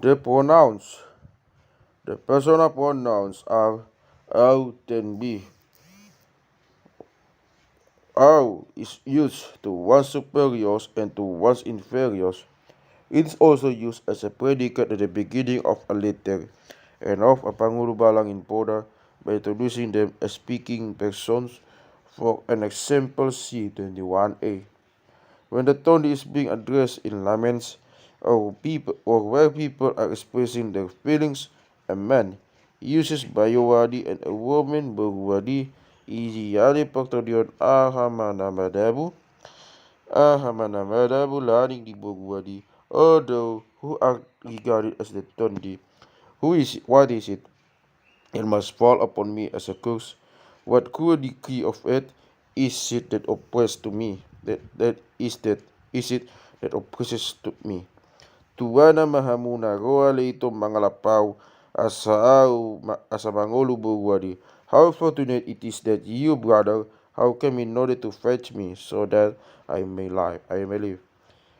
The pronouns. The personal pronouns are "au" and "be". "Au" is used to one's superiors and to one's inferiors. It is also used as a predicate at the beginning of a letter and of a pangulubalang in Poda by introducing them as speaking persons. For an example, see 21a. When the tone is being addressed in laments or where people are expressing their feelings, a man uses bayawadi and a woman berwadi iyali pagtadion ahamanamadabu laning di berwadi, although who are regarded as the tondi. What is it? It must fall upon me as a curse. What cruel decree of it is it that oppresses to me? That is it that oppresses to me? Tuwana mahamuna roa leito mangalapau asa mangolu buwadi. How fortunate it is that you, brother, how came in order to fetch me, so that I may live.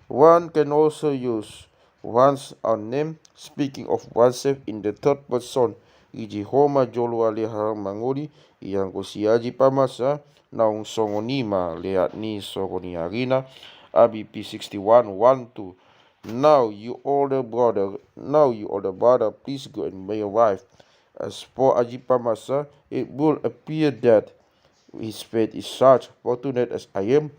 One can also use one's own name, speaking of oneself in the third person. Iji homa jolo aleha mangori, iyang kusiaji pamasa, naung songonima leat ni songoni arina, ABP 61:1-2. Now you older brother, please go and marry a wife. As for Ajipamasa, it will appear that his fate is such fortunate as I am.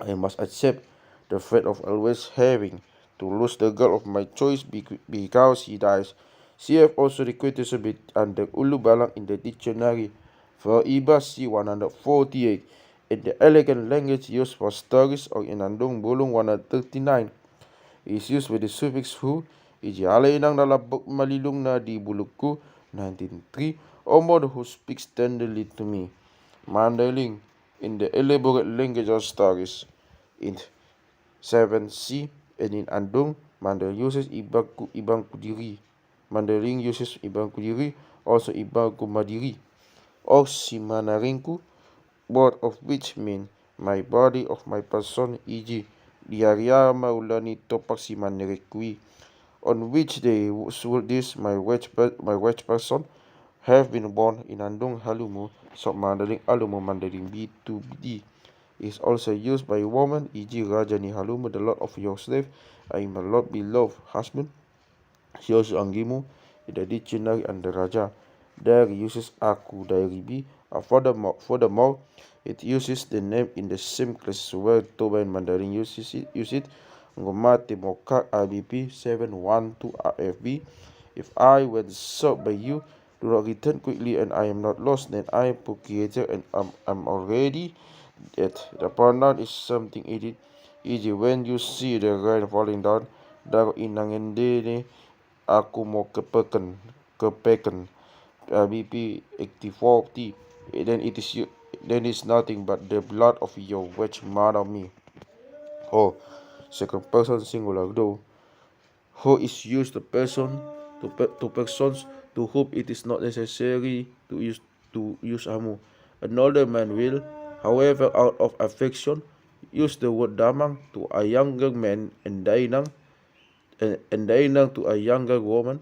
I must accept the fate of always having to lose the girl of my choice because he dies. CF also requires a bit under Ulu Balang in the dictionary for Iba C 148 in the elegant language used for stories or in Andong Bulung 139 is used with the suffix hu. Iji alay nang nalabok malilung na di bulukku 1903 Omod who speaks tenderly to me. Mandaling in the elaborate language of stories in 7C and in Andong, Mandaling uses ibang kudiri. Mandaling uses ibang kudiri, also ibang kumadiri. Or simanaringku, both of which mean my body of my person, e.g. diaria maulani topak simanirikui, on which day should this my wretched person have been born in Andong Halumu, so Mandaling Alumu Mandaling B2D is also used by woman, e.g. Rajani Halumu, the lord of your slave, I am a lord beloved husband. She also Angimu in the dictionary and the Raja. There uses Aku Dairibi. Furthermore, it uses the name in the same class where Toba and Mandarin use it. Ngomate Mokak IBP 712 RFB. If I were sought by you, do not return quickly and I am not lost, then I am procreator and I'm already dead. The pronoun is something edit. E.g. when you see the rain falling down, daro inangende aku mau kepeken BP 84T, then it's nothing but the blood of your wretched mother me. Ho, second person singular though. Ho is used to persons to whom it is not necessary to use amu. An older man will, however, out of affection, use the word damang to a younger man and dainang to a younger woman,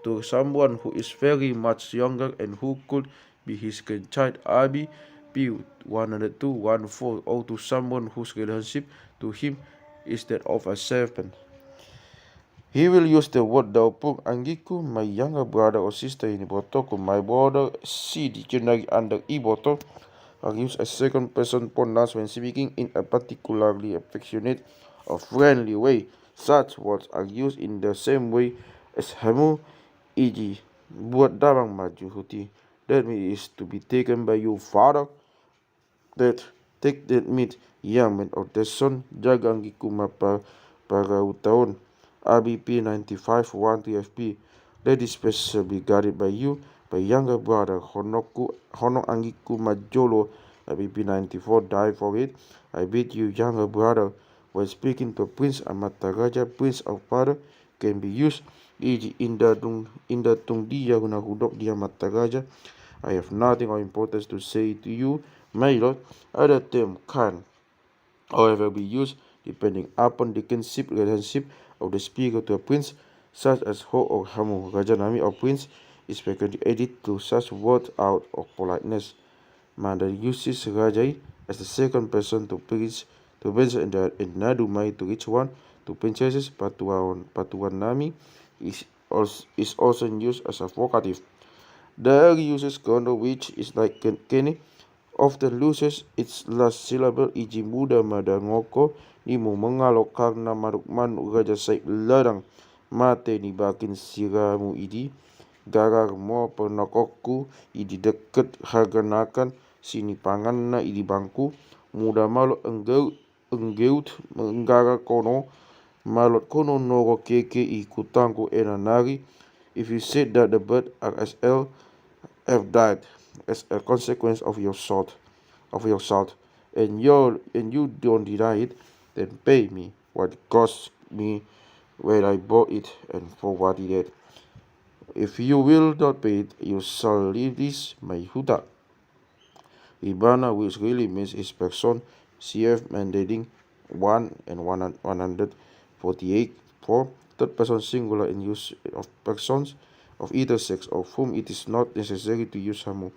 to someone who is very much younger and who could be his grandchild, Abi P 102:14, or to someone whose relationship to him is that of a servant. He will use the word daupung angiku, my younger brother or sister in Ibotoku, my brother, see dictionary under Iboto, are used as second person pronouns when speaking in a particularly affectionate or friendly way. Such words are used in the same way as hamu, e.g. buat damang maju huti. That meat is to be taken by your father. Take that meat, young man of the son, jagang gikuma para utaon. ABP 95:1 Let this special be guarded by you, by younger brother Honok Angiku Majolo. ABP 94 Die for it. I bid you, younger brother, when speaking to Prince Amataraja, Prince of Father, can be used, e.g. Inda tung dia guna hudok dia Mataraja. I have nothing of importance to say to you, my lord. Other term can, however, be used depending upon the kinship relationship of the speaker to a prince. such as ho or hamu. Raja, nami, or prince is frequently added to such words out of politeness. Mandarin uses Rajai as the second person to prince in Nadumai to each one to princesses. Patuan Nami is also used as a vocative. The uses kondo, which is like kene, often loses its last syllable, e.g. muda madangoko ni mo mengalok karena manuk raja saib ladang mate ni bakin siramu idi garar mo pernokokku idi deket harganakan sini panganna idi bangku muda malo enggeut menggara kono malot kono noro keke i kutangku enanari. If you said that the bird RSL have died as a consequence of your salt, and you don't deny it, then pay me what it cost me when I bought it and for what it did. If you will not pay it, you shall leave this my huta. Ibana, which really means is person, CF mandating 1 and 148 for third person singular in use of persons of either sex of whom it is not necessary to use hamu.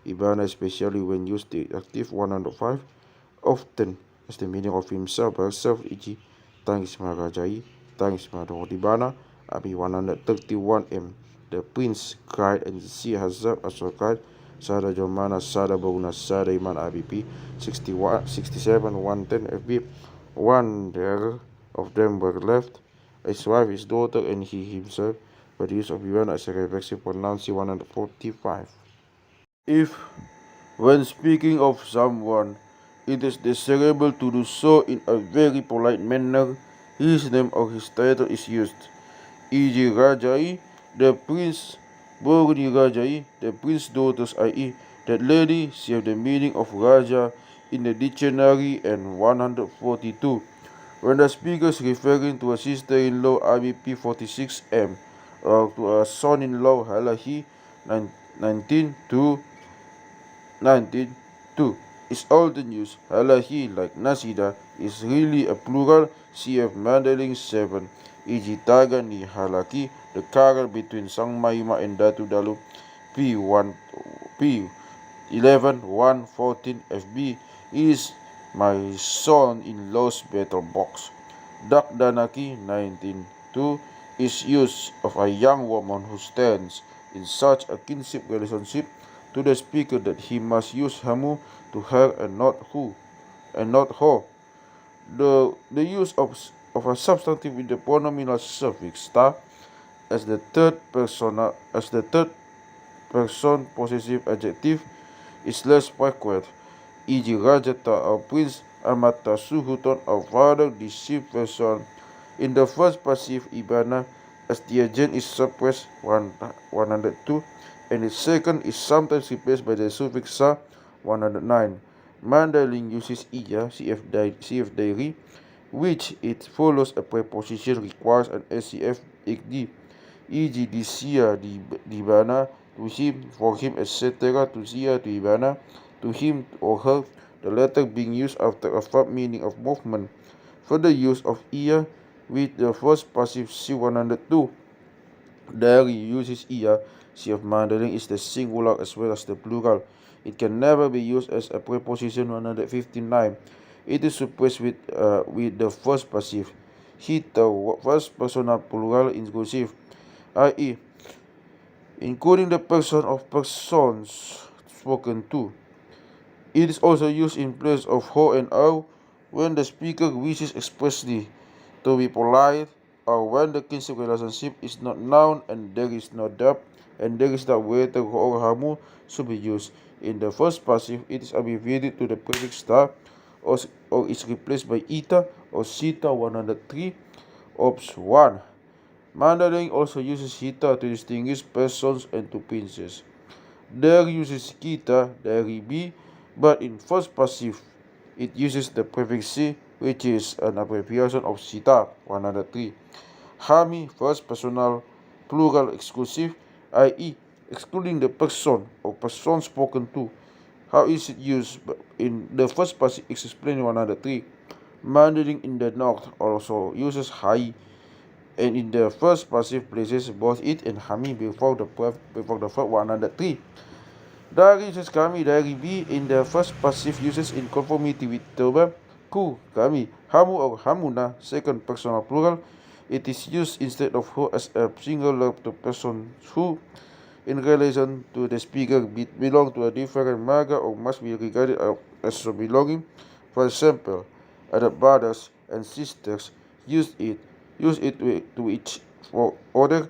Ibana, especially when used the active 105, often as the meaning of himself by herself, e.g. thanks Marajai, thanks Madhodibana, Abi 131m. The prince cried and she herself also cried. Sada Jomana, Sada Boguna, Sada Iman ABP 67, 110 FB. One there of them were left, his wife, his daughter, and he himself, by the use of Ibana as a reflexive pronoun, 145. If, when speaking of someone, it is desirable to do so in a very polite manner, his name or his title is used. E.g. Rajai, the prince, Borni Rajai, the prince's daughters, i.e. that lady, she have the meaning of Raja in the dictionary and 142. When the speaker is referring to a sister-in-law, IBP 46M, or to a son-in-law, Halahi 19 to 19.2 is often used. Halahi, like Nasida, is really a plural, cf. Mandaling 7, e.g. Taga ni Halaki, the quarrel between Sang Maima and Datu Dalu, P11 114 FB is my son-in-law's battle box. Dak Danaki 19.2 is use of a young woman who stands in such a kinship relationship to the speaker that he must use hamu to her and not who and not her. The use of a substantive with the pronominal suffix ta as the third person possessive adjective is less frequent, e.g. Rajata or Prince Amata Suhuton or father deceived person. In the first passive Ibana, as the agent is suppressed 102, and the second is sometimes replaced by the suffix sa 109. Mandarin uses iya, cf. Diary, which it follows a preposition requires an SCF ikdi, e.g. disia di bana, to him, for him, etc. to sia, to ibana, to him or her, the letter being used after a verb meaning of movement. Further use of iya with the first passive C102. Diary uses iya, cf. Mandarin is the singular as well as the plural. It can never be used as a preposition 159. It is suppressed with the first passive. Hita, first personal plural inclusive, i.e. including the person of persons spoken to. It is also used in place of ho and au when the speaker wishes expressly to be polite, or when the kinship relationship is not known and there is no doubt, and there is that whether ho or hamu should be used. In the first passive, it is abbreviated to the prefix ta, or is replaced by ita or sita 103 ops 1. Mandarin also uses hita to distinguish persons and to princes. There uses kita, dari b, but in first passive, it uses the prefix si, which is an abbreviation of sita 103. Hami, first personal plural exclusive, i.e. excluding the person or person spoken to. How is it used? In the first passive is explained in 103. Mandarin in the north also uses hai and in the first passive places both it and Hami before the verb 103. Dari uses kami dari B in the first passive uses in conformity with the verb ku, kami, hamu or hamuna, second personal plural. It is used instead of who as a singular to person who, in relation to the speaker, belong to a different marga or must be regarded as belonging. For example, other brothers and sisters use it to each other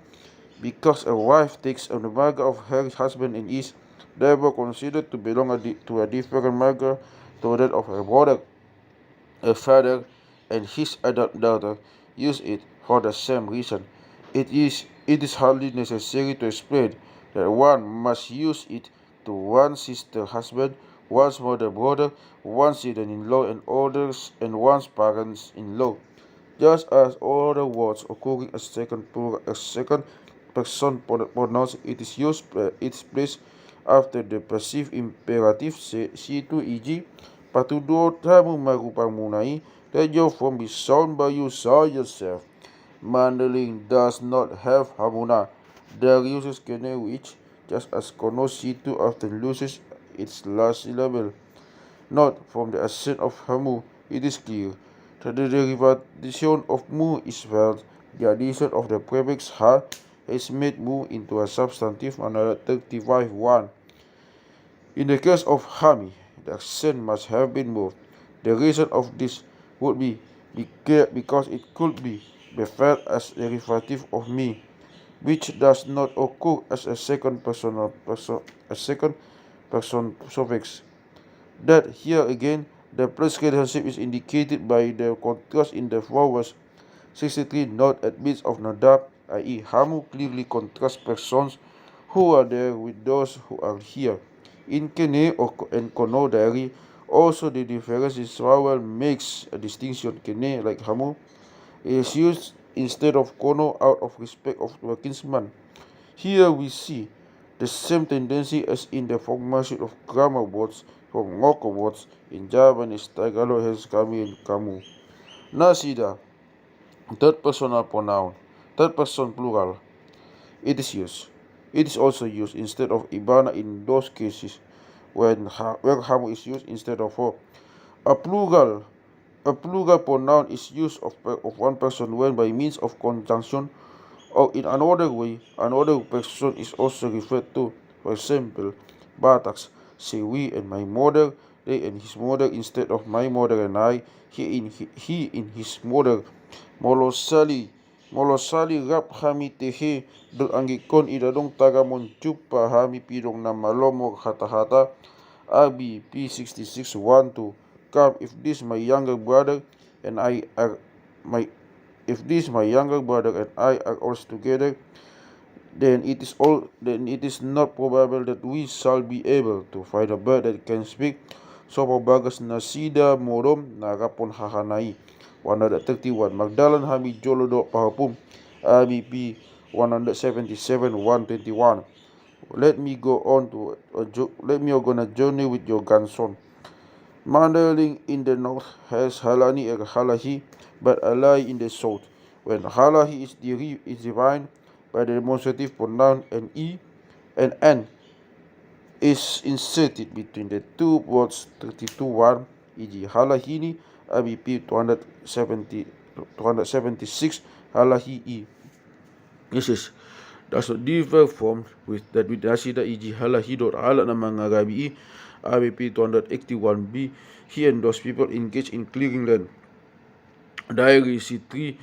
because a wife takes on the marga of her husband and is therefore considered to belong to a different marga to that of her brother. A father and his adult daughter use it for the same reason. It is hardly necessary to explain that one must use it to one's sister husband, one's mother brother, one's children-in-law and others, and one's parents-in-law. Just as other words occurring as second person pronouns, it is used its place after the passive imperative situ e.g. Patudotamu marupamunai, let your form be sound by you saw yourself. Mandolin does not have hamuna. There uses kene which, just as kono situ often loses its last syllable. Note, from the accent of hamu, it is clear that the derivation of mu is felt. The addition of the prefix ha has made mu into a substantive 135.1. In the case of hami, the accent must have been moved. The reason of this would be because it could be felt as a derivative of me, which does not occur as a second person suffix. That here again, the plus relationship is indicated by the contrast in the vowels. 63 not admits of nadab, i.e. hamu clearly contrasts persons who are there with those who are here. In kene and kono diary, also the difference in vowel makes a distinction. Kene, like hamu, is used instead of kono out of respect of the kinsman. Here we see the same tendency as in the formation of grammar words from local words in Javanese, Tagalog has kami and kamu. Nasida, third personal pronoun, third person plural. It is used. It is also used instead of ibana in those cases where hamu is used instead of ho. A plural pronoun is used of one person when by means of conjunction or in another way, another person is also referred to. For example, Bataks say we and my mother, they and his mother instead of my mother and I, he in his mother. Molosali rap hami tehe del angikon idadong tagamon chupa hami pidong na malomo hata Abi P66 1 come if this my younger brother and I are my if this my younger brother and I are all together, then it is not probable that we shall be able to find a bird that can speak. So bagas nasida morom narapon hahanai 131 Magdalan hami jolodo pahapum ABP 177 121. Let me go on to let me go on a journey with your grandson. Mandaling in the north has halani and halahi, but alai in the south. When halahi is defined by the demonstrative pronoun and and n is inserted between the two words 32.1, e.g. halahini, ABP 276, halahi e. This is does not differ from with nasida, e.g. halahi dot ala na mga gabi ABP 281b. He and those people engage in clearing land. Diary C3,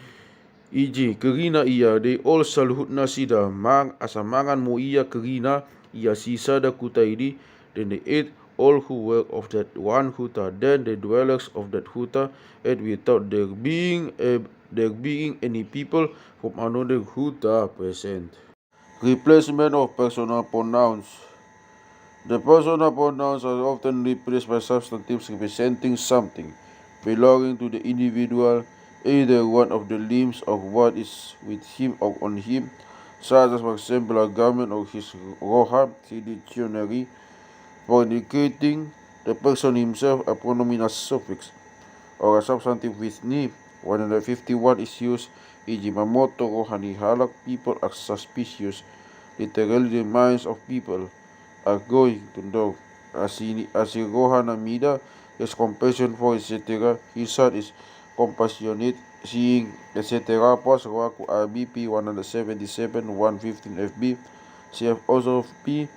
e.g. kerina iya, they all salhut nasida asamangan mo iya kerina iya sisada kutaidi, then they ate all who were of that one huta, then the dwellers of that huta ate without there being any people from another huta present. Replacement of personal pronouns. The personal pronouns are often replaced by substantives representing something belonging to the individual, either one of the limbs of what is with him or on him, such as, for example, a garment or his roha, see dictionary. For indicating the person himself, a pronominal suffix or a substantive with ni 151 is used e.g. mamoto rohani halak people are suspicious. Literally the minds of people are going to know. As rohana mida has compassion for etc. His heart is compassionate, seeing etc. Pas Raku RBP 177 115 FB, CF also P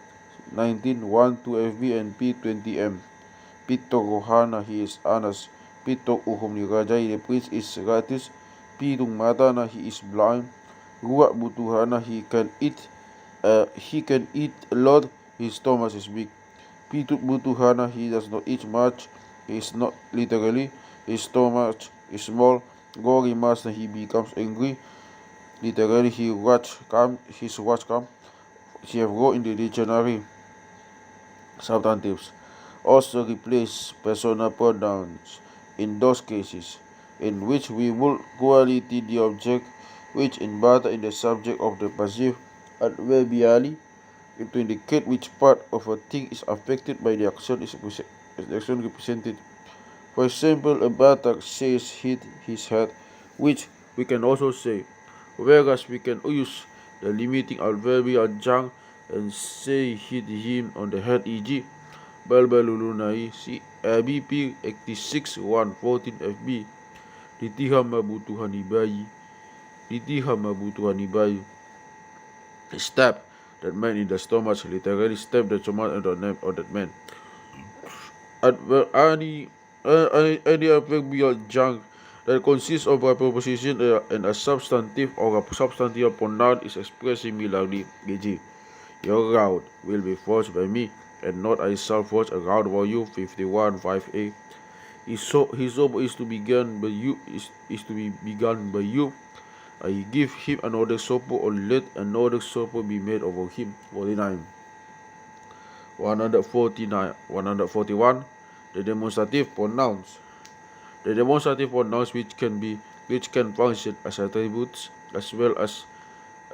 1912 FB and P20M. Pito rohana he is Anas. Pito uhum ni Rajai the prince is Ratis. Pitung matana he is blind. Ruak butuhana he can eat a lot. His stomach is big. Pitut butuhana he does not eat much. He is not literally. His stomach is small. Gori master he becomes angry. Literally his watch come. She have wrote in the dictionary substantives. Also replace personal pronouns in those cases in which we would quality the object which in battle in the subject of the passive adverbially to indicate which part of a thing is affected by the action represented. For example, a batak says hit his head, which we can also say, whereas we can use the limiting adverbial adjunct and say hit him on the head, e.g. Balbalulunai BP 86 114 FB. Litiha mabutuhan bayi. Litiha mabutuhan bayi. Stab that man in the stomach, literally stab the stomach of that man. Any adverbial junk that consists of a preposition and a substantive or a substantive pronoun is expressed similarly, e.g. Your route will be forged by me, and not I shall forge a route for you. 51 5a. His hope is to begin by you is to be begun by you. I give him another supper, or let another supper be made over him. 49. 141. The demonstrative pronouns. The demonstrative pronouns which can function as attributes as well as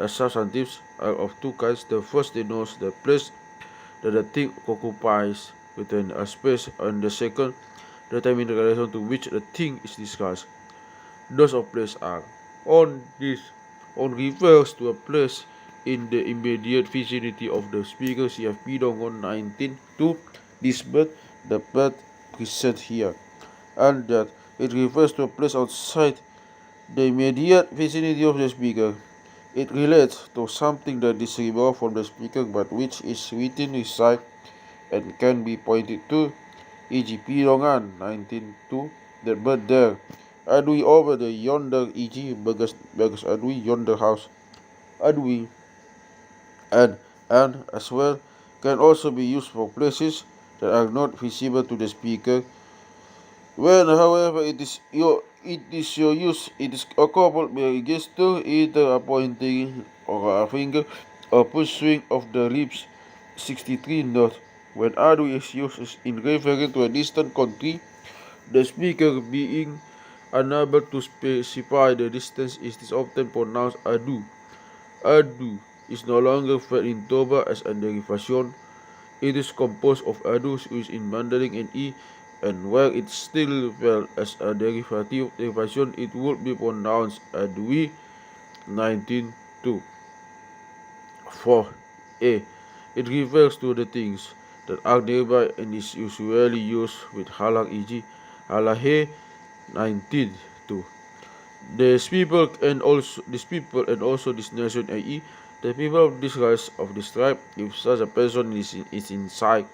substantives are of two kinds. The first denotes the place that the thing occupies within a space, and the second determines the relation to which the thing is discussed. Those of place are on refers to a place in the immediate vicinity of the speaker. CFP Dongon 19.2. This bird, the bird present here, and that it refers to a place outside the immediate vicinity of the speaker. It relates to something that is removed from the speaker but which is within his sight and can be pointed to, e.g. Pidongan 19.2, that bird there. Adui over the yonder, e.g. Bagas Adui yonder house. Adui and as well can also be used for places that are not visible to the speaker. When, however, it is your use, it is coupled by a gesture, either a pointing or a finger or pushing of the lips. 63 note. When adu is used in referring to a distant country, the speaker being unable to specify the distance, it is often pronounced adu. Adu is no longer felt in Toba as a derivation. It is composed of adu, which in Mandarin and e, and where it still felt as a derivation, it would be pronounced adui. 19.2. 4a. It refers to the things that are nearby and is usually used with halak, e.g. halahe. 19.2. These people and also this nation, i.e. the people of this race of this tribe, if such a person is inside,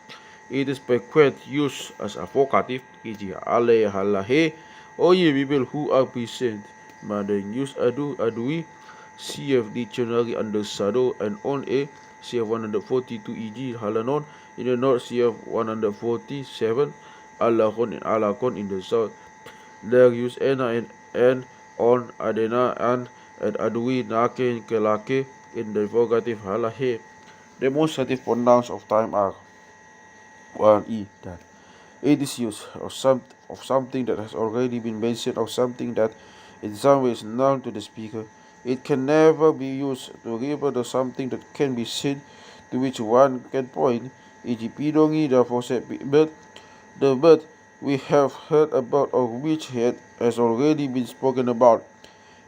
it is frequent used as a vocative, e.g. ale, halahe, or ye people who are present. Mandarin use adui, CF dictionary under shadow and on a CF 142, e.g. halanon in the north, CF 147, alakon and alakon in the south. There use ena and on adena and adui nake kelake in the vocative halahe. Demonstrative pronouns of time are 1e that it is used of something that has already been mentioned or something that in some way is known to the speaker. It can never be used to refer to something that can be seen, to which one can point, e.g. pidongi, the aforesaid the bird we have heard about or which has already been spoken about.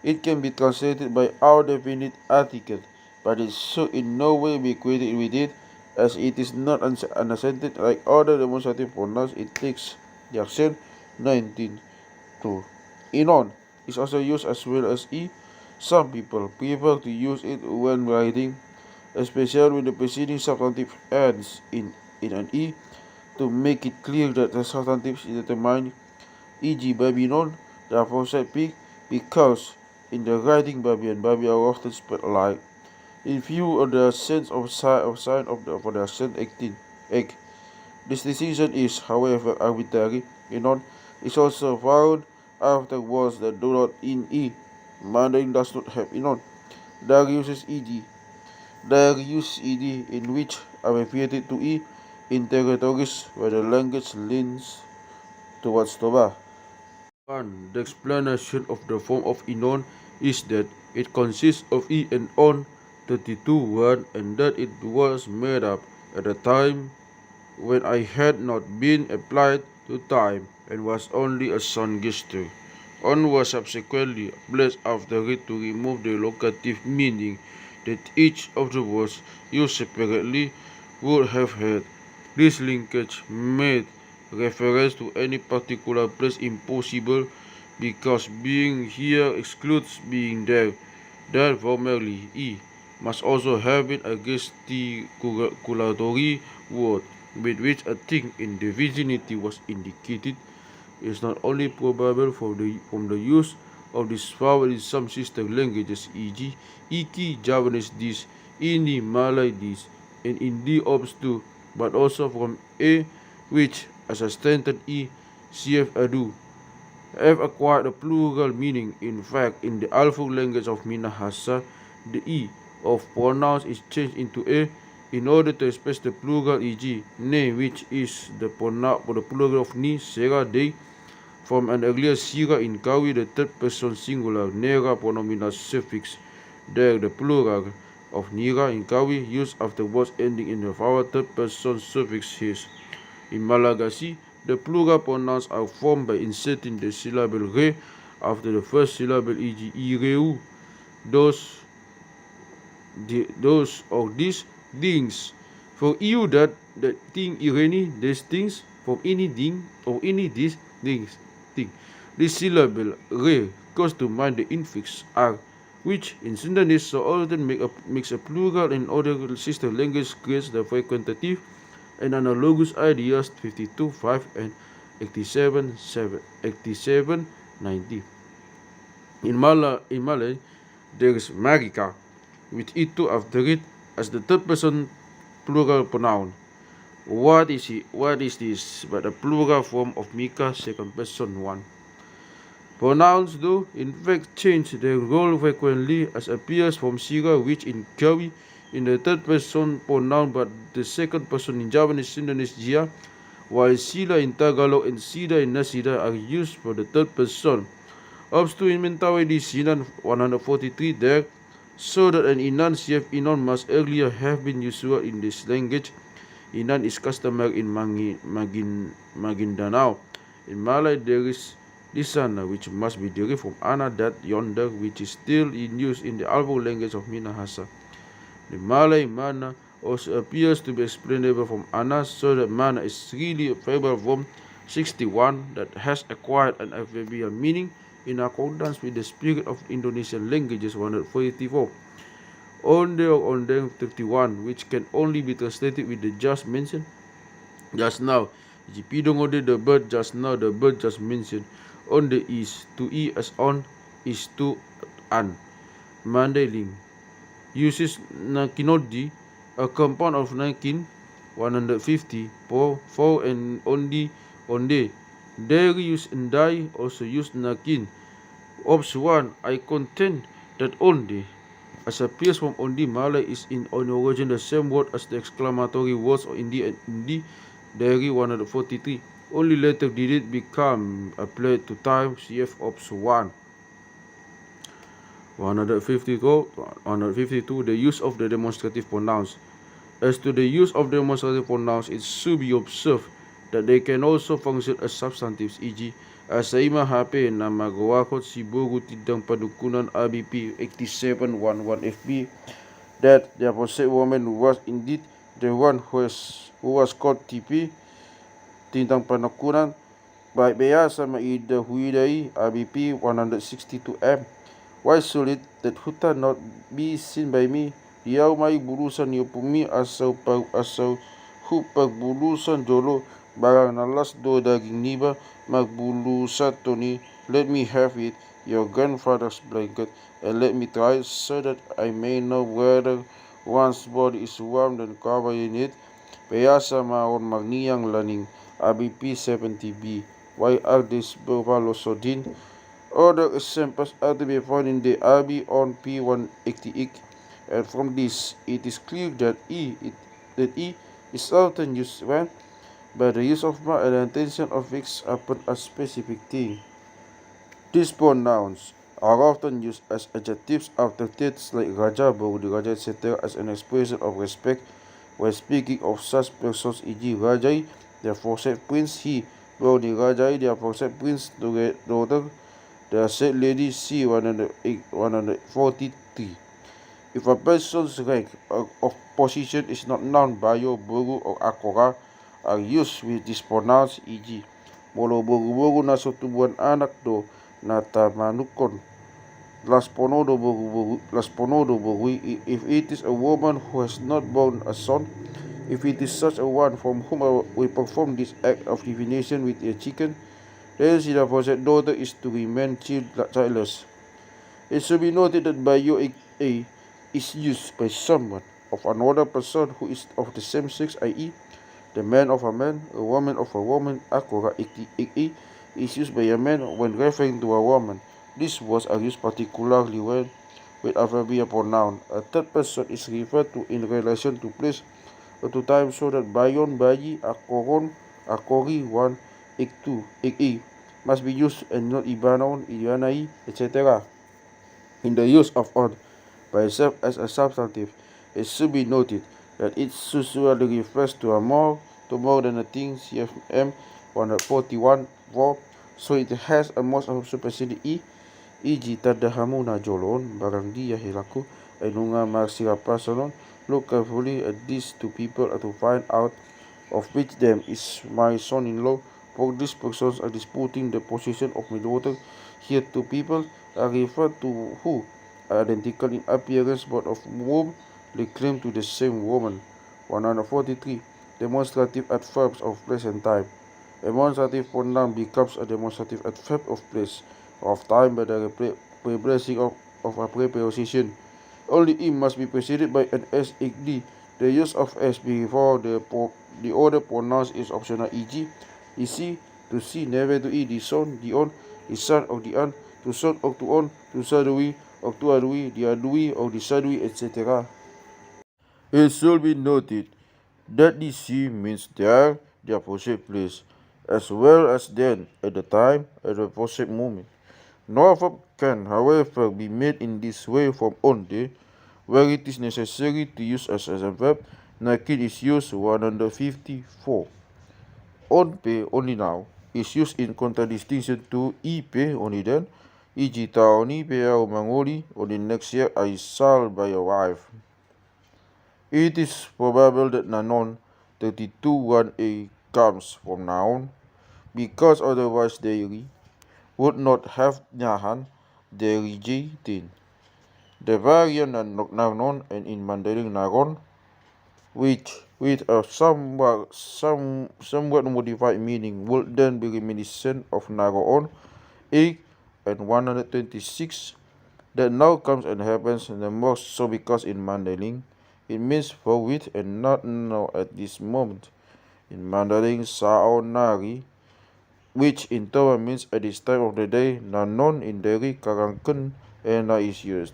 It can be translated by our definite article, but it should in no way be equated with it, as it is not an accented like other demonstrative pronouns. It takes the accent 19 to. Inon is also used as well as e. Some people prefer to use it when writing, especially when the preceding substantive ends in an e, to make it clear that the substantive is determined, e.g. Babylon, the aforesaid pig, because in the writing Babi and Babi are often spelled alike. In view of the sense of sign for the accent 18 egg, this decision is, however, arbitrary. Inon is also found after words that do not in e. Mandarin does not have inon. There uses ed. There use ed in which abbreviated to e in territories where the language leans towards Toba. 1. The explanation of the form of inon is that it consists of e and on 32 and that it was made up at a time when I had not been applied to time and was only a sound gesture. On was subsequently placed after it to remove the locative meaning that each of the words used separately would have had. This linkage made reference to any particular place impossible because being here excludes being there. That formerly E must also have been a gesticulatory word with which a thing in the vicinity was indicated. Is not only probable from the use of this vowel in some sister languages, e.g., Iki, Javanese this, Ini, Malay this, and Indi Ops too, but also from A, which, as a standard E, CF Adu, have acquired a plural meaning. In fact, in the Alfu language of Minahasa, the E of pronouns is changed into A in order to express the plural, e.g., Ne, which is the plural of Ni, Sera, They, from an earlier sira in Kawi, the third person singular, nera pronominal suffix. There, the plural of nira in Kawi used after words ending in the vowel third person suffix his. In Malagasy, the plural pronouns are formed by inserting the syllable re after the first syllable, e.g. ireu, those or these things. For you that thing ireni, these things, for any thing or any these things. This syllable re goes to mind the infix r, which in Sundanese so often makes a plural in other sister language creates the frequentative and analogous ideas 52.5 and 87.90. In Malay, there is marika, with itu after it as the third person plural pronoun. What is this but a plural form of Mika second person 1? Pronouns do in fact change their role frequently, as appears from Sira, which in Kawi in the third person pronoun but the second person in Javanese, Sundanese Jia, while Sila in Tagalog and Sida in Nasida are used for the third person. Ups to in Mentawai di Sinan 143 there, so that an Inan CF Inon must earlier have been usual in this language. Inan is customary in Maguindanao. In Malay, there is Disana, which must be derived from Ana, that yonder, which is still in use in the Albo language of Minahasa. The Malay Mana also appears to be explainable from Ana, so that Mana is really a fable from 61 that has acquired an adverbial meaning in accordance with the spirit of Indonesian languages 144. Onde or Ondeng 31, which can only be translated with the just mentioned just now. Jipidong Ode, the bird just now, the bird just mentioned. Onde is to e as on, is to an. Mandailing uses nakinodi, a compound of nakin 150 for and onde. There use ndai also use nakin. Ops 1, I contend that onde, as appears from ondi Malay, is in origin the same word as the exclamatory words of indi and indi. Dairy 143. Only later did it become applied to time, cf. Ops 1. 152. The use of the demonstrative pronouns. As to the use of demonstrative pronouns, it should be observed that they can also function as substantives, e.g. Asaima HP na magawakot si Bogu tidang padukunan ABP 8711 FB that the apostate woman was indeed the one who was called TP tintang panukunan by Beasa Maida Huidai ABP 162M. Why should it that huta not be seen by me? Diyaw may bulusan niyo pumi asaw hu pagbulusan jolo barang nalas do daging niba magbulusan to ni. Let me have it, your grandfather's blanket, and let me try it so that I may know whether one's body is warm than covered in it. Payasa maon magniyang laning ABP 70B. Why are these buffalo so thin? Other examples are to be found in the AB on P188, and from this it is clear that E is often used when by the use of ma and the intention of fixed upon a specific thing. These pronouns are often used as adjectives after traits like Raja, Bogdi Raja, etc. as an expression of respect when speaking of such persons, e.g. Rajai, the aforesaid prince, he, Bogdi Rajai, the aforesaid prince, daughter, the said lady, c. 143. If a person's rank of position is not known, Bayo, Bogu, or Akora are used with these pronouns, e.g. Molo Bogu na sotubuan anak do na tamanukon. Lasponodo Bogu. If it is a woman who has not born a son, if it is such a one from whom we perform this act of divination with a chicken, then the aforesaid daughter is to remain childless. It should be noted that Bayo A is used by someone of another person who is of the same sex, i.e., the man of a man, a woman of a woman. Akora A is used by a man when referring to a woman. This was used particularly when with a verbial pronoun. A third person is referred to in relation to place or to time, so that Bayon, Bayi, Akoron, Akori, one, Ik2, Ik must be used and not Ibanon, Iyanai, etc. In the use of on by itself as a substantive, it should be noted that it usually refers to more than a thing, CFM 141 4, so it has a most of superseded e.g. tadahamuna jolon, barang dia hilaku, enunga marsirapa salon. Look carefully at these two people to find out of which them is my son-in-law, for these persons are disputing the position of my daughter. Here two people are referred to who are identical in appearance but of whom they claim to the same woman. 143. Demonstrative adverbs of place and time. A demonstrative pronoun becomes a demonstrative adverb of place or of time by the replacing of a preposition. Only it must be preceded by an s. The use of s before the other pronouns is optional, e.g. isi, to see, never to eat, the son, the on, the son or the an, to son or to on, to sadui or to adui, the adui or the sadui, etc. It should be noted that the C means there, the opposite place, as well as then, at the time, at the opposite moment. No verb can, however, be made in this way from onde, where it is necessary to use as a verb. Naked is used 154. Onpe, only now, is used in contradistinction to ipe, only then, e.g. taoni pe au mangoli, only next year I shall buy a wife. It is probable that Nanon 32.1a comes from noun, because otherwise they would not have Nyahan, derijatin. The variant Nanon and in Mandarin Naron, which with a somewhat modified meaning, would then be reminiscent of Naron, A and 126, that now comes and happens, and the most so because in Mandarin it means for with and not now at this moment. In Mandarin, Sao Nari, which in turn means at this time of the day, Nanon in Dari Karangken and is used.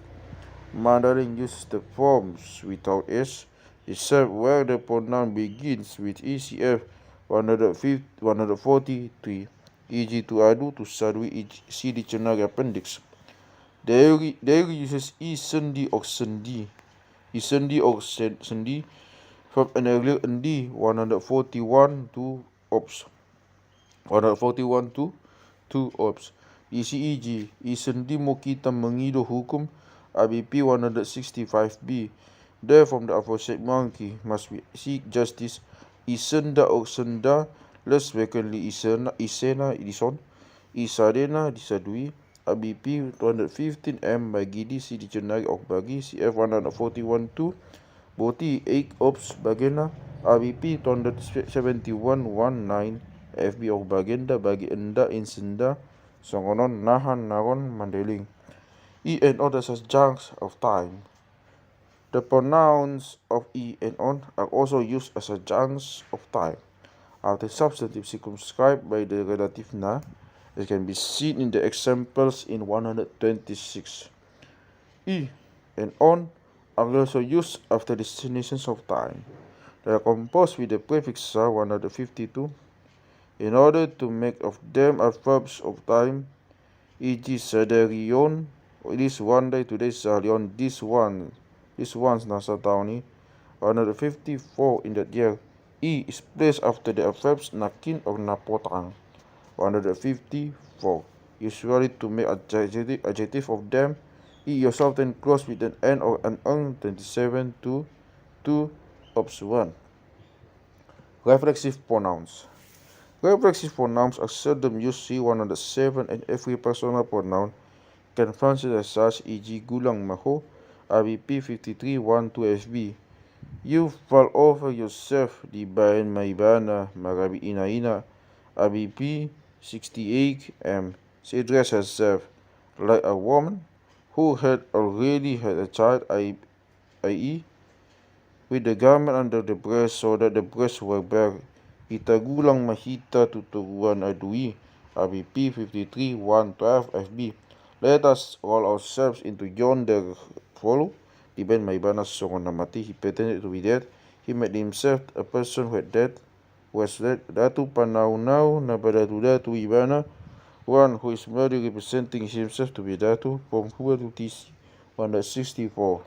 Mandarin uses the forms without s, except where the pronoun begins with ECF 143, e.g. to adu, to sadui, see dictionary appendix. Dari uses sendi or sendi, sendi from an earlier endi 141 to 141 to 2 ops. ECEG, isendi mo kita mengido hukum ABP 165B. Therefore, the aforesaid monkey must seek justice. Isenda o senda, less vacantly isena idison, isadena disadui, ABP 215M by GDC Dictionary of bagi CF 141-2, Boti 8 ops bagena, ABP 271-19, FB of bagenda bagi enda insenda, songonon nahan naron mandeling. E and O as chunks of time. The pronouns of e and on are also used as adjuncts of time. After substantive circumscribed by the relative na, as can be seen in the examples in 126. E and on are also used after destinations of time. They are composed with the prefix sa 152 in order to make of them verbs of time, e.g. sadarion, this one day, today salion, this one's nasa tao ni. 154 in that year, E is placed after the verbs nakin or napotang. 154. Usually to make adjective of them, E is often closed with an N or an 27 to 2 ops 1. Reflexive pronouns. Reflexive pronouns are seldom used. See 107, and every personal pronoun can function as such, e.g. gulang maho, ABP 53-1-2 FB. You fall over yourself, di bayan maibana, marabi ina, ABP 68M. She dressed herself like a woman who had already had a child, i.e. with the garment under the breast so that the breasts were bare. Itagulang mahita tuturuan adui, ABP 53-1-12 FB. Let us roll ourselves into yonder follow. Di ben maibana songon na mati, he pretended to be dead. He made himself a person who had dead, was dead. Datu panau-nau na datu ibana, one who is merely representing himself to be datu, from Hua to TC 164.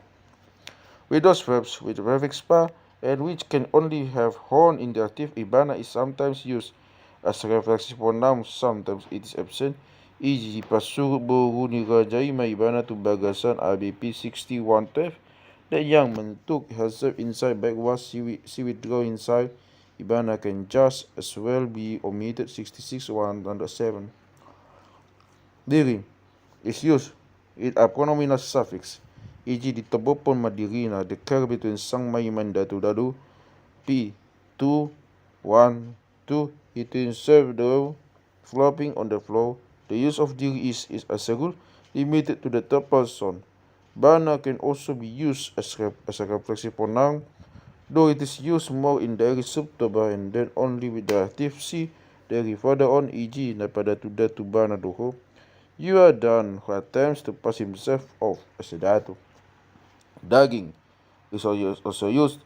With those verbs with the prefix pa, and which can only have horn in the active, ibana is sometimes used as a reflexive pronoun, sometimes it is absent. E.g. Pasubo Rajai maibana to bagasan, ABP 61-12. The young man took herself inside backwards, she withdrew inside. Ibana can just as well be omitted, 66-107. Diri is used with a pronominal suffix, e.g. ditebopon madirina, the curve between sang maiman datu p 2 1 2, it insert the flopping on the floor. The use of diri is as a rule limited to the third person. Bana can also be used as a reflexive pronoun, though it is used more in dairy subtoba and then only with the active C dairy further on, e.g. napada to datu bana doho. You are done who attempts to pass himself off as a datu. Daging is also used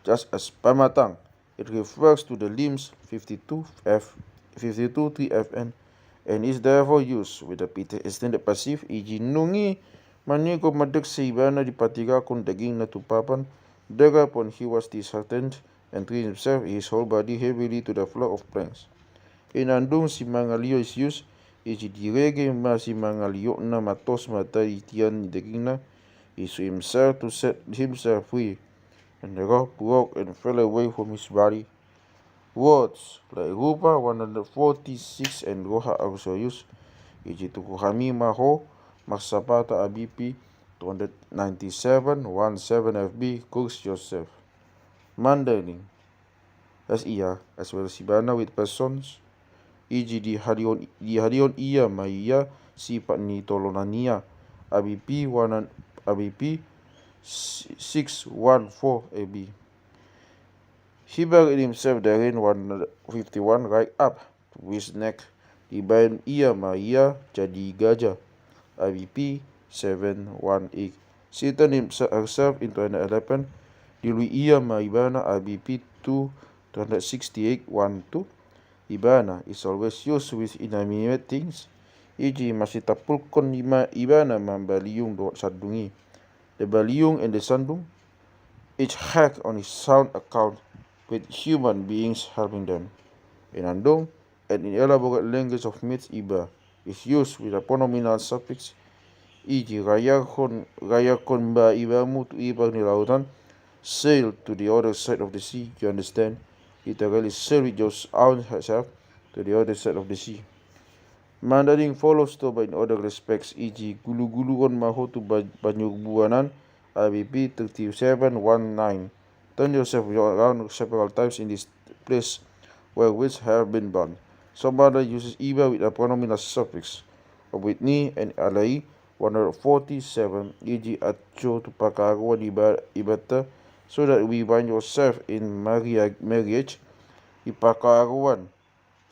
just as pamatang. It refers to the limbs 52-3FN and is therefore used with the extended passive, e.g. nungi maniko madek sa ibana dipatiga kung daging natupapan. Thereupon he was disheartened and threw himself his whole body heavily to the floor of planks. In andung si mangalio is used, e.g. direge ma si mangalio na matos mata itian ni daging na. He threw himself to set himself free, and the rope broke and fell away from his body. Words like rupa 146 and roha are also used, e.g. tukuhami maho maksapata ABP 297-17 FB. Curse yourself. Mandaling as iya as well as ibana with persons, e.g. di harion iya maiya sipat ni tolonania, ABP 614 AB. He buried himself therein 151 right up to his neck. Di bayan iya maiya jadi gajah, ABP 718. She turned herself into an elephant. Dilui iya maibana, ABP 268-12. Ibana is always used with inanimate things, e.g. masih tapulkon ibana mambaliung do sandungi. The baliung and the sandung each hack on his sound account with human beings helping them. In andong and in elaborate language of myths iba, is used with a pronominal suffix, e.g. Rayakon ba ibamu to ibang ni lautan, sail to the other side of the sea. You understand? Literally sail with your own self to the other side of the sea. Mandarin follows Toba in other respects, e.g. gulu-guluon maho to banyugbuanan, IBP 3719. Turn yourself around several times in this place where which have been burned. Somebody uses iba with a pronominal suffix, or with ni and alai 147, e.g. acho to pakaruan ibata, so that we bind yourself in marriage, ipakaruan,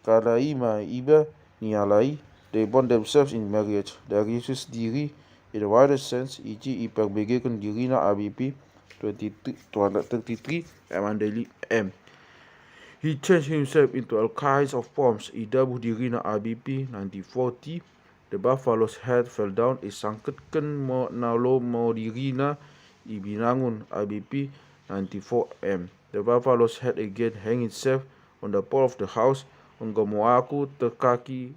kalaima iba ni alai, they bond themselves in marriage. There uses diri in a wider sense, e.g. ipagbigay diri na ABP 233 M. He changed himself into all kinds of forms. Idabu diri na ABP 1940. The buffalo's head fell down. Isangkatkan mo nalo mo diri na ibinangon ABP 94 M. The buffalo's head again hang itself on the pole of the house. Unggomo aku tertaki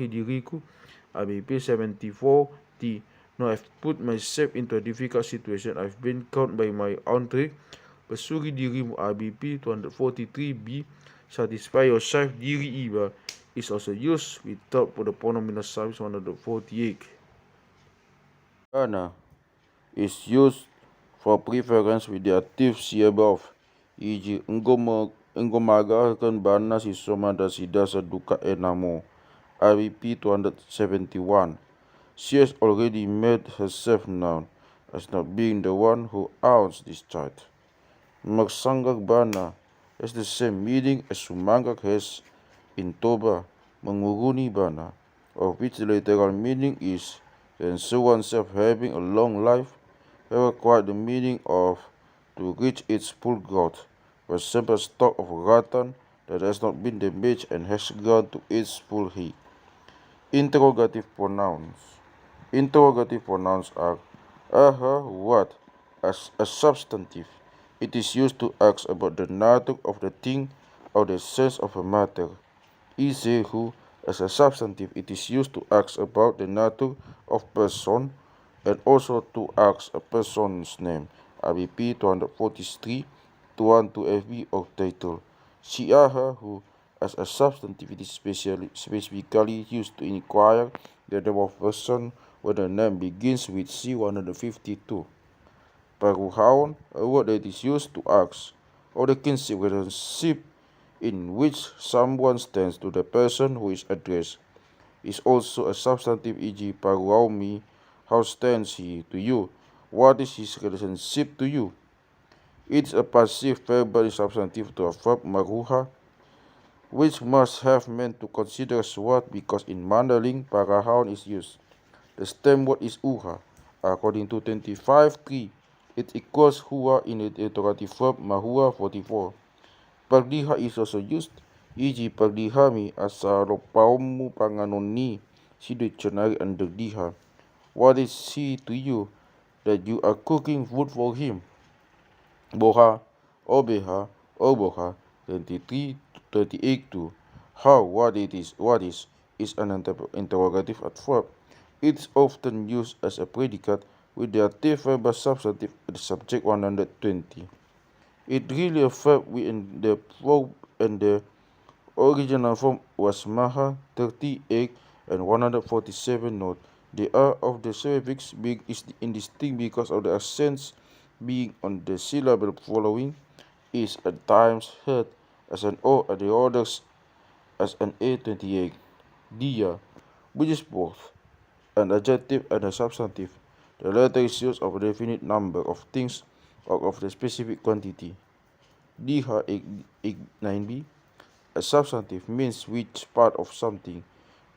diriku ABP 74 T. Now I've put myself into a difficult situation. I've been caught by my own trick. Pesuri dirimu ABP 243B. Satisfy yourself diri iba is also used without the pronominal suffix 148. Bana is used for preference with the active see above, e.g. Engomaga bana si soma da sida saduka enamo, IBP 271. She has already made herself known as not being the one who owns this child. Magsangag bana has the same meaning as sumangag has in Toba, menguruni bana, of which the literal meaning is to ensure oneself having a long life, have acquired the meaning of to reach its full growth, for example stock of rattan that has not been damaged and has grown to its full height. Interrogative pronouns. Interrogative pronouns are her, what, as a substantive. It is used to ask about the nature of the thing or the sense of a matter. Who, as a substantive, it is used to ask about the nature of person and also to ask a person's name. ABP 243 to FB or title. Her, who, as a substantive, it is specifically used to inquire the name of person when the name begins with C152. Paruhaon, a word that is used to ask, or the kinship relationship in which someone stands to the person who is addressed, is also a substantive, e.g. Paruhaumi, how stands he to you? What is his relationship to you? It's a passive verbal substantive to a verb maruha, which must have meant to consider as what because in Mandarin, Parahaon is used. The stem word is uha. According to 25.3, it equals hua in the interrogative verb mahua 44. Pagliha is also used, e.g. paglihami asaropaumu panganoni si dictionary under diha. What is he to you that you are cooking food for him? Boha, obeha, oboha 23 to 38 how, what is an interrogative adverb. It's often used as a predicate with the active verbal substantive at the subject 120. It really a verb in the verb and the original form was maha 38 and 147 note. They are of the suffix being indistinct because of the accents being on the syllable following is at times heard as an O at the others as an A28. Dia, which is both an adjective and a substantive. The latter is used of a definite number of things or of the specific quantity. Diha 9b, a substantive means which part of something.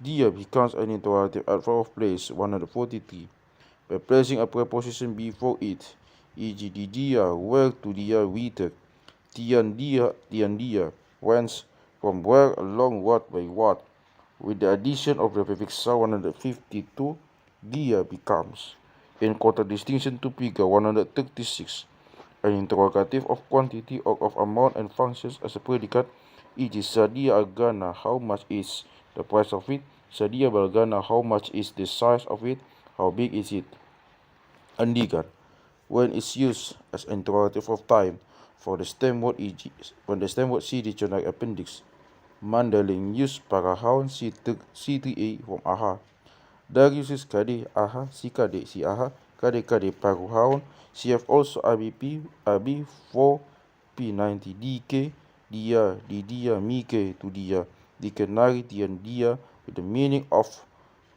Dia becomes an interrogative adverb of place 143 by placing a preposition before it, e.g. di dia, where to dia, whither, tian dia, whence, from where, along, what, by what. With the addition of the prefix 152, dia becomes, in contradistinction to figure 136, an interrogative of quantity or of amount and functions as a predicate, e.g. sadia agana, how much is the price of it, Sadia Balgana, how much is the size of it? How big is it? Andigan, when it's used as interrogative of time for the stem word e.g. when the stem word C dictionary appendix. Mandaling use para haun C3A from aha. Darius kade aha si kade si aha kade kade paru haun CF also ABP AB 4 P90 DK dia di dia mike to dia dikenari tian dia with the meaning of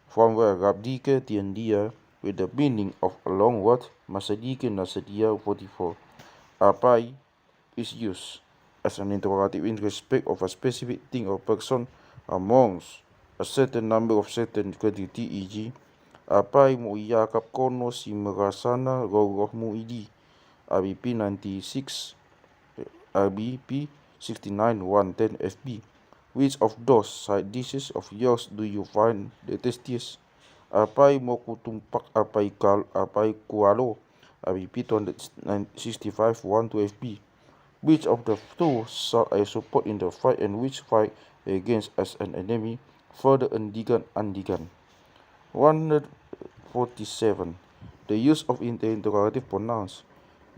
from where rap dike tian dia with the meaning of a long word masadike nasadia 44. Apai is used as an interrogative in respect of a specific thing or person amongst a certain number of certain quantity e.g. Apai mo iyakap kono si merasana goroh mo idi. ABP 96 ABP 69 110 FB. Which of those side dishes of yours do you find the tastiest? Apai mo kutumpak apai kualo. ABP 265 12 FB. Which of the two shall I support in the fight and which fight against as an enemy? Further Andigan. 147. The use of the interrogative pronouns.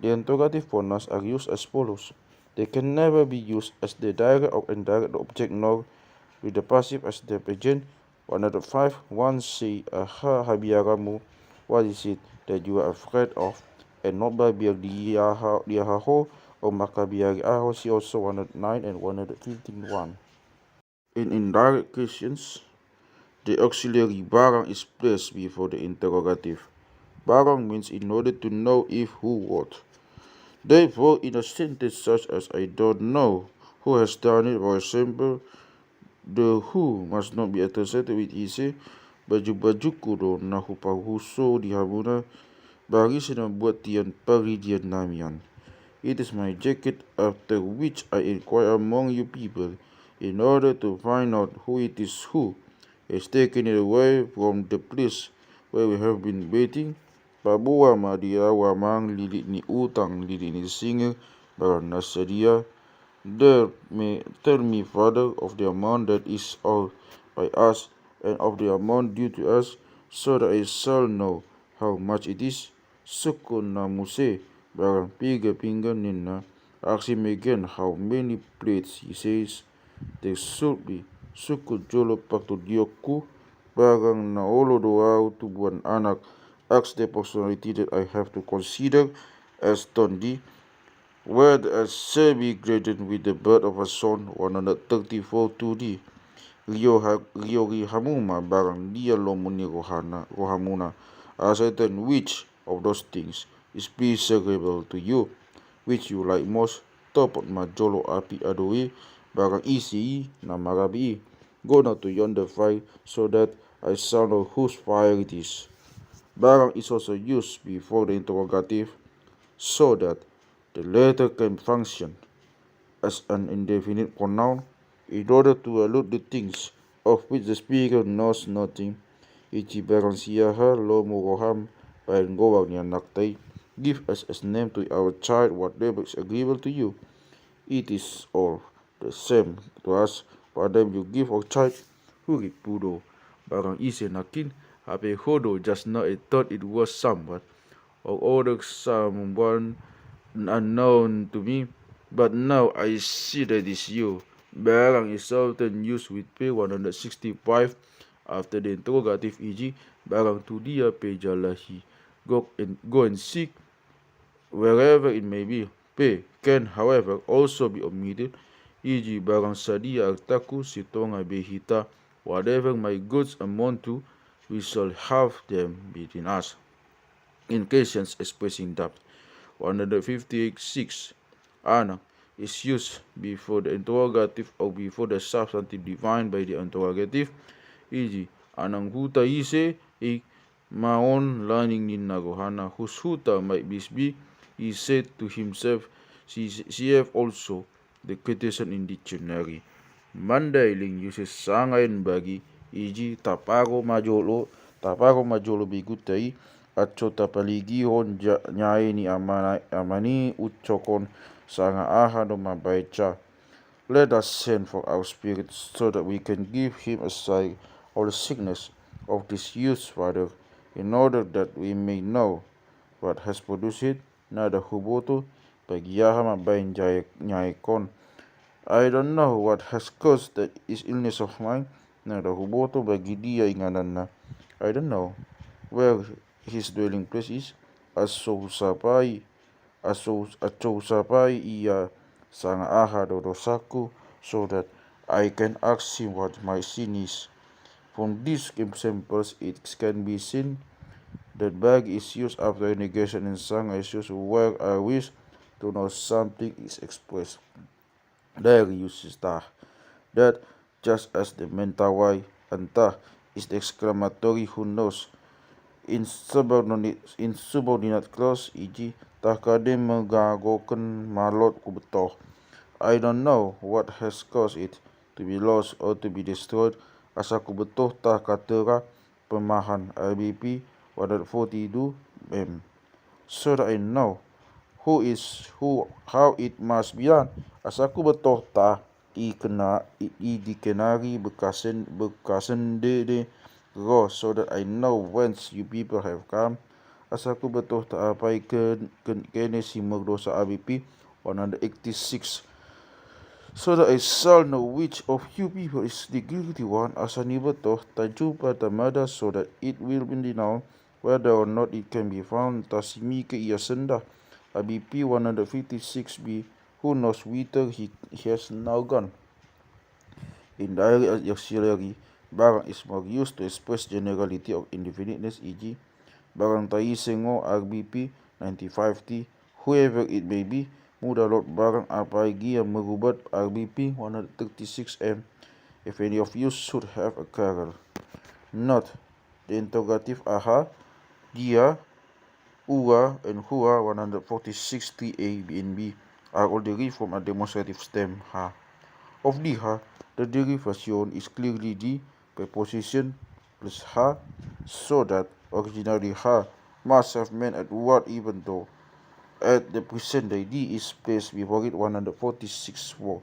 The interrogative pronouns are used as follows. They can never be used as the direct or indirect object nor with the passive as the agent. 105. One say, aha habiaramu, what is it that you are afraid of? And not by diahaho or makabiari aho. See also 109 and 151. In indirect questions, the auxiliary barang is placed before the interrogative. Barang means in order to know if, who, what. Therefore, in a sentence such as I don't know who has done it, for example, the who must not be associated with ise baju-bajuku do nahu pahuso dihamuna baris na buat tian paridian namian. It is my jacket, after which I inquire among you people in order to find out who it is who has taken it away from the place where we have been waiting. Babua madia wamang lilit ni utang lilit ni singer baran nasadia. Tell me, Father, of the amount that is owed by us and of the amount due to us, so that I shall know how much it is. Sukun na muse barang piga pinggan nina. Ask him again how many plates. He says there should be. Sukun jolo paktu dioku barang na olo doau tubuan anak. Ask the personality that I have to consider as tondi. Where a shall be graded with the birth of a son 134 2D. Rio Hamuma barang dia lomuni rohamuna. Ascertain which of those things is pleasurable to you, which you like most. Topot majolo api adoi barang isi na marabi. Go now to yonder fire so that I shall know whose fire it is. Barang is also used before the interrogative so that the latter can function as an indefinite pronoun in order to allude the things of which the speaker knows nothing. Iti barang siyaha lo muroham bayan gowag niya naktay. Give us as name to our child whatever is agreeable to you. It is all the same to us. Whatever you give our child, hurik pudo. Barang ise nakin, hape hodo just now I thought it was someone or order someone unknown to me, but now I see that it's you. Barang is often used with P165 after the interrogative e.g. barang tu dia pejalahi. Go and seek wherever it may be. P can however also be omitted, e.g. barang sadia artaku sitonga behita. Whatever my goods amount to, we shall have them between us. In cases expressing doubt. 156. Ana is used before the interrogative or before the substantive defined by the interrogative, e.g. anang huta ise maon learning in nagohana whose huta might be he said to himself. CF also the quotation in dictionary. Mandailing uses sangain bagi, e.g. taparo majolo bigutai atso tapaligi hon nyai ni amani uchokon sanga aha no mabaicha. Let us send for our spirits so that we can give him a sign or the sickness of this youth, Father, in order that we may know what has produced it, nada hubutu, pagyahama bain kon. I don't know what has caused this illness of mine, nada hubutu bagi dia inganan. I don't know where his dwelling place is, aso sapai ia sanga aha dosaku, so that I can ask him what my sin is. From these examples, it can be seen that bag is used after negation and sang is used where I wish to know something is expressed. There uses tah. That just as the mentawai and tah is the exclamatory who knows. In subordinate clause, e.g., tah kade mengganggukan malot ku betoh. I don't know what has caused it to be lost or to be destroyed. Asa ku betoh tah katera pemahan IBP 142 so that I know how it must be done. Asa ku betoh tah i dikenari bekasen de go, so that I know whence you people have come. Asa ku betoh tah apai kene si magdosa IBP 186, so that I shall know which of you people is the guilty one. Asani betoh tajupa tamada, so that it will be known whether or not it can be found. Tasimi ke ia senda IBP 156b, who knows whither he has now gone. In direct auxiliary, barang is more used to express generality of indefiniteness, e.g., barang taisengo RBP 95T, whoever it may be, mudalot barang apalagi yang merubat RBP 136M, if any of you should have a quarrel. Note, the interrogative aha, dia, ua, and hua 146T A, B, and B are all derived from a demonstrative stem ha. Of the ha, the derivation is clearly the preposition plus ha, so that originally ha must have meant at what, even though at the present day d is placed before it 146 war.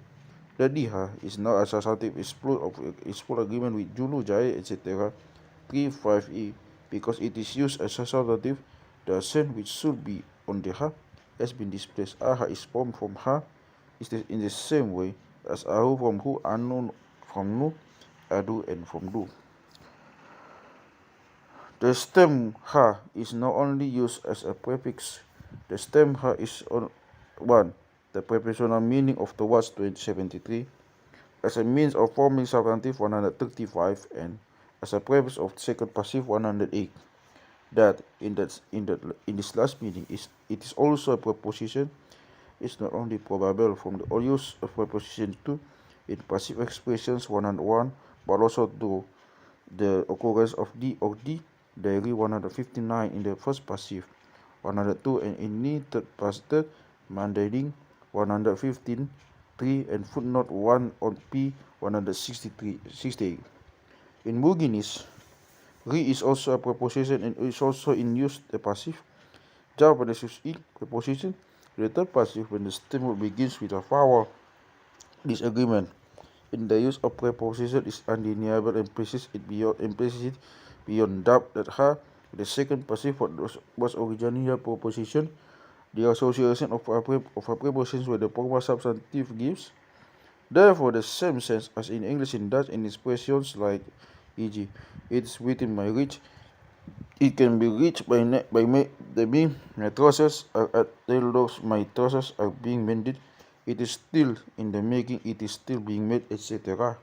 The d ha is now a substantive is full agreement with Julu, Jai, etc. 35e, because it is used as a substantive. The accent which should be on the ha has been displaced. Aha is formed from ha is in the same way as ahu from who, anu from nu, adu and from du. The stem ha is not only used as a prefix. The stem ha is on 1. The prepositional meaning of the words 2073, as a means of forming substantive 135, and as a prefix of second passive 108. That in this last meaning it is also a preposition is not only probable from the use of preposition 2 in passive expressions 101, but also to the occurrence of d or d, diary 159 in the first passive, 102 and in the third passive, Mandarin 115, 3 and footnote 1 on p 168. In Muginis, ri is also a preposition and is also in use the passive. Japanese use I preposition. The third passive when the stem begins with a vowel. Disagreement in the use of preposition is undeniable and places it beyond doubt that ha, the second passive was originally a preposition. The association of a preposition with the former substantive gives, therefore, the same sense as in English and Dutch in expressions like, e.g., it's within my reach. It can be reached by me. My trousers are at those my trousers are being mended. It is still in the making. It is still being made, etc.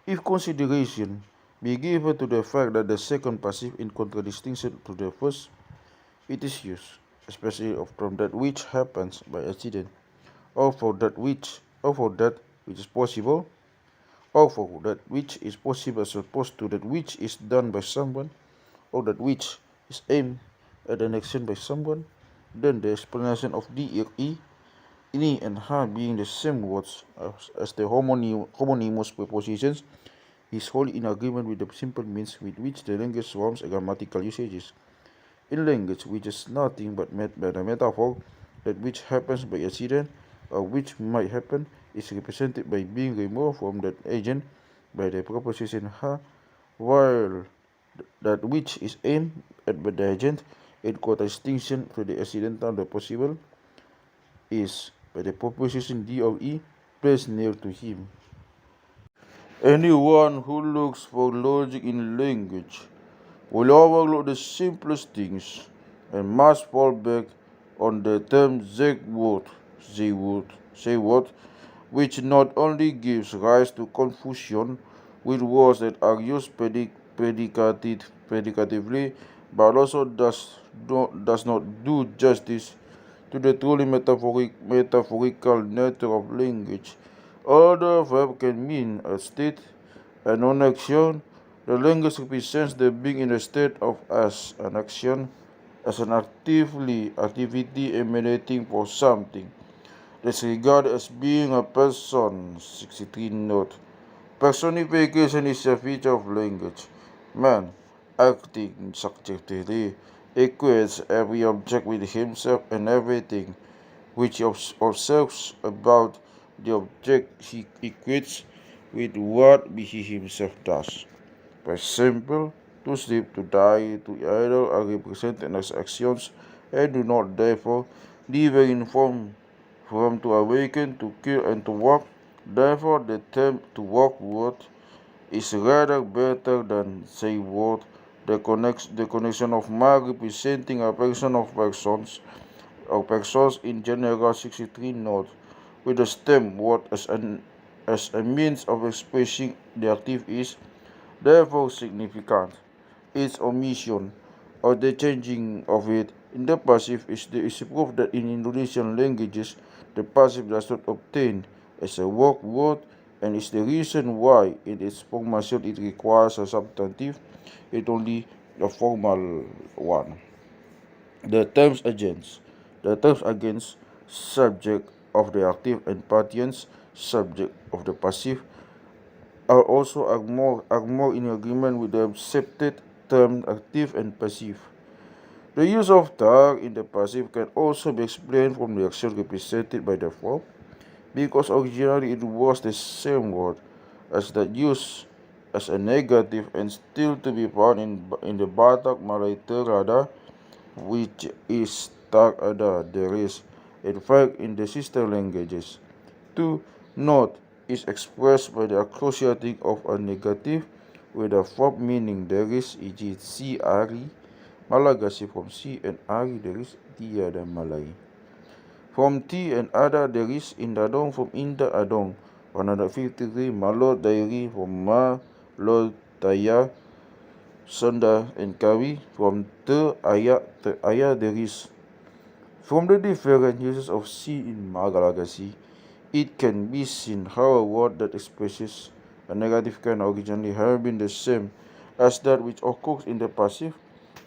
If consideration be given to the fact that the second passive in contradistinction to the first, it is used, especially from that which happens by accident, or for that which is possible, or for that which is possible as opposed to that which is done by someone, or that which is aimed at an action by someone, then the explanation of d, e, ni, and ha being the same words as the homonymous prepositions is wholly in agreement with the simple means with which the language swarms grammatical usages. In language which is nothing but the metaphor, that which happens by accident or which might happen is represented by being removed from that agent by the preposition ha, while that which is aimed at by the agent in contradistinction to the accidental the possible is by the proposition D of E placed near to him. Anyone who looks for logic in language will overlook the simplest things and must fall back on the term Zeyword, which not only gives rise to confusion with words that are used predicatively, but also does not do justice to the truly metaphorical nature of language. Although a verb can mean a state and non-action, the language represents the being in a state of as an action, as an activity emanating from something. That's regarded as being a person. 63 note. Personification is a feature of language. Man, acting subjectively, equates every object with himself and everything which he observes about the object he equates with what he himself does. For example, to sleep, to die, to idle are represented as actions and do not therefore differ in form from to awaken, to kill, and to walk. Therefore, the term to walk word is rather better than say word. The connection of man representing a person of persons or persons in general 63 note with the stem word as a means of expressing the active is therefore significant. Its omission or the changing of it in the passive is proof that in Indonesian languages the passive does not obtain as a work word and is the reason why in its formation it requires a substantive, it only a formal one. The terms against. The terms against subject of the active and partiens subject of the passive are more in agreement with the accepted term active and passive. The use of tar in the passive can also be explained from the action represented by the verb, because originally it was the same word as that used as a negative and still to be found in the Batak Malay Terada, which is tak ada, there is, in fact in the sister languages. 2. Not is expressed by the associating of a negative with a verb meaning there is, e.g. si ari, Malagasy from si and ari there is tiada Malay. From ti and ada there is indadong from inda adong. 153 Malo Dairi from ma, lo, taya, Sonda and Kawi from te ayah there is. From the different uses of si in Malagasy, it can be seen how a word that expresses a negative can originally have been the same as that which occurs in the passive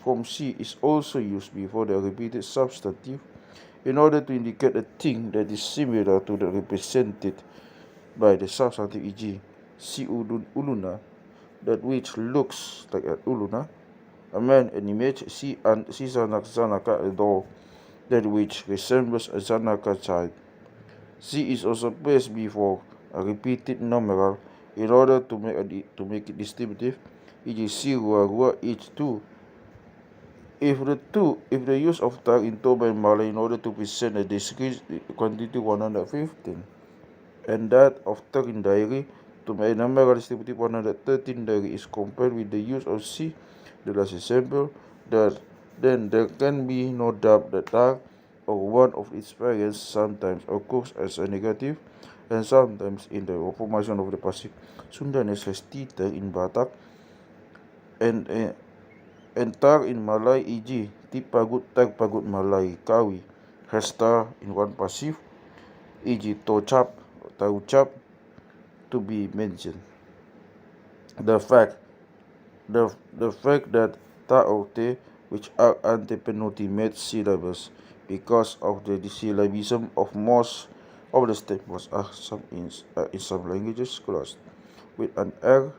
form si is also used before the repeated substantive in order to indicate a thing that is similar to the represented by the substantive, e.g. si uluna, that which looks like an uluna, a man, an image, si zanaka, a doll, that which resembles a zanaka child. C is also placed before a repeated numeral in order to make it distinctive, e.g. si rua each two. If the use of tag in Toba and Malay in order to present a discrete quantity 115, and that of tag in diary to make a numeral distributive 113 diary is compared with the use of C, the last example, then there can be no doubt that tag or one of its variants sometimes occurs as a negative and sometimes in the formation of the passive. Sundanese has tita in Batak and tar in Malay, e.g. ti pagut tag pagut Malay, Kawi has tar in one passive, e.g. tocap, taucap, to be mentioned. The fact that ta or te, which are antepenultimate syllables, because of the syllabism of most of the statements are in some languages closed with an R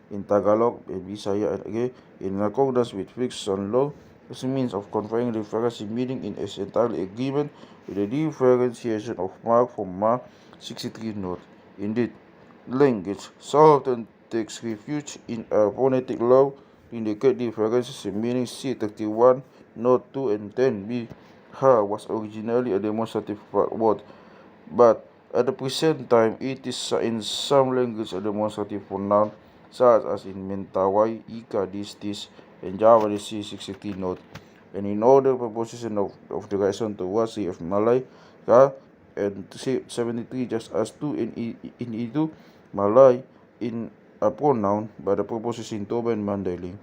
in Tagalog and Bisaya and Age in accordance with fiction law as a means of conferring reference meaning in is entirely agreement with the differentiation of mark from ma 63 note. Indeed, language so often takes refuge in a phonetic law to indicate differences in meaning. C31, Note 2 and 10b. Ha was originally a demonstrative word, but at the present time it is in some languages a demonstrative pronoun, such as in Mentawai, Ika, this, and Javanese C63 note. And in order proposition of the direction towards C of Malay, Ka, and C73 just as to in itu, Malay in a pronoun by the preposition Toba and Mandailing.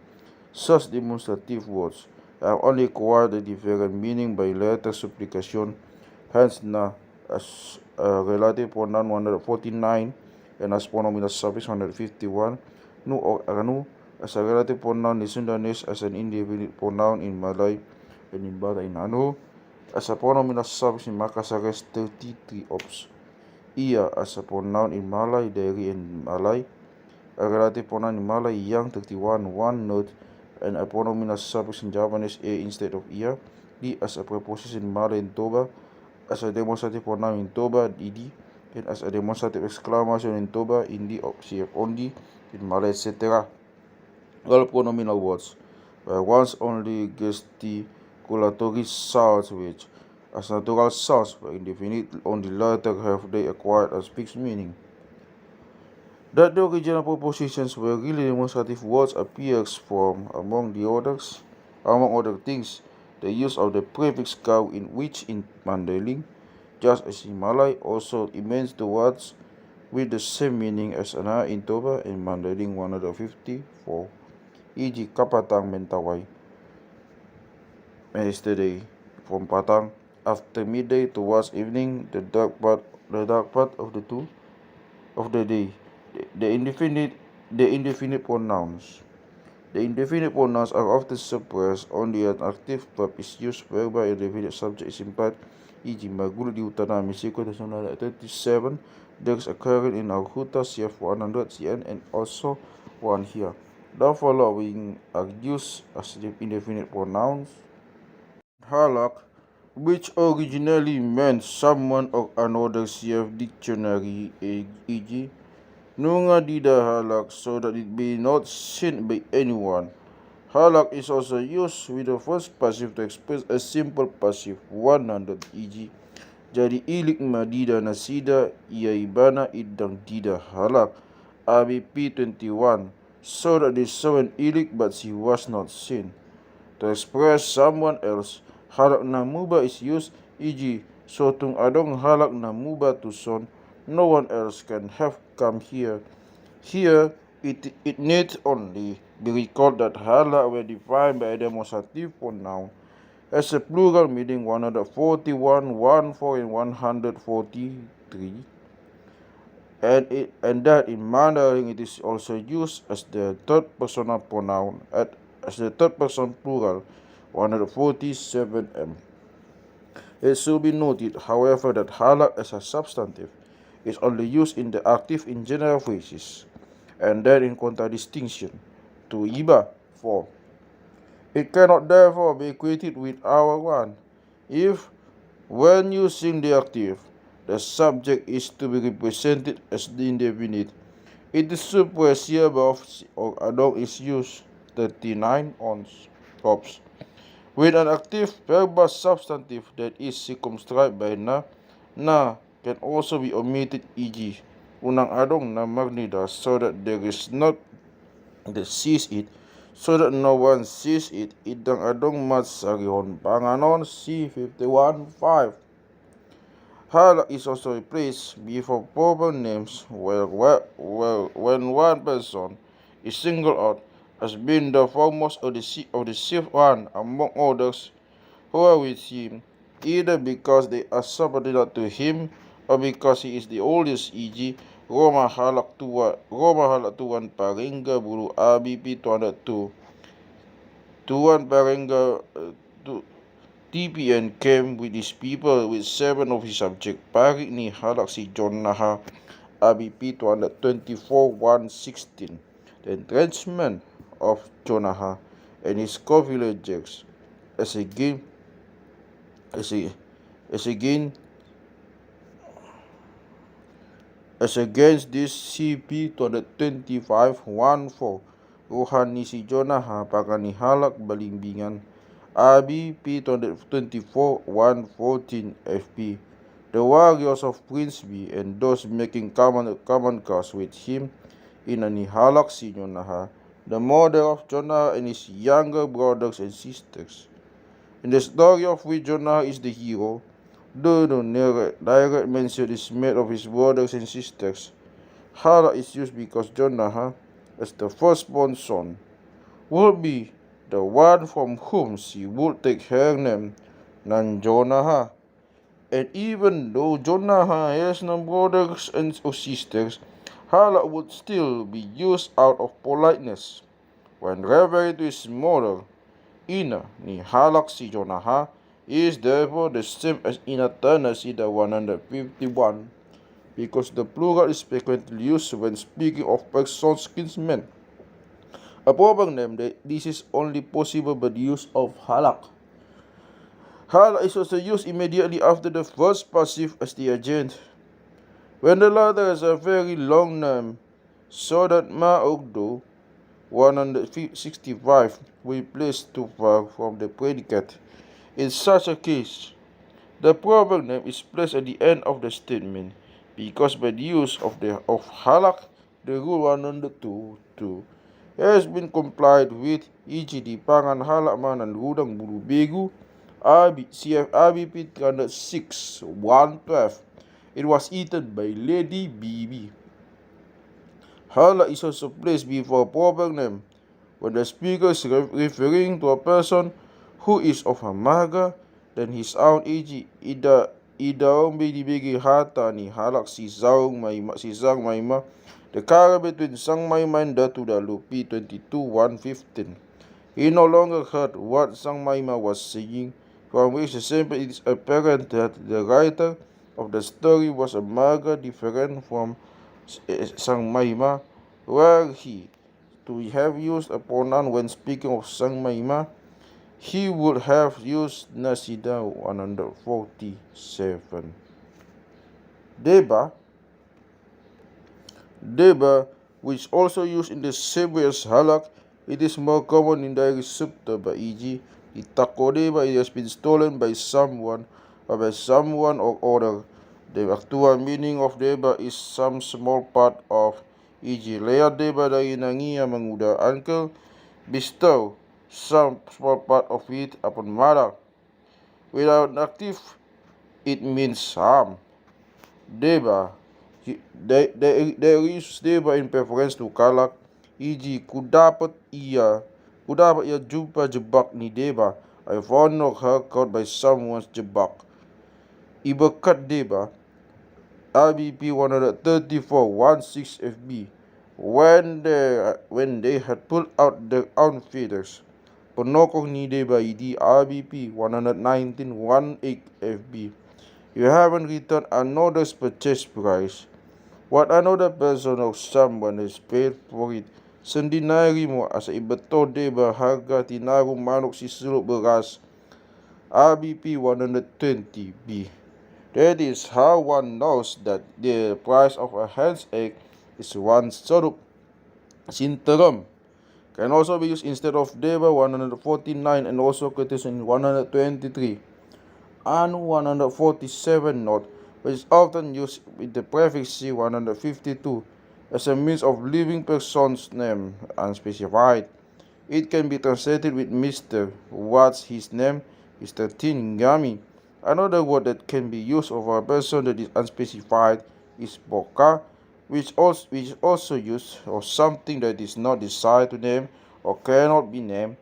Such demonstrative words have only acquired a different meaning by later supplication. Hence, na as a relative pronoun 149 and as pronominal suffix 151. Nu or anu as a relative pronoun in Sundanese, as an indefinite pronoun in Malay and in Bata in anu, as a pronominal suffix in Makasares 33 ops. Ia as a pronoun in Malay, Dari and Malay, a relative pronoun in Malay, Yang 31 1 note, and a pronominal suffix in Javanese A instead of ia. Di as a preposition in Malay and Toba, as a demonstrative pronoun in Toba, Didi, and as a demonstrative exclamation in Toba, Indi, CF only, in Malay, etc. All pronominal words were once only gesticulatory sounds which, as natural sounds, were indefinite. Only later have they acquired a fixed meaning. That the original propositions were really demonstrative words appears from, among other things, the use of the prefix kau in which in Mandailing, just as in Malay, also immense the words with the same meaning as ana in Toba and Mandailing 154, e.g. kapatang Mentawai, yesterday, from Patang, after midday towards evening, the dark part of the day. The indefinite pronouns. The indefinite pronouns are often suppressed. Only an active verb is used, whereby a definite subject is implied, e.g. Magulu di Utanami, sequence 37, there's occurring in Alhuta, CF 100 CN, and also one here. The following are used as indefinite pronouns. Halak, which originally meant someone or another, CF dictionary, e.g. Nunga dida halak, so that it be not seen by anyone. Halak is also used with the first passive to express a simple passive 100, e.g. Jadi ilik madida nasida ia ibana idang dida halak. ABP 21, so that they saw an ilik but she was not seen. To express someone else, halak namuba is used, e.g. So tung adong halak namuba to son, no one else can have come here. Here, it needs only be recalled that halak were defined by a demonstrative pronoun as a plural meaning 141, 14, and 143, and that in Mandarin it is also used as the third personal pronoun as the third person plural 147m. It should be noted, however, that halak as a substantive is only used in the active in general phrases, and that in contradistinction to iba 4. It cannot therefore be equated with our one. If, when using the active, the subject is to be represented as the indefinite, it is suppressed here above or adong is used 39 ops. With an active verbal substantive that is circumscribed by na can also be omitted, e.g. unang adong na magnida, so that there is not that sees it, so that no one sees it, idang adong mat sarihon panganon, C51:5. Halak is also replaced before proper names when one person is singled out as being the foremost of the chief one among others who are with him, either because they are subordinate to him or because he is the oldest, e.g. Roma halak tuan Paringa bulu ABP 202. Tuan Paringa TPN came with his people with 7 of his subjects. Parik ni halak si John Naha ABP 224-116. The entrenchment of Jonaha and his co-villagers as again As against this, CP 225-14, Ruhan ni si Jonah pakanihalak balimbingan. ABP 224-114 FP. The warriors of Prince B and those making common cause with him in anihalak si Jonah, the mother of Jonah and his younger brothers and sisters. In the story of which Jonah is the hero, though no direct mention is made of his brothers and sisters, halak is used because Jonah, as the firstborn son, would be the one from whom she would take her name, nan Jonah. And even though Jonah has no brothers and sisters, halak would still be used out of politeness. When referring to his mother, ina ni halak si Jonah is therefore the same as ina Tanasida 151, because the plural is frequently used when speaking of persons kinsmen. A proper name that this is only possible by the use of halak. Halak is also used immediately after the first passive as the agent, when the latter has a very long name, so that ma'ugdo 165 will be placed too far from the predicate. In such a case, the proper name is placed at the end of the statement, because by the use of halak, the rule 102 has been complied with, e.g. di pangan halak manan rudang bulu begu, CF ABP 306-112. It was eaten by Lady BB. Halak is also placed before a proper name when the speaker is referring to a person who is of a marga than his own, e.g. Idaong bigi hata ni halak si Zang Maima, the character between Sang Maima and Datu Dalu, P22-115. He no longer heard what Sang Maima was saying, from which example it is apparent that the writer of the story was a marga different from Sang Maima, were he to have used a pronoun when speaking of Sang Maima, he would have used Nasida 147. Deba, which also used in the same way as halak, it is more common in the Sutta, by e.g. Itakodeba, it has been stolen by someone or other. The actual meaning of deba is some small part of, e.g. Lea deba dari nangia menguda uncle, bestow some small part of it upon mother. Without an active, it means some. Deba, they use deba in preference to kalak, e.g. Kudapat ia jumpa jebak ni deba. I found her caught by someone's jebak. Ibakat deba, ABP 134-16 FB, when they had pulled out their own feathers. Penokong ni deba idi ABP 119-18 FB. You haven't returned another's purchase price. What another person or someone has paid for it, sendinari mo asa ibato deba harga tinaru manok si suluk beras, ABP 120B. That is how one knows that the price of a hen's egg is 1 soruk. Sinterum can also be used instead of deba 149 and also quotation 123 and 147 note, which is often used with the prefix C 152 as a means of leaving person's name unspecified. It can be translated with Mr. What's his name? Mr. Tingami. Another word that can be used of a person that is unspecified is boka, which is also used of something that is not desired to name or cannot be named,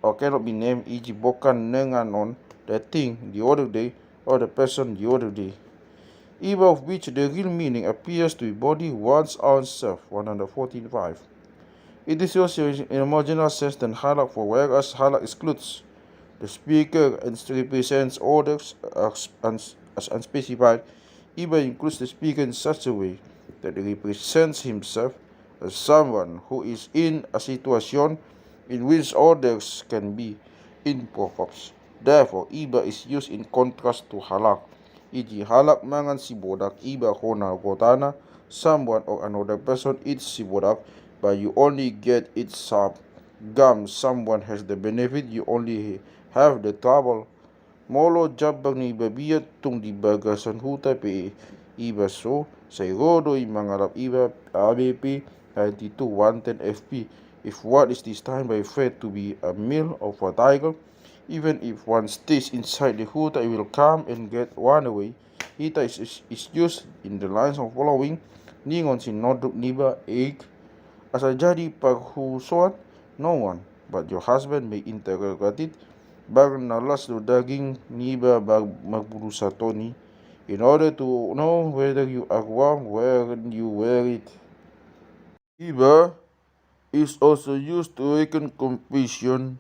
e.g. boka nenganon, the thing the other day, or the person the other day. Either of which the real meaning appears to embody one's own self, 114.5. It is also in a more general sense than halak, for whereas halak excludes the speaker and represents others as unspecified, even includes the speaker in such a way that he represents himself as someone who is in a situation in which others can be in proverbs. Therefore, iba is used in contrast to halak. e.g. halak mangan si bodak iba hona gotana, someone or another person eats si bodak, but you only get its sap. Gum, someone has the benefit, you only have the trouble. Molo jabang ni babiyat tung di bagasan huta pe iba so, say rodo i mangarap iba ABP 92 110 FP. If what is this time by fed to be a meal of a tiger, even if one stays inside the huta, it will come and get one away. Hita is used in the lines of following, ningon si noduk niba egg. Asa jadi paghusuan, no one but your husband may interrogate it. Bag nalas do daging niba bag magburu sa Tony in order to know whether you are warm when you wear it. Iba is also used to awaken compassion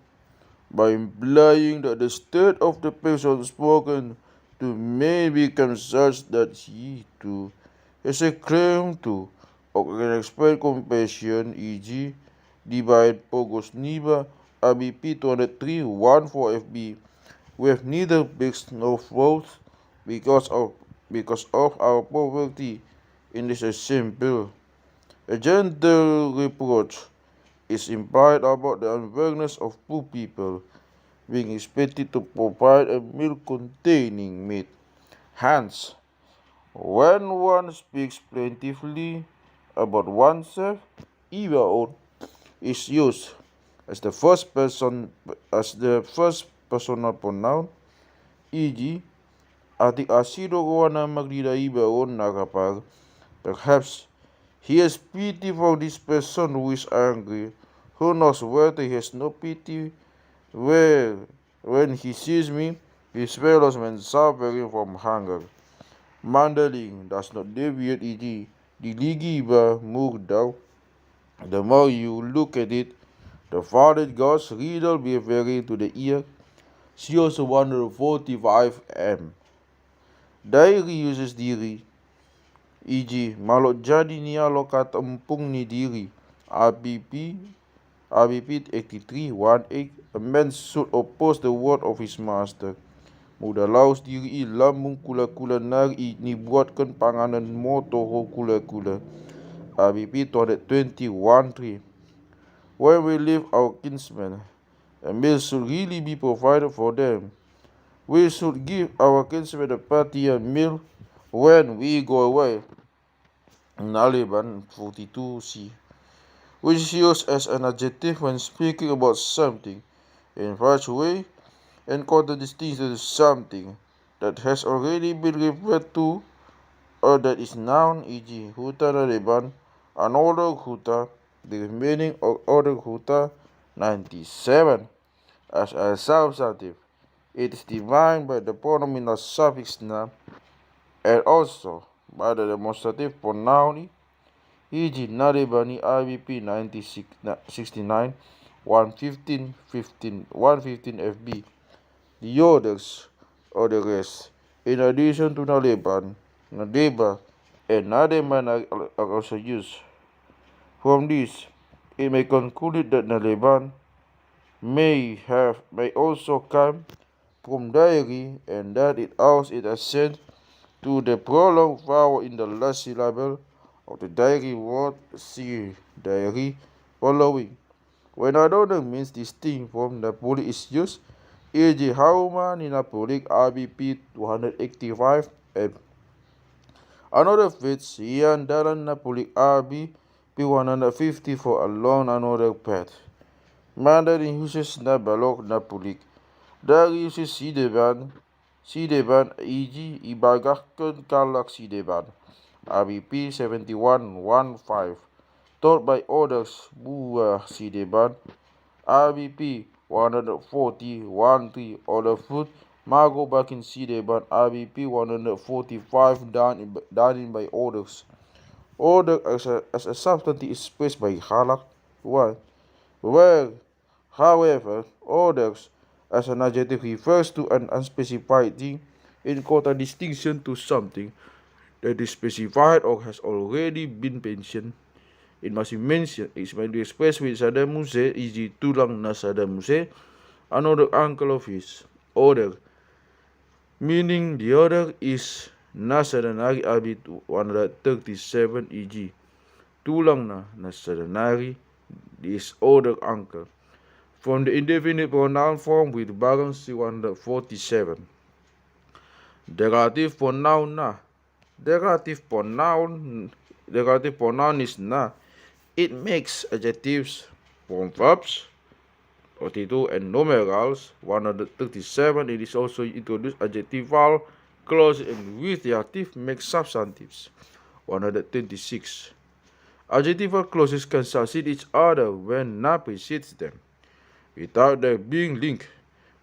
by implying that the state of the person spoken to may become such that he too has a claim to or can expect compassion, e.g. divide Pogos Niba ABP 203 14 FB. We have neither pigs nor frogs because of our poverty. In this is simple. A gentle reproach is implied about the unfairness of poor people being expected to provide a meal containing meat. Hence, when one speaks plaintively about oneself, either or is used as the first personal pronoun, e.g. Atik asido ko na magdidaiba o nakapag. Perhaps he has pity for this person who is angry. Who knows whether he has no pity when he sees me, his fellows men suffering from hunger. Mandaling does not deviate, e.g. Diligiba mugdaw. The more you look at it, the farther it goes. Riddle be very to the ear. See also 145M. Diary uses diri, e.g. malot jadi niya lokat empung ni diri. ABP 8318. A man should oppose the word of his master. Muda laos diri lambung kula-kula nari ni buatkan panganan moto ho kula-kula. ABP 221 When we leave our kinsmen, a meal should really be provided for them. We should give our kinsmen a party and meal when we go away. Naliban 42C, which is used as an adjective when speaking about something in such a way and contradistinguishes something that has already been referred to or that is noun, e.g. Huta Naliban, another Huta, the remaining other Huta 97 as a substantive. It is defined by the pronominal suffix na and also by the demonstrative pronoun, e.g. Naribani IBP 69 115 115 FB. The others or the rest, in addition to Naliban, Nadeba, and Nademan are also used. From this, it may conclude that Naliban may also come from diary and that it owes its ascent to the prolonged vowel in the last syllable of the diary word. See diary following. When another means distinct from Napoleon is used, e.g. Hauma ni Napoleon ABP 285 and another fits Ian Dalan Napoleon AB P150 for along another path. Mandarin uses Nabalok Napoleon. Dari uses Sideban, e.g. ibagahkan kalak Sideban. ABP 7115. Taught by others buah Sideban. ABP 140 13. Other food Mago bakin Sideban. ABP 145 done by others. Order as a substantive is spaced by halak 1. Where, however, orders as an adjective refers to an unspecified thing in contradistinction to something that is specified or has already been mentioned. It must be mentioned. It might be expressed with Saddam Hussein, e.g. tulang na Saddam Hussein, another uncle of his. Order meaning the order is na sadanari abi 137 e.g. Tulang na sadanari is order anchor. From the indefinite pronoun form with balance 147. Derivative pronoun na. Derivative pronoun is na. It makes adjectives from verbs 42 and numerals 137. It is also introduced adjectival clause and with the active makes substantives 126. Adjectival clauses can succeed each other when na precedes them, without their being linked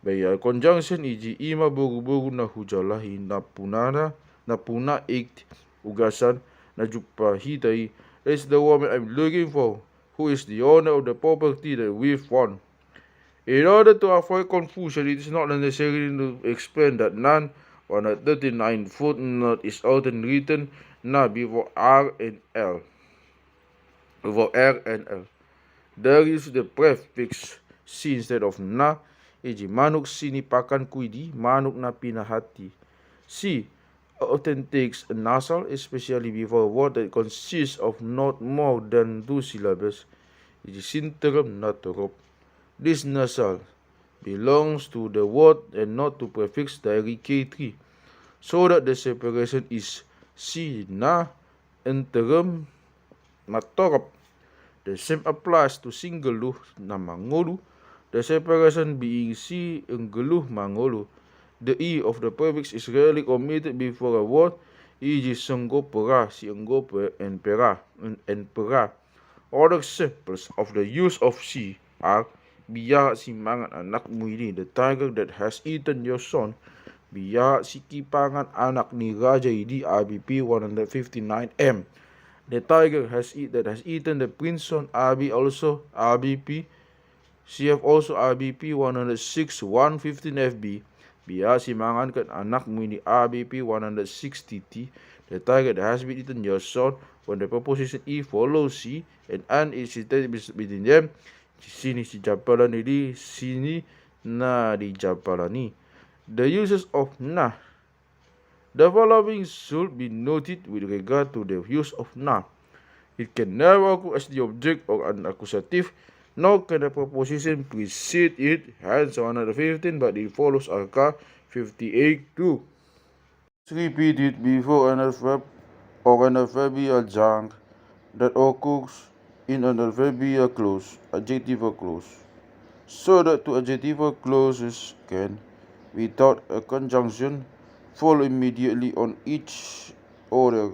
by a conjunction, e.g. ima buru-buru na hujalahi na puna ikt ugasan na jupahitai. That's the woman I'm looking for, who is the owner of the property that we've won. In order to avoid confusion, it is not necessary to explain that none 139 footnote is often written na before R and L. There is the prefix si instead of na, e.g. manuk sinipakan kuidi, manuk na pinahati. Si often takes a nasal, especially before a word that consists of not more than 2 syllables, e.g. sinterum naturup. This nasal belongs to the word and not to prefix dari K3, so that the separation is si na interim naturup. The same applies to singeluh na mangolu, the separation being si engeluh mangolu. The E of the prefix is rarely omitted before a word, e.g. senggopera, si enggope, and pera. Other examples of the use of si are biya si mangan anak mo ini, the tiger that has eaten your son. Biya si kipangan anak ni Raja ini, RBP 159M. The tiger that has eaten the prince's son, RB also RBP. CF also RBP 106 115 FB. Biya si mangan kan anak mo ini, RBP 160T. The tiger that has been eaten your son. When the preposition E follows C and an is situated between them, sini si japalan ini, sini na di japalani. The uses of na. The following should be noted with regard to the use of na. It can never occur as the object or an accusative, nor can the preposition precede it, hence 115, but it follows arca 58 too. It's repeated before an adverb or an adverbial adjunct that occurs in an adverbial clause, adjectival clause, so that two adjectival clauses can, without a conjunction, follow immediately on each other.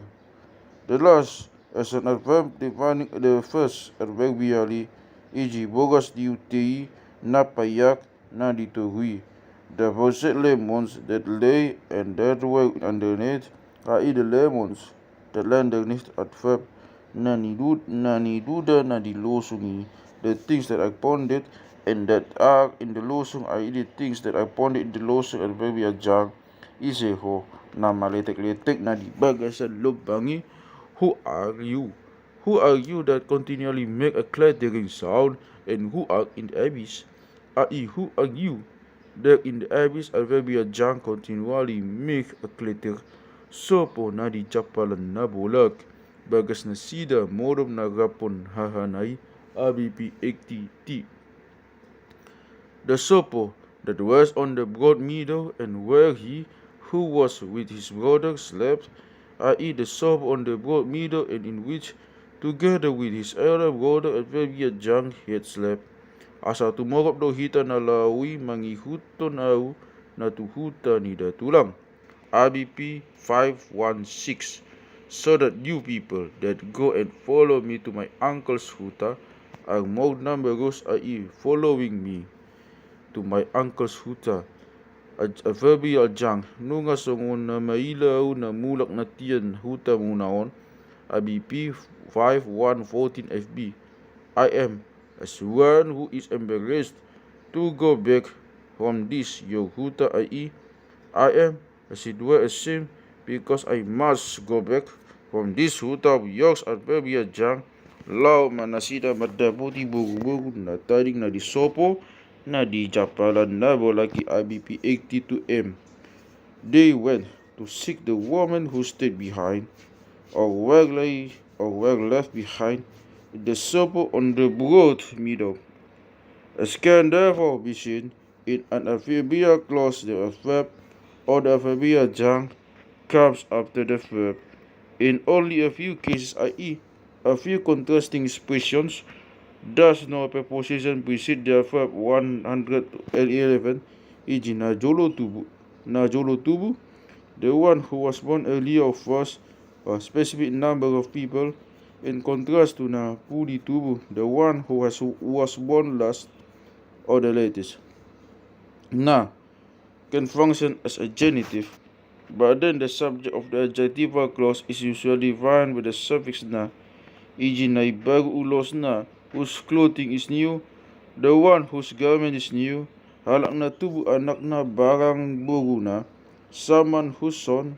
The last as an adverb defining the first adverbially, e.g. bogas diutii, na payak, na dituhui. The possessed lemons that lay and that were underneath, i.e. the lemons that lay underneath adverb, na niduda na dilosungi. The things that are ponded and that are in the losung, i.e. the things that are ponded in the losung adverbial adjunct, iseho na maletek-letek na dibagas sa lubangi. Who are you? Who are you that continually make a clattering sound, and who are in the abyss? I.e. who are you that in the abyss adverbial adjunct continually make a clatter? Sopo na di japalan na bulak, bagas na sida morom na rapon hahanay, ABP 80T. The sopo that was on the broad meadow, and where he who was with his brother slept, i.e. the sopo on the broad meadow, and in which, together with his elder brother adverbial adjunct, he had slept. Asa tumorop do hita na lawi mangihuton au na tuhuta ni datulang. ABP 516. So that you people that go and follow me to my uncle's huta are more numerous, i.e. following me to my uncle's huta. Adverbial adjunct, nunga songon na mailaw na mulak na tiyan huta munaon, ABP 5114 FB. I am as one who is embarrassed to go back from this your huta, i.e. I am as it were ashamed because I must go back from this huta of yours, adverbial adjunct. Law manasida madabuti buru-buru na taring na disopo na di japalan na bolaki IBP 82M. They went to seek the woman who stayed behind, or were left behind in the supper on the broad meadow. As can therefore be seen in an adverbial clause, the verb or the adverbial jang comes after the verb in only a few cases, i.e., a few contrasting expressions. Thus, no preposition precede the verb 111, e.g. Najolo tubu, the one who was born earlier was a specific number of people, in contrast to Napuli tubu, the one who was born last or the latest. Na can function as a genitive, but then the subject of the adjectival clause is usually defined with the suffix na, e.g. baru ulos na, whose clothing is new, the one whose garment is new, halak na tubuh anak na barang baru na, someone whose son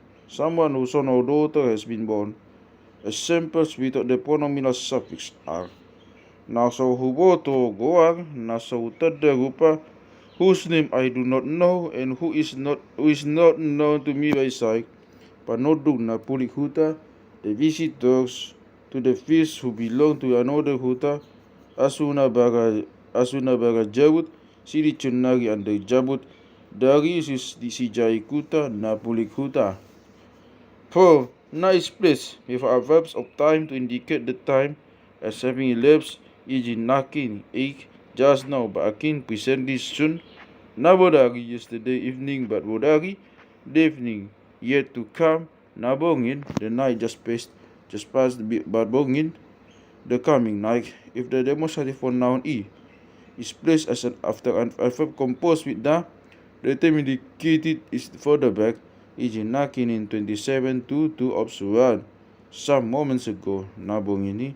or daughter has been born. Examples without the pronominal suffix are nasa huboto goar, nasa utada rupa, whose name I do not know and who is not known to me by sight, panodug na pulik huta, the visitors to the feast who belong to another huta, asuna baga jabut, siri chunari and the jabut, dari si jai kuta na pulik huta. 4. Na is placed with verbs of time to indicate the time as having elapsed, e.g. nakin, ik, just now, but akin, presently, soon, nabodari, yesterday evening, but bodari, the evening, yet to come, nabongin, the night just passed, but bongin, the coming night. If the demonstrative pronoun is placed as after a verb composed with the term indicated is further back, e.g. nakin in 27:22 of Suran, some moments ago, nabong ini,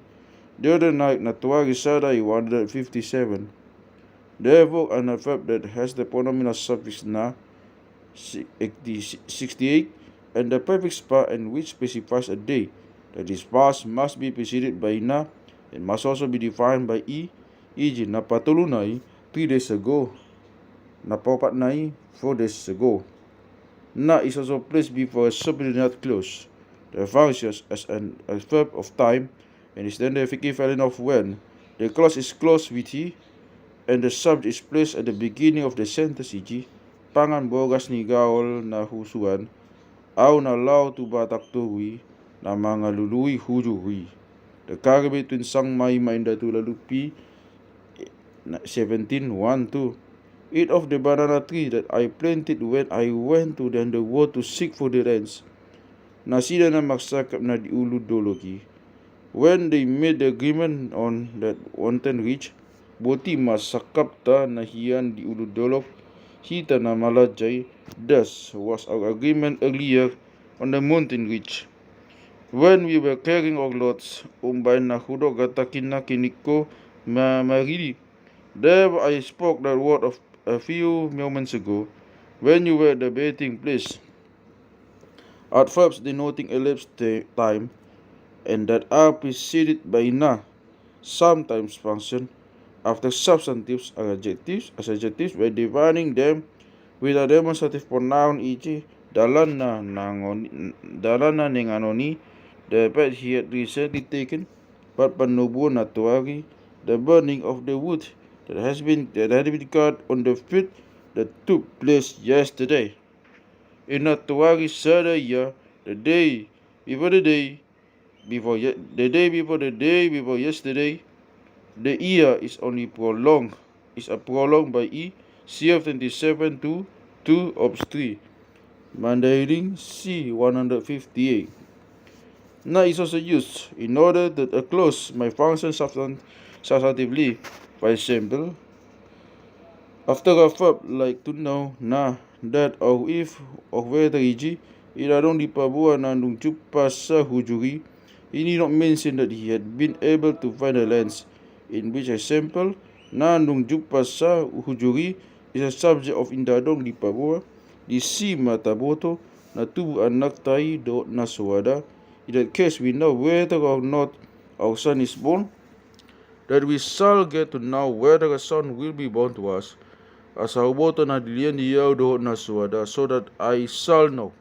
the other night, natuwari sadai 157. Therefore, an verb that has the pronominal suffix na 68 and the prefix pa and which specifies a day that is past must be preceded by na and must also be defined by e.g. napatulunay 3 days ago, napapatnay 4 days ago. Na is also placed before a subordinate clause that functions as a verb of time and is then the equivalent of when. The clause is closed with he and the subject is placed at the beginning of the sentence, e.g. pangan bogas ni gaol na husuan, au na lau tu batak tuwi, na mga lului hujuri. The carry between sang mai mainda tu lalupi 17:1-2. Eat of the banana tree that I planted when I went to the underworld to seek for the rains. Nasida na magsakap na diuludologi. When they made the agreement on that wanton ridge, boti masakap ta na hiyan diuludolog, hita na malajay. Thus was our agreement earlier on the mountain ridge. When we were carrying our loads, umbay na hudog atakin na kiniko mariri. There I spoke that word of a few moments ago, when you were debating place. Adverbs denoting elapsed time and that are preceded by na sometimes function after substantives as adjectives by defining them with a demonstrative pronoun, e.g. dalan na ninganoni, the bed he had recently taken, but panubo na tuari, the burning of the wood that had been cut on the field that took place yesterday. In a tuari sadaya, the day before the day before yesterday, the year is prolonged by e, CF 27:2 of 3. Mandarin C 158. Na is also used in order that a clause may function substantively. For example, after a verb like to know, na, that, or if, or whether, e.g. Iradong di Papua nandung jupa sa hujuri, he need not mention that he had been able to find the lands, in which example, nandung jupa sa hujuri is a subject of indadong di Papua, di si mataboto, na tubu anak tai do naswada. In that case, we know whether or not our son is born, that we shall get to know whether a son will be born to us, Asahuboto na dilian diyaw doon na suada, so that I shall know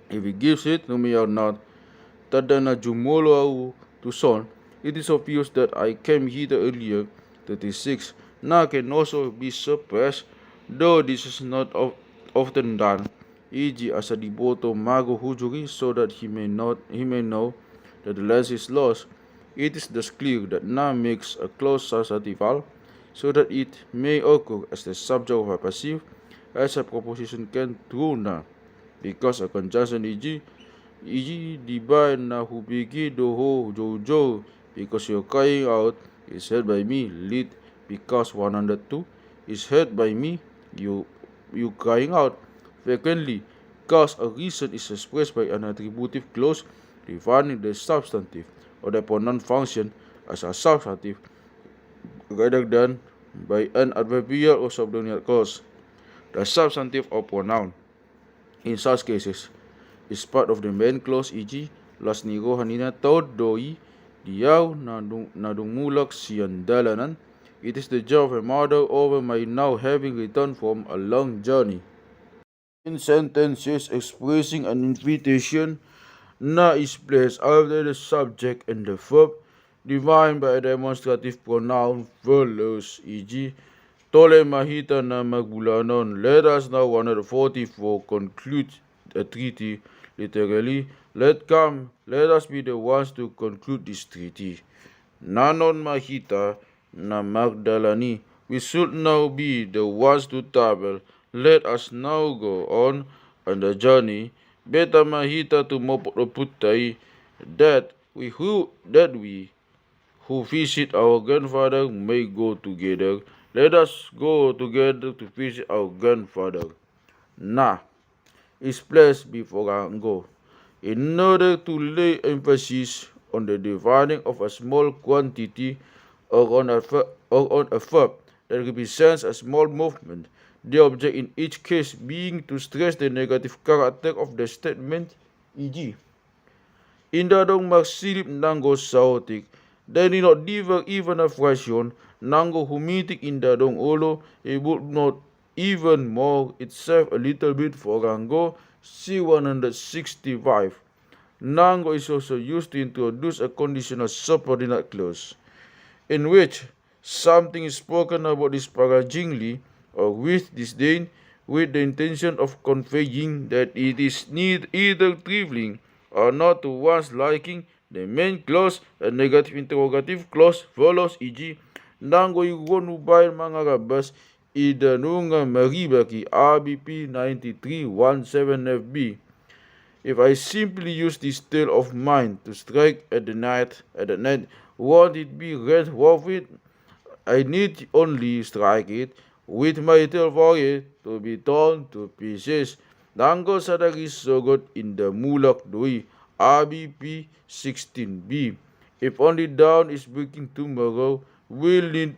if he gives it to me or not. Tada na jumulo au to son, it is obvious that I came hither earlier. 36. Now can also be suppressed, though this is not often done, e.g. as a devoto mago hujuri, so that he may know that the less is lost. It is thus clear that na makes a close substantival, so that it may occur as the subject of a passive, as a proposition can through na, because a conjunction e.g. Diba na hubigi doho jojo, because you're crying out is heard by me. Lead, because 102 is heard by me. You crying out frequently, because a reason is expressed by an attributive clause defining the substantive or the pronoun function as a substantive rather than by an adverbial or subordinate clause. The substantive or pronoun in such cases is part of the main clause, e.g. las nigo hanina taod doi diyaw nadumulak siyan dalanan. It is the job of a mother over my now having returned from a long journey. In sentences expressing an invitation, na is placed after the subject and the verb, defined by a demonstrative pronoun follows, e.g. Tole mahita na magbulanon. Let us now 144 conclude a treaty. Literally, let us be the ones to conclude this treaty. Nanon mahita na magdalani. We should now be the ones to travel. Let us now go on the journey. Beta mahita to moputai, that we who visit our grandfather may go together. Let us go together to visit our grandfather. Na is placed before ango in order to lay emphasis on the dividing of a small quantity or on a verb that represents a small movement, the object in each case being to stress the negative character of the statement, e.g. Inda dong magsilip nango sautik, they did not differ even a fraction, nango humitik inda dong olo, it would not even more itself a little bit for rango C165. Nango is also used to introduce a conditional subordinate clause, in which something is spoken about disparagingly or with disdain, with the intention of conveying that it is either trifling or not to one's liking. The main clause, a negative interrogative clause, follows, e.g. Nango igonu bail mga rabas idanunga maribaki RBP 9317FB. If I simply use this tale of mine to strike at the night, won't it be read worth it? I need only strike it with my tail for it to be torn to pieces. Dango sadagi sogot in the mulak dui RBP 16B. If only down is breaking tomorrow, will it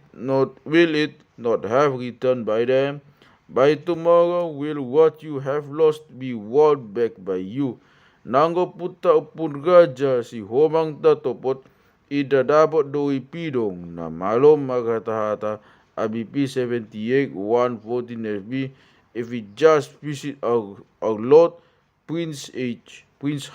not have returned by them? By tomorrow will what you have lost be won back by you. Nango puta upun raja si homang tatopot ida dapat doi pidong na malom maghatahata ABP 78 114 FB if we just visit our Lord Prince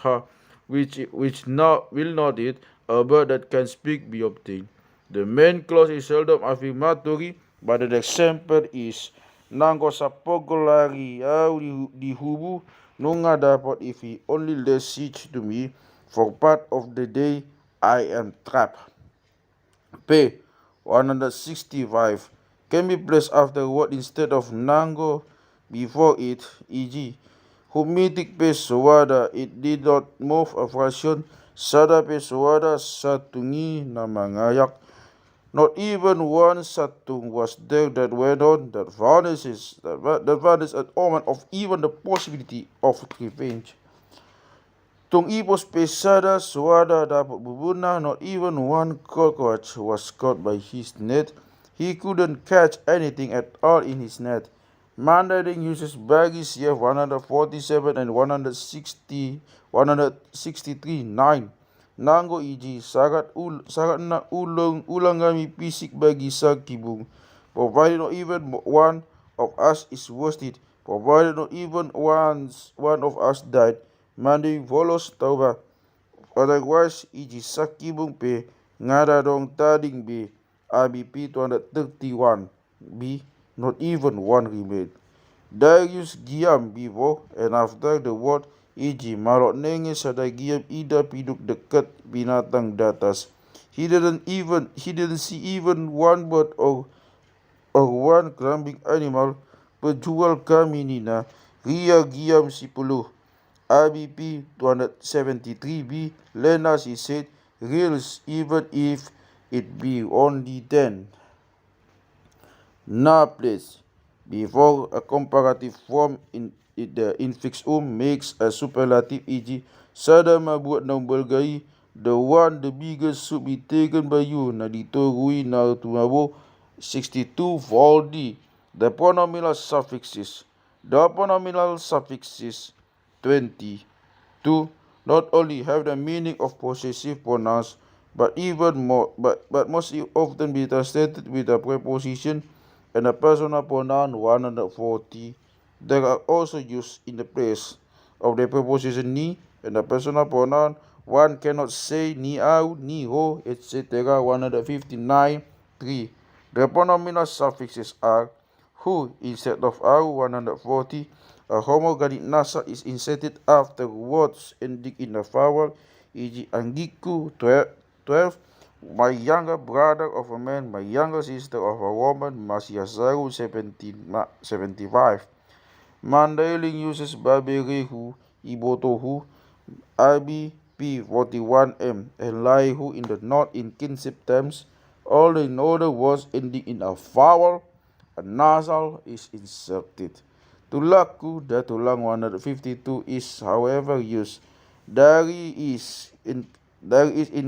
Ha, which now will not it a bird that can speak be obtained. The main clause is seldom affirmatory, but the example is nango sa pogolari au dihubu nunga dapat if he only lays siege to me for part of the day I am trapped. P 165 can be placed after word instead of nango before it, e.g. Humitik pe suwada, it did not move a fraction. Sada pe suwada satungi na mangayak. Not even one satung was there that went on, that vanishes at omen of even the possibility of revenge. Tung ipos pesada suada dapat bubuna, not even one cockroach was caught by his net. He couldn't catch anything at all in his net. Mandarin uses baggies CF 147 and 163 9. Nango e.g. sarat na ulang kami pisik bagi sa kibung, provided not even one of us is worth it, provided not even once one of us died. Mandi volos tauba. Otherwise, iji sakibung pe ngada dong tading be IBP 231 b, not even one remained. Darius giam before and after the war, iji marot nenge sadai giam ida piduk dekat binatang datas. He didn't see even one bird or one climbing animal. Penjual kami nina ria giam 10. IBP 273b Lenas, he said, reels even if it be only 10. Na place before a comparative form in the infix makes a superlative, e.g. sada mabuat ng balgai, the biggest should be taken by you na diturui na tumabo 62 voldi. The pronominal suffixes 20 to not only have the meaning of possessive pronouns, but most often be translated with a preposition and a personal pronoun 140. They are also used in the place of the preposition ni and the personal pronoun. One cannot say ni au, ni ho, etc. 159. 3. The pronominal suffixes are who instead of au 140. A homogenic nasa is inserted after words ending in a vowel, e.g. Angiku 12, my younger brother of a man, my younger sister of a woman, Masiasaru 75. Mandailing uses Baberehu, Ibotohu, IBP 41M, and Laihu in the north in kinship terms. All in other words ending in a vowel, a nasal is inserted. Tulaku, the tulang 152 is however used. There is in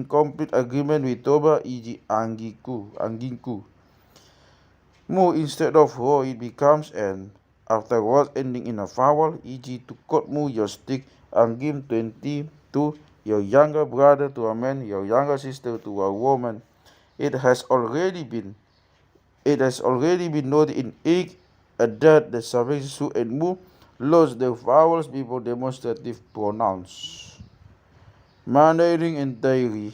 complete agreement with Toba, e.g. Anginku. Mu instead of ho, it becomes an. Afterwards ending in a vowel, e.g. to cut mu your stick. Angim 22, your younger brother to a man, your younger sister to a woman. It has already been noted in egg that the suffixes su and mu lost the vowels before demonstrative pronouns. Mandarin and diary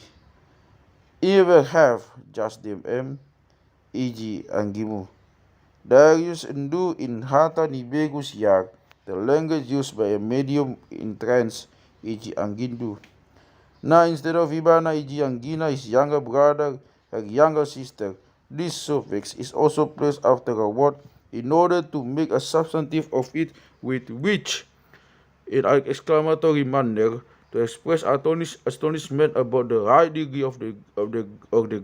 either have just them m, e.g. Angimu. Darius Ndu in Hata Nibegus Yak, the language used by a medium in trance, e.g. Angindu. Na instead of Ibana, e.g. Angina, his younger brother, her younger sister. This suffix is also placed after a word in order to make a substantive of it with which, in an exclamatory manner, to express astonishment about the high degree of the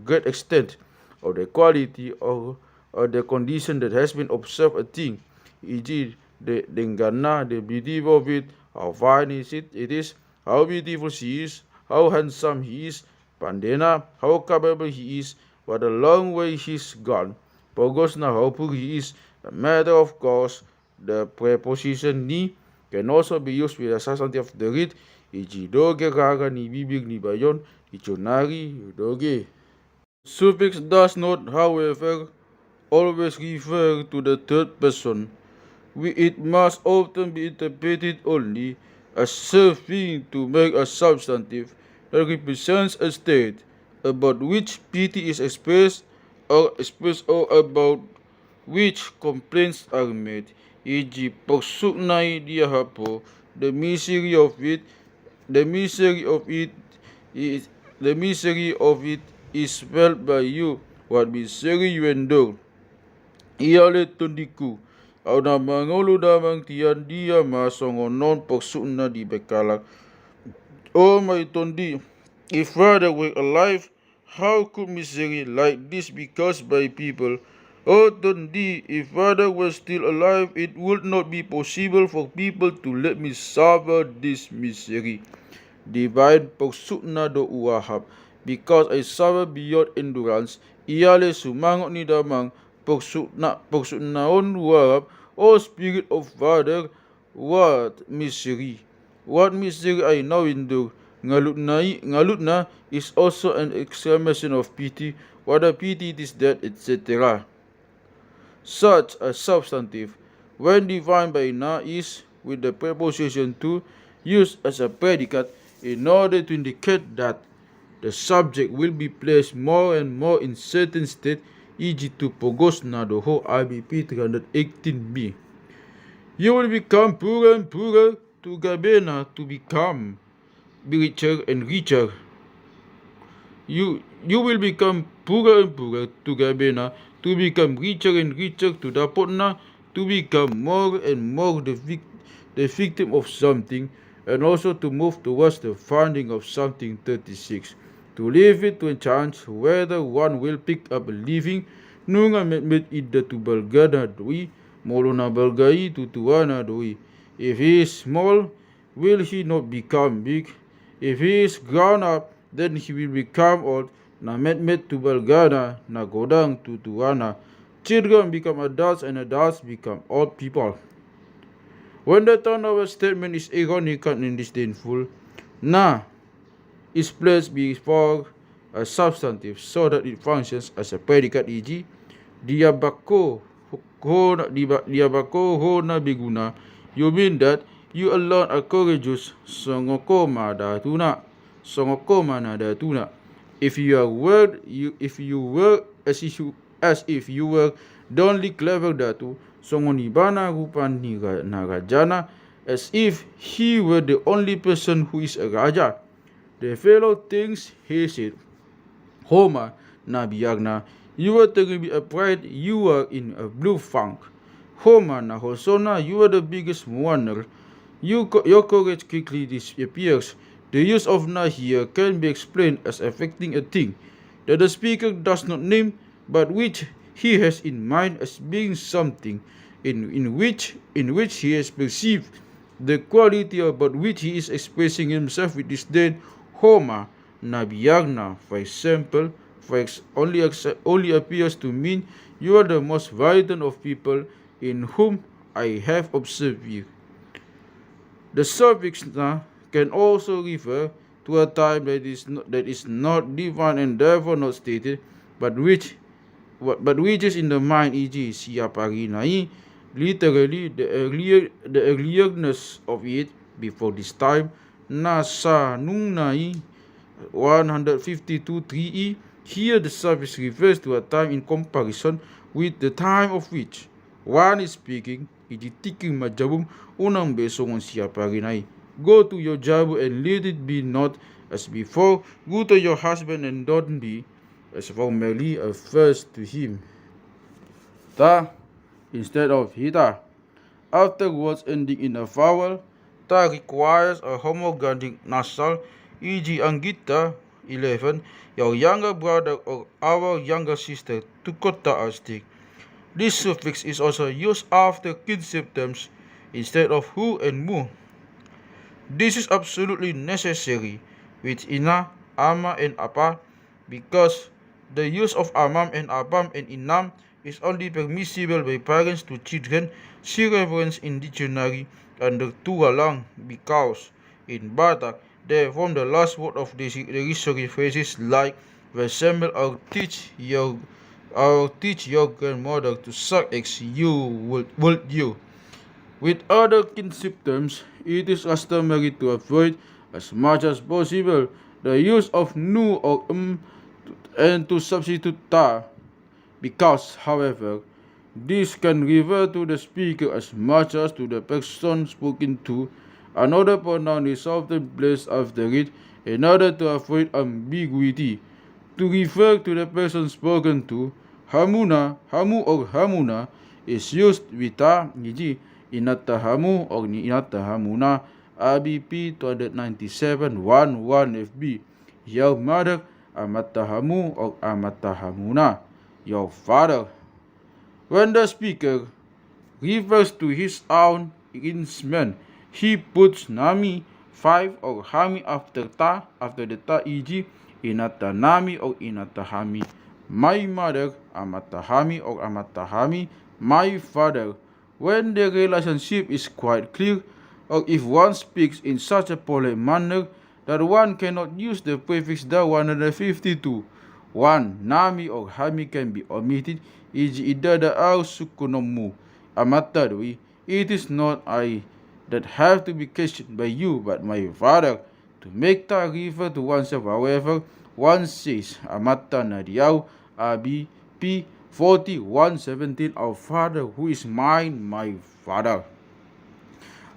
great extent of the quality or the condition that has been observed a thing, e.g. the Ngana, the beauty of it, how fine it is, how beautiful she is, how handsome he is, Pandena, how capable he is, what a long way he's gone, Pogosna, how poor he is. A matter of course, the preposition ni can also be used with a substantive of the read, e.g. doge, raga, ni bibig, ni bayon, ichonari, doge. Suffix does not, however, always refer to the third person. It must often be interpreted only as serving to make a substantive that represents a state about which pity is expressed or about which complaints are made, e.g. Pagsuknay diahapo, the misery of it is felt by you, what misery you endure. Iale tundiku, au na mangolo damang tiyan dia masongonon pagsukna di bekalak. Oh my tondi, if father were alive, how could misery like this be caused by people? Oh tondi, if father was still alive, it would not be possible for people to let me suffer this misery. Divine pagsukna do uahap, because I suffer beyond endurance. Iale sumangot ni damang pagsuknaon uahap. Oh spirit of father, what misery I now endure. Ngalut na is also an exclamation of pity. What a pity it is that, etc. Such a substantive, when defined by na, is with the preposition to used as a predicate in order to indicate that the subject will be placed more and more in certain state, e.g. to pogos na doho IBP 318b. You will become poorer and poorer, to gabena, to become richer and richer. You will become poorer and poorer, to gabena, to become richer and richer, to dapotna, to become more and more the victim of something, and also to move towards the founding of something. 36. To leave it to a chance whether one will pick up a living, nunga met ida to balgana doi, molona balgai to tuana doi. If he is small, will he not become big? If he is grown up, then he will become old. Na met to balgana, na godang to tuana. Children become adults and adults become old people. When the tone of a statement is ironic and disdainful, na is placed before a substantive so that it functions as a predicate, e.g. diabako ho na biguna. You mean that you alone are courageous. Songoko mada tuna. If you were as if you were the only clever datu, songonibana rupan narajana, as if he were the only person who is a raja. The fellow thinks he said, Homa na biyagna, you are to be upright, you are in a blue funk. Homa na hosona, you are the biggest wonder. Your courage quickly disappears. The use of na here can be explained as affecting a thing that the speaker does not name, but which he has in mind as being something in which he has perceived the quality about which he is expressing himself with disdain. Homa na biyagna, for example, only appears to mean you are the most violent of people in whom I have observed you. The suffix na can also refer to a time that is not defined and therefore not stated, but which is in the mind, e.g. siap hari nai, literally the earlierness of it before this time. Nasa nung nai 152.3e. Here the suffix refers to a time in comparison with the time of which one is speaking, e.g. tiking majabum unang besong siap hari nai. Go to your job and let it be not as before. Go to your husband and don't be as formerly a first to him. Ta instead of hita. After words ending in a vowel, ta requires a homogonic nasal, e.g. Angita 11, your younger brother or our younger sister, to kota astig. This suffix is also used after kinship terms instead of who and mu. This is absolutely necessary with ina, ama, and apa, because the use of amam and apam and inam is only permissible by parents to children. See reference in dictionary under tualang, because in Batak they form the last word of the derisory phrases like resemble or teach your grandmother to suck eggs, would you. With other kinship terms, it is customary to avoid as much as possible the use of nu or and to substitute ta, because, however, this can refer to the speaker as much as to the person spoken to. Another pronoun is often placed after it in order to avoid ambiguity. To refer to the person spoken to, hamu or hamuna is used with ta, e.g. inatahamu or inatahamuna, ABP 297.11 FB. Your mother, amatahamu or amatahamuna, your father. When the speaker refers to his own kinsman, he puts nami 5 or hami after the ta, e.g. inatanami or inatahami, my mother, amatahami or amatahami, my father. When the relationship is quite clear, or if one speaks in such a polite manner that one cannot use the prefix da 152, 1. Nami or hami can be omitted, e.g. idada au sukunomu amatadui. It is not I that have to be questioned by you, but my father. To make ta refer to oneself, however, one says amata nadiau abi p 41:17, our father who is mine, my father.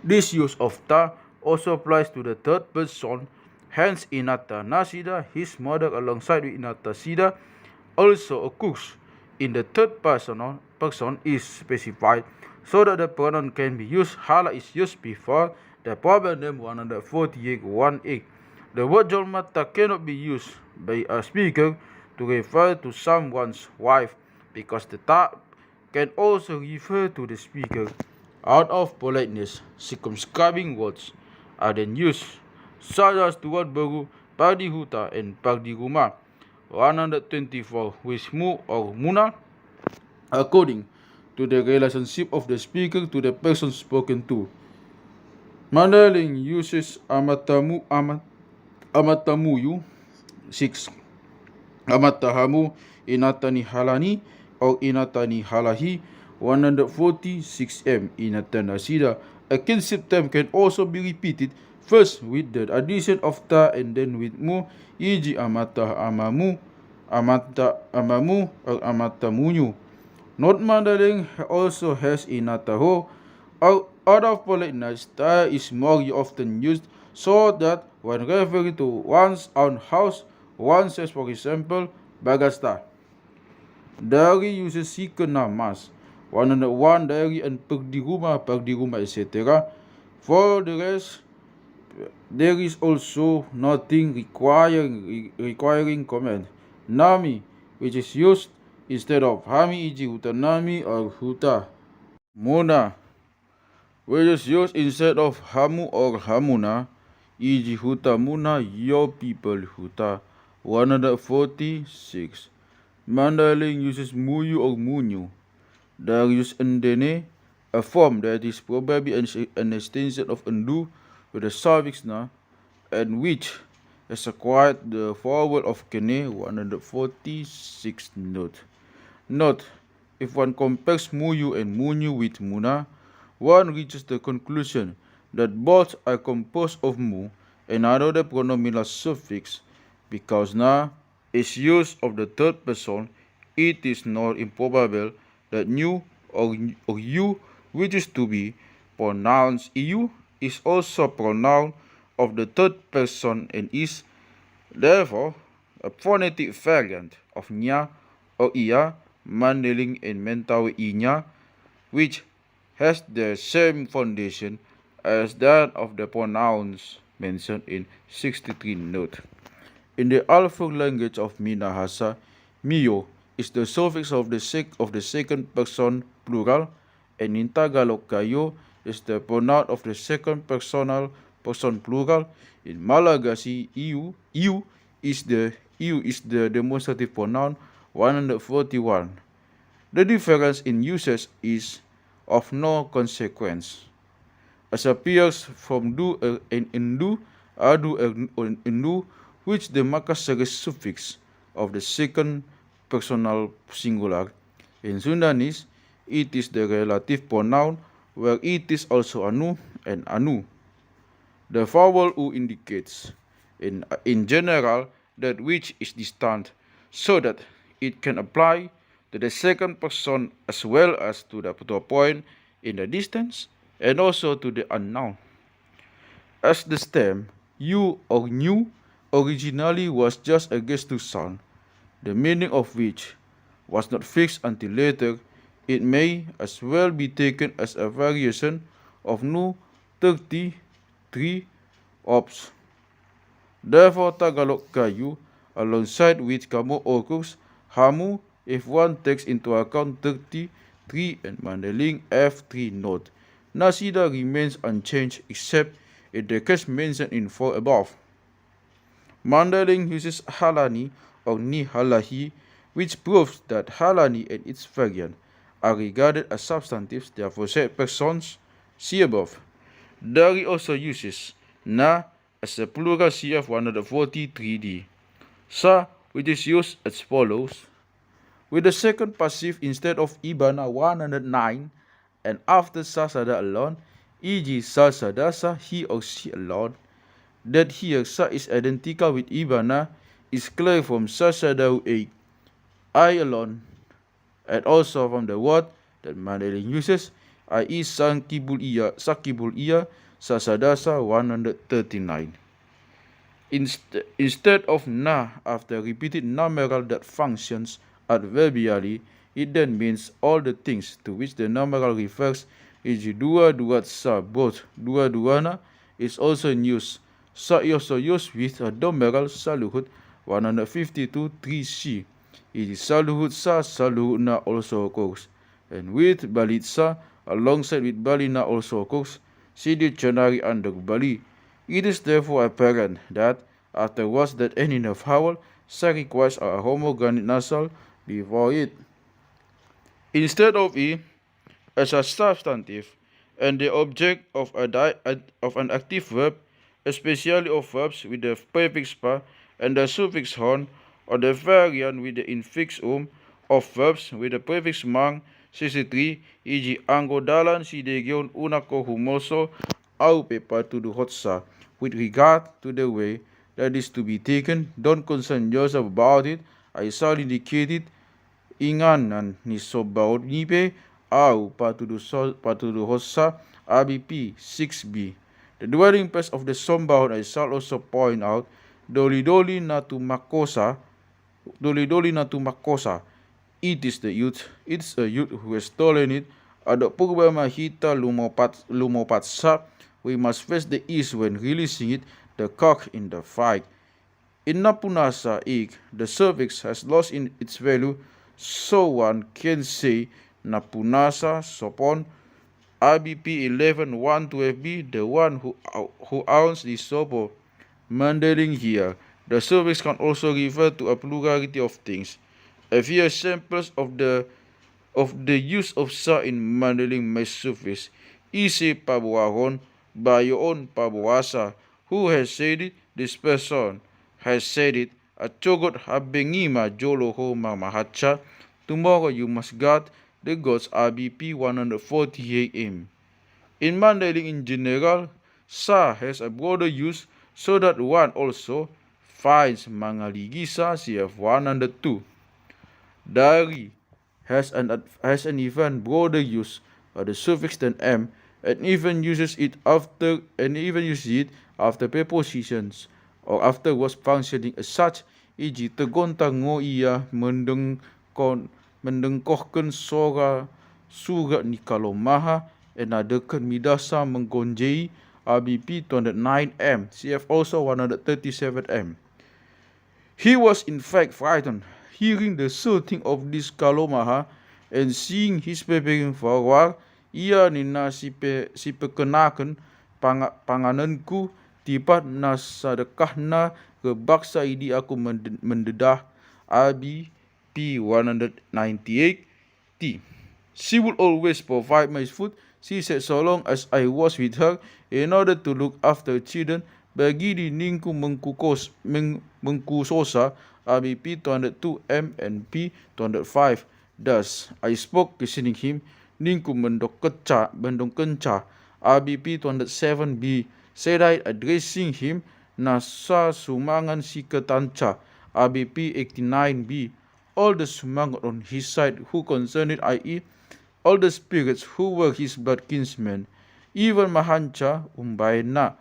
This use of ta also applies to the third person. Hence, inata nasida, his mother alongside with inata sida, also occurs in the third person is specified so that the pronoun can be used. Hala is used before the problem name 148.1a. The word jolmata cannot be used by a speaker to refer to someone's wife because the ta can also refer to the speaker. Out of politeness, circumscribing words are then used, such as the word baru, pagdihuta, and pagdiruma. 124. With mu or muna, according to the relationship of the speaker to the person spoken to. Mandaling uses amatamuyu 6. Amatahamu inatani halani or inatani halahi 146m inatanasida. A kinship term can also be repeated first with the addition of ta and then with mu, e.g. amata amamu, amata amamu, or amatamunyu. Not mandaling also has inataho. Out of politeness, ta is more often used so that when referring to one's own house, one says, for example, bagasta. Dari uses sikena mas. 101 dari and pagdiruma, etc. For the rest, there is also nothing requiring command. Nami, which is used instead of hami, e.g. hutanami or huta. Muna, which is used instead of hamu or hamuna, e.g. hutamuna, your people huta. 146. Mandaling uses muyu or munyu. There is endene, a form that is probably an extension of endu with the suffix na, and which has acquired the vowel of kene. 146 note. Note, if one compares muyu and munyu with muna, one reaches the conclusion that both are composed of mu and another pronominal suffix. Because na is used of the third person, it is not improbable that new or you, which is to be pronounced eu, is also a pronoun of the third person and is therefore a phonetic variant of nya or iya, mandaling and mentawi inya, which has the same foundation as that of the pronouns mentioned in 63 note. In the Alfur language of Minahasa, mio is the suffix of the second person plural, and in Tagalog kayo is the pronoun of the second person plural. In Malagasy, iu is the demonstrative pronoun. 141. The difference in usage is of no consequence, as appears from du and indu, adu and indu, which the Makassar suffix of the second personal singular. In Sundanese, it is the relative pronoun, where it is also anu and anu. The vowel u indicates, in general, that which is distant, so that it can apply to the second person as well as to a point in the distance and also to the unknown. As the stem u or new originally was just a gesture sound, the meaning of which was not fixed until later, it may as well be taken as a variation of nu 33 ops. Therefore, Tagalog kayu, alongside which kamo occurs, hamu if one takes into account 33 and mandaling F3 note. Nasida remains unchanged except in the case mentioned in 4 above. Mandaling uses halani or ni halahi, which proves that halani and its variant are regarded as substantives, therefore said persons, see above. Dari also uses na as a plural CF 143D. Sa, which is used as follows. With the second passive instead of ibana 109 and after sasada alone, e.g. sasadasa, he or she alone, that here sa is identical with ibana is clear from sasada 8, I alone, and also from the word that Mandarin uses, i.e. sakibul iya, sasadasa 139. Instead of na after repeated numeral that functions adverbially, it then means all the things to which the numeral refers, e.g. dua duat sa, both dua duana is also used. Sa is also used with a numeral saluhut 152 3c, e.g. saluhut sa, saluhut na also occurs, and with balit sa alongside with balina also occurs. See dictionary under Bali. It is therefore apparent that afterwards that any vowel sa requires a homogenic nasal before it. Instead of e as a substantive and the object of an active verb, especially of verbs with the prefix pa and the suffix hon, or the variant with the infix of verbs with the prefix mang, 63, e.g. anggodalan si degion una ko humoso au pepa to the hotsa. With regard to the way that is to be taken, don't concern yourself about it. I shall indicate it. Inganan ni sobaut nipe au patudu hossa ABP 6B. The dwelling place of the sombaut I shall also point out. Doli na tu makosa. It is the youth. It's a youth who has stolen it. Adok purba mahita lumopatsa. We must face the east when releasing it, the cock in the fight. In Napunasa ik, the suffix has lost in its value, so one can say Napunasa sopon ABP 11-112b, the one who owns the sopo. Mandarin here, the suffix can also refer to a plurality of things. A few samples of the use of sa in Mandarin may suffice. Ise pabuahon, bayoon pabuasa. Who has said it? This person has said it. Achogot habengima joloho mamahacha. Tomorrow you must guard the gods ABP 140 AM. In Mandarin in general, sa has a broader use so that one also finds mangaligisa CF 102. Dari has an even broader use of the suffix than m, and even uses it after prepositions or after words functioning as such, e.g. tegonta ngo iya mendengkohkan surat ni kalomaha and adakan midasa menggonjei ABP 209M, CF also 137M. He was in fact frightened, hearing the shouting of this kalomaha and seeing his preparing for war. Ia nina si pekenakan pangananku tipat na sadekahna ke baksa idi aku mendedah ABP 198T. She would always provide my food, she said, so long as I was with her, in order to look after children. Bagi di ningku mengkusosa ABP 202M and P 205. Thus, I spoke questioning him. Ningku mendongkenca ABP 207B. Said I, addressing him, nasa sumangan si ketanca ABP 89B. All the sumangan on his side who concerned it, i.e. all the spirits who were his blood kinsmen, even mahanca umbayna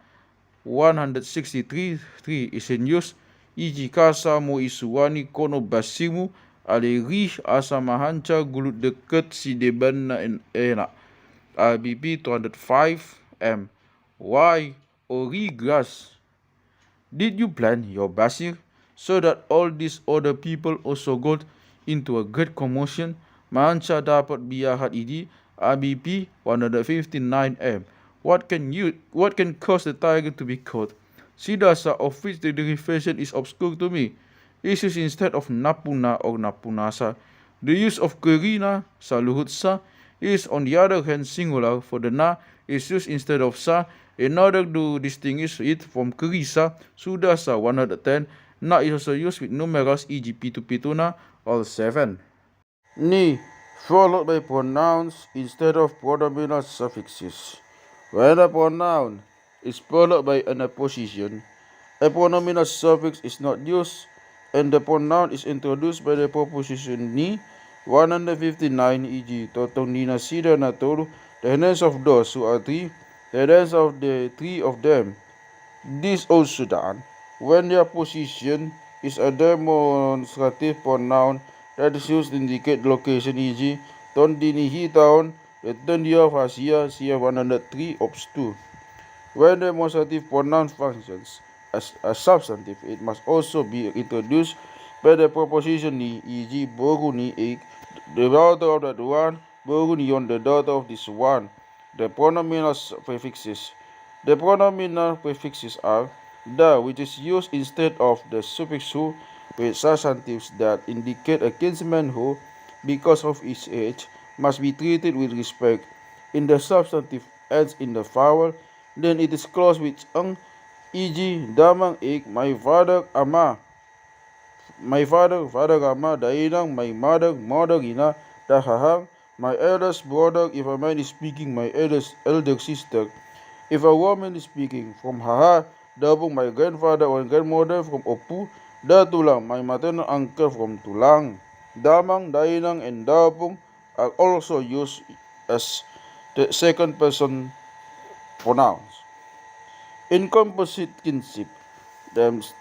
163.3 is in use, e.g. kasa mo isuwani kono basimu alerih asa mahanca gulut dekat si deban na enak ABP 205M. Why, Origas, did you plan your basir so that all these other people also got into a great commotion? Mahanca dapat biahat idi ABP 159M. What can cause the tiger to be caught? Sidasa, of which the derivation is obscure to me. This is instead of napuna or napunasa. The use of kerina, saluhutsa, is on the other hand singular, for the na is used instead of sa in order to distinguish it from kerisa, sudasa 110, Na is also used with numerals, e.g. pitu pituna, all 7. Ni, followed by pronouns instead of pronominal suffixes. When a pronoun is followed by an apposition, a pronominal suffix is not used, and the pronoun is introduced by the preposition ni. 159, e.g. totong ni nasida na todo, the hands of those who are three, the hands of the three of them. This also done when the apposition is a demonstrative pronoun that is used to indicate location, e.g. ton dinihi taon, return dia fasia sia 103 ops 2. When the demonstrative pronoun functions as a substantive, it must also be introduced by the preposition ni, e.g. baru ni ik, the daughter of that one, baru ni yon, the daughter of this one. The pronominal prefixes. The pronominal prefixes are the, which is used instead of the suffix who, with substantives that indicate a kinsman who, because of his age, must be treated with respect. In the substantive ends in the vowel, then it is closed with ang, e.g. damang ik, my father ama. My father ama, dainang, my mother ina, dahahang, my eldest brother, if a man is speaking, my elder sister. If a woman is speaking, from haha, dabong my grandfather or grandmother, from opu, da tulang, my maternal uncle, from tulang. Damang, dainang, and dabong are also used as the second person pronouns. In composite kinship terms,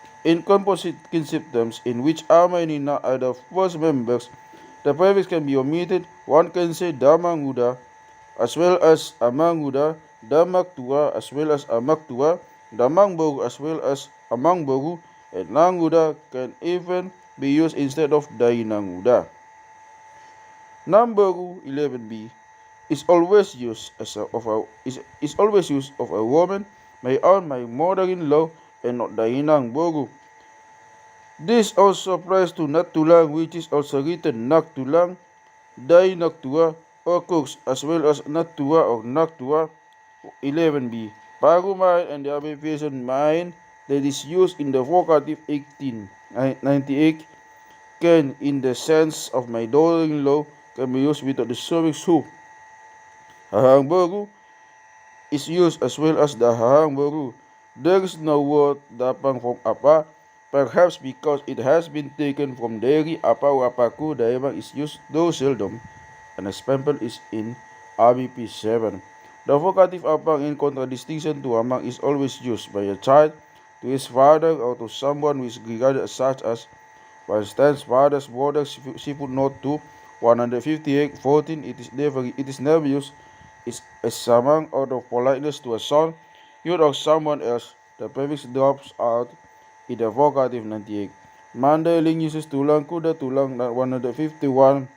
in which ama and ina are the first members, the prefix can be omitted. One can say damanguda as well as amanguda, damaktua as well as amaktua, damangbogu as well as amangbogu, and nanguda can even be used instead of dainanguda. Nambogu 11b is always used of a woman, my aunt, my mother-in-law, and not dainang bogu. This also applies to natulang, which is also written naktulang, dainaktua, or cooks, as well as natua or naktua. 11b. Pagumine and the abbreviation mine that is used in the vocative 1898 can, in the sense of my daughter-in-law, can be used without the suffix who. Hahangbogu is used as well as the hahangbogu. There is no word dapang from apa, perhaps because it has been taken from dairy. Apa or apaku daimang is used, though seldom. An example is in RBP 7. The vocative apang, in contradistinction to amang, is always used by a child to his father or to someone who is regarded as such as, for instance, father's brother. See footnote 2, 158:14. It is never used as samang out of politeness to a son, you or someone else. The prefix drops out in the vocative 98. Mandaling uses tulang kuda tulang 151:1.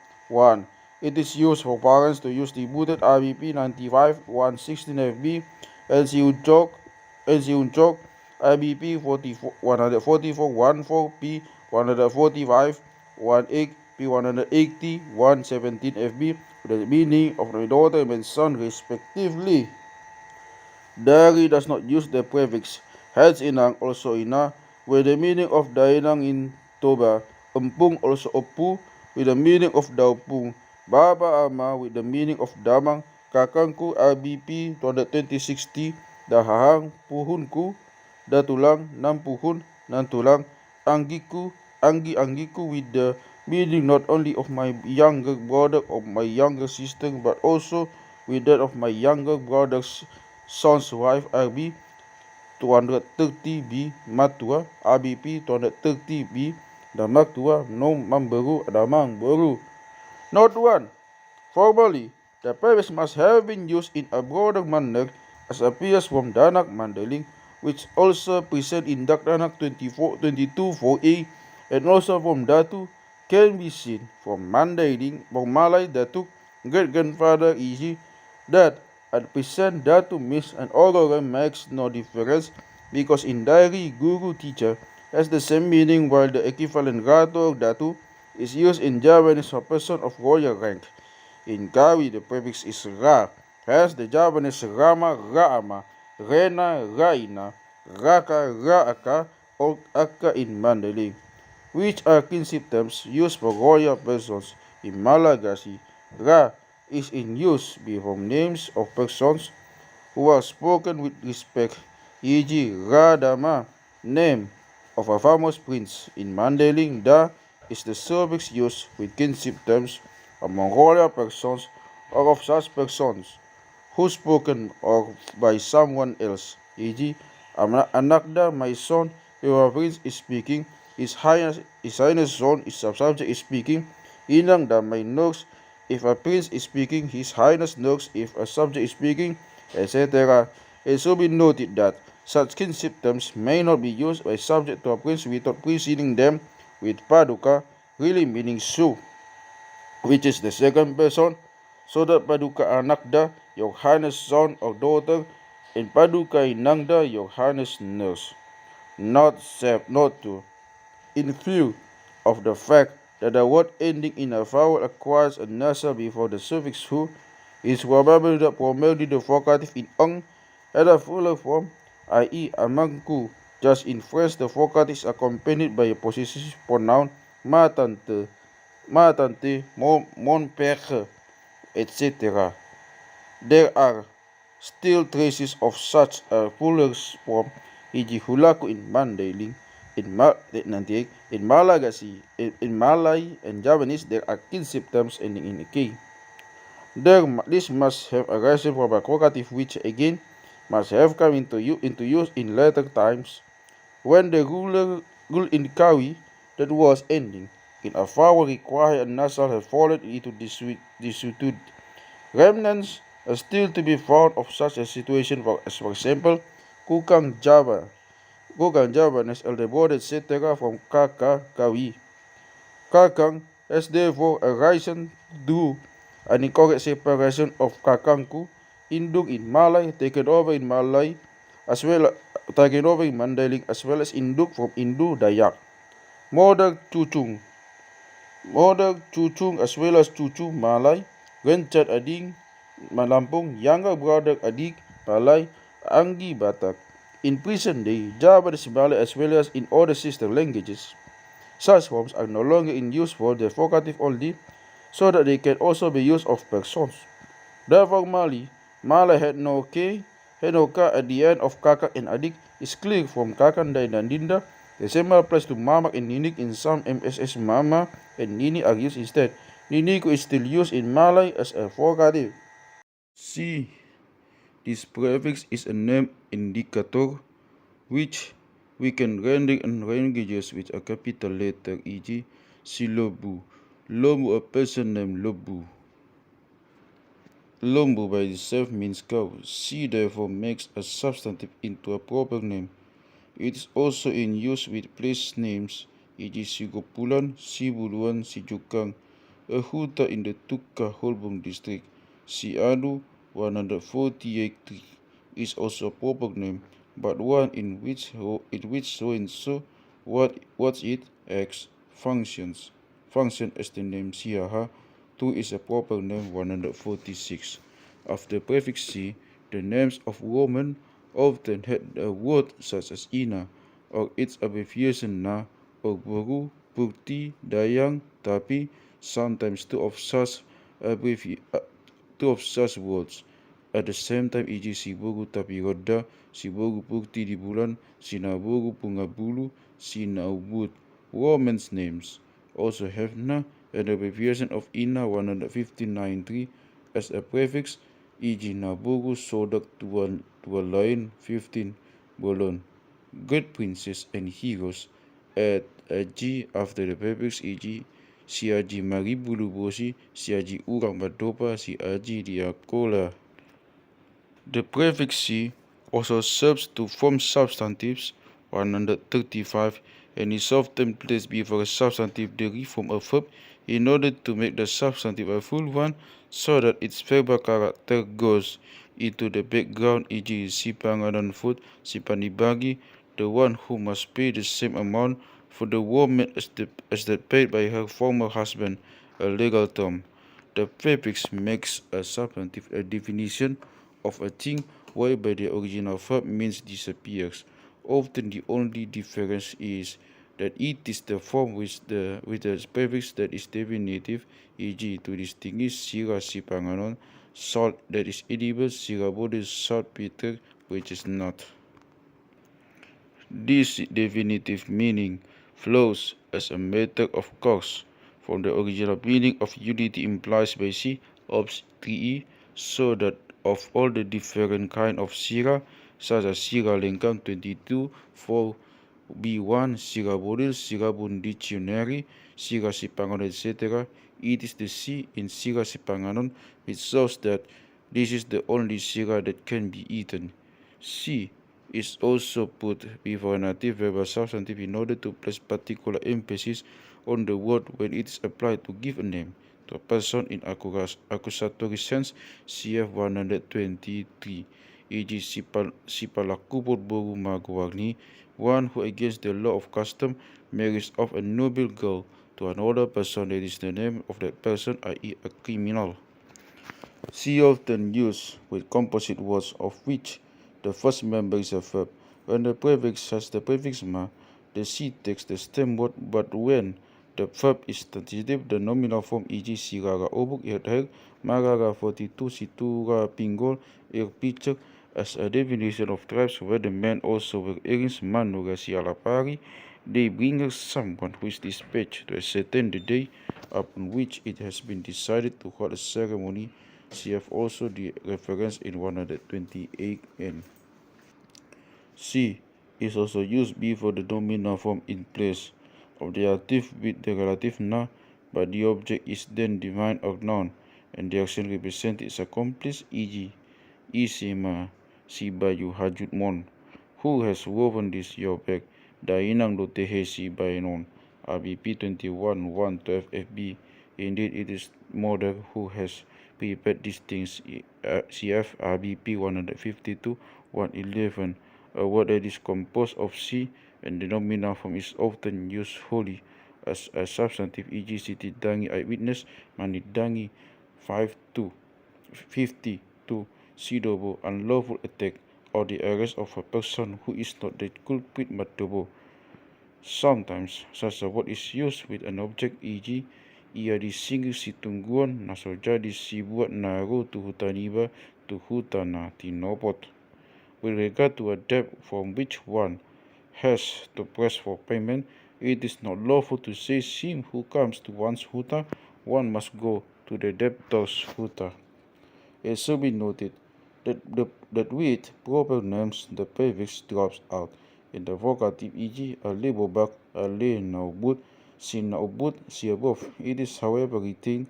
It is used for parents to use the booted RBP 95:116 FB, LC Unchok, IBP 144:14P, 145:18, P 180:117 FB, with the meaning of my daughter and son respectively. Dari does not use the prefix heads inang, also ina, with the meaning of dainang in Toba. Empung, also opu, with the meaning of daupung. Baba ama, with the meaning of damang. Kakangku RBP 22060, dahahang puhunku, datulang nampuhun nantulang. Anggiku, anggiku, with the meaning not only of my younger brother or my younger sister, but also with that of my younger brother's son's wife. RB 230B matua, RBP 230B damaktua, no mambaru damang baru. Note 1. Formally, the prefix must have been used in a broader manner, as appears from Danak Mandaling, which also present in Danak 22:4a, and also from Datu, can be seen from Malay Datuk, great grandfather, e.g. that at present Datu means an oral makes no difference, because in diary guru teacher has the same meaning, while the equivalent Rato or Datu is used in Javanese for person of royal rank. In Gawi, the prefix is Ra, hence the Javanese Rama, Raama, Rena, Raina, Raka, Raaka, or aka in Mandailing, which are kinship terms used for royal persons. In Malagasy, Ra is in use before names of persons who are spoken with respect, e.g. Radama, name of a famous prince. In Mandailing, Da is the suffix used with kinship terms among royal persons or of such persons who spoken or by someone else, e.g. Anakda, my son, if a prince is speaking, His Highness son is a subject is speaking, Inangda, my nurse, if a prince is speaking, His Highness nurse, if a subject is speaking, etc. It should be noted that such kinship terms may not be used by subject to a prince without preceding them with paduka, really meaning su, which is the second person, so that paduka anakda, your highness son or daughter, and paduka inangda, your highness nurse. Not to, in view of the fact that the word ending in a vowel acquires a nasal before the suffix hu, is probably the vocative in ang at a fuller form, i.e. amangku. Just in French, the vocative is accompanied by a possessive pronoun ma tante, mon père, etc. There are still traces of such a fuller form, e.g. hulaku in Mandailing, in Malagasy, in Malay and Javanese, there are kinship terms ending in k. This must have arisen from a vocative which again must have come into use in later times when the rule in Kawi that was ending in a vowel required a nasal had fallen into desuetude. Remnants are still to be found of such a situation, for example, Kukang Java, as Eldebord, etc. from Kaka Kawi. Kakang has therefore arisen due an incorrect separation of Kakangku, Induk in Malay, taken over in Mandailing, as well as Induk from Indu Dayak. Model Cucung as well as Cucu Malay, Genchat Ading Malampung, younger brother Adik Malay, Anggi Batak. In present day, Javanese Malay as well as in other sister languages, such forms are no longer in use for the vocative only, so that they can also be used of persons. Therefore, Malay had no k at the end of kakak and adik is clear from kakandai dan dinda. The same applies to mamak and ninik. In some MSS, mama and nini are used instead. Niniku is still used in Malay as a vocative. C. This prefix is a name indicator which we can render in languages with a capital letter, e.g. Silobu. Lobu, a person named Lobu. Lombu by itself means cow. Si therefore makes a substantive into a proper name. It is also in use with place names, e.g. Sigopulan, Sibuluan, Sijukang, a huta in the Tukka Holbung district. Siadu 148 is also a proper name, but one in which so and so what it acts functions. Function as the name Siaha 2 is a proper name 146. After prefix C, the names of women often had a word such as Ina or its abbreviation Na or Buru, Purti, Dayang, Tapi, sometimes two of such words at the same time, e.g. Siburu Tapi Roda, Siburu Purti di Bulan, Sinaburu Pungabulu, Sinaubut. Women's names also have Na, an abbreviation of Ina 159.3 as a prefix, e.g. Naburu Sodak Tualain 15 Bolon. Great princes and heroes add a G after the prefix, e.g. Siaji Maribulu Bosi, Siaji Urang Badopa, Siaji Diakola. The prefix C also serves to form substantives 135 and is often placed before a substantive derived from a verb in order to make the substantive a full one so that its verbal character goes into the background, e.g. si pangalan food, si panibagi, the one who must pay the same amount for the woman as that paid by her former husband, a legal term. The prefix makes a substantive a definition of a thing whereby the original verb means disappears. Often the only difference is that it is the form with the prefix that is definitive, e.g. to distinguish sira si panganon, salt that is edible, sira bode salt bitter which is not. This definitive meaning flows as a matter of course from the original meaning of unity implies by C obs 3e, so that of all the different kind of sira, such as sira lengkam 22, 4b1, sira bodil, sira bun dictionary, sira sipanganon, etc., it is the C in sira sipanganon which shows that this is the only sira that can be eaten. C is also put before a native verbal substantive in order to place particular emphasis on the word when it is applied to give a name to a person in accusatory sense, cf 123, e.g. si pelaku berburu maguwarni, one who against the law of custom marries off a noble girl to another person that is the name of that person, i.e. a criminal. C often used with composite words of which the first member is a verb. When the prefix has the prefix ma, the C takes the stem word, but when the verb is transitive, the nominal form e.g. siraga obuk irheg, magaga 42 situra pinggol picture as a definition of tribes where the men also were earings manuga si alapari, they bring someone who is dispatched to ascertain the day upon which it has been decided to hold a ceremony. Cf. also the reference in 128n. C is also used before the nominal form in place of the adjective with the relative na, but the object is then divine or noun, and the action represented is accomplished, e.g. Isima si bayu hajut mon, who has woven this your bag, dainang do tehe si bainon, ABP 21 1 12 FB. Indeed, it is mother who has prepared these things, cf. ABP 152 111. A word that is composed of C and the nominal form is often used wholly as a substantive, e.g. Siti dangi eyewitness, manidangi 52 sidobo, unlawful attack, or the arrest of a person who is not the culprit matobo. Sometimes such a word is used with an object, e.g. ia disinggih si tungguan naso jadi si buat naru tu hutaniba tu hutana tinopot. With regard to a debt from which one has to press for payment, it is not lawful to say him who comes to one's huta, one must go to the debtor's huta. It should be noted that with proper names the prefix drops out in the vocative, e.g. a lebobak, a le naubut, si naubut, si above. It is however retained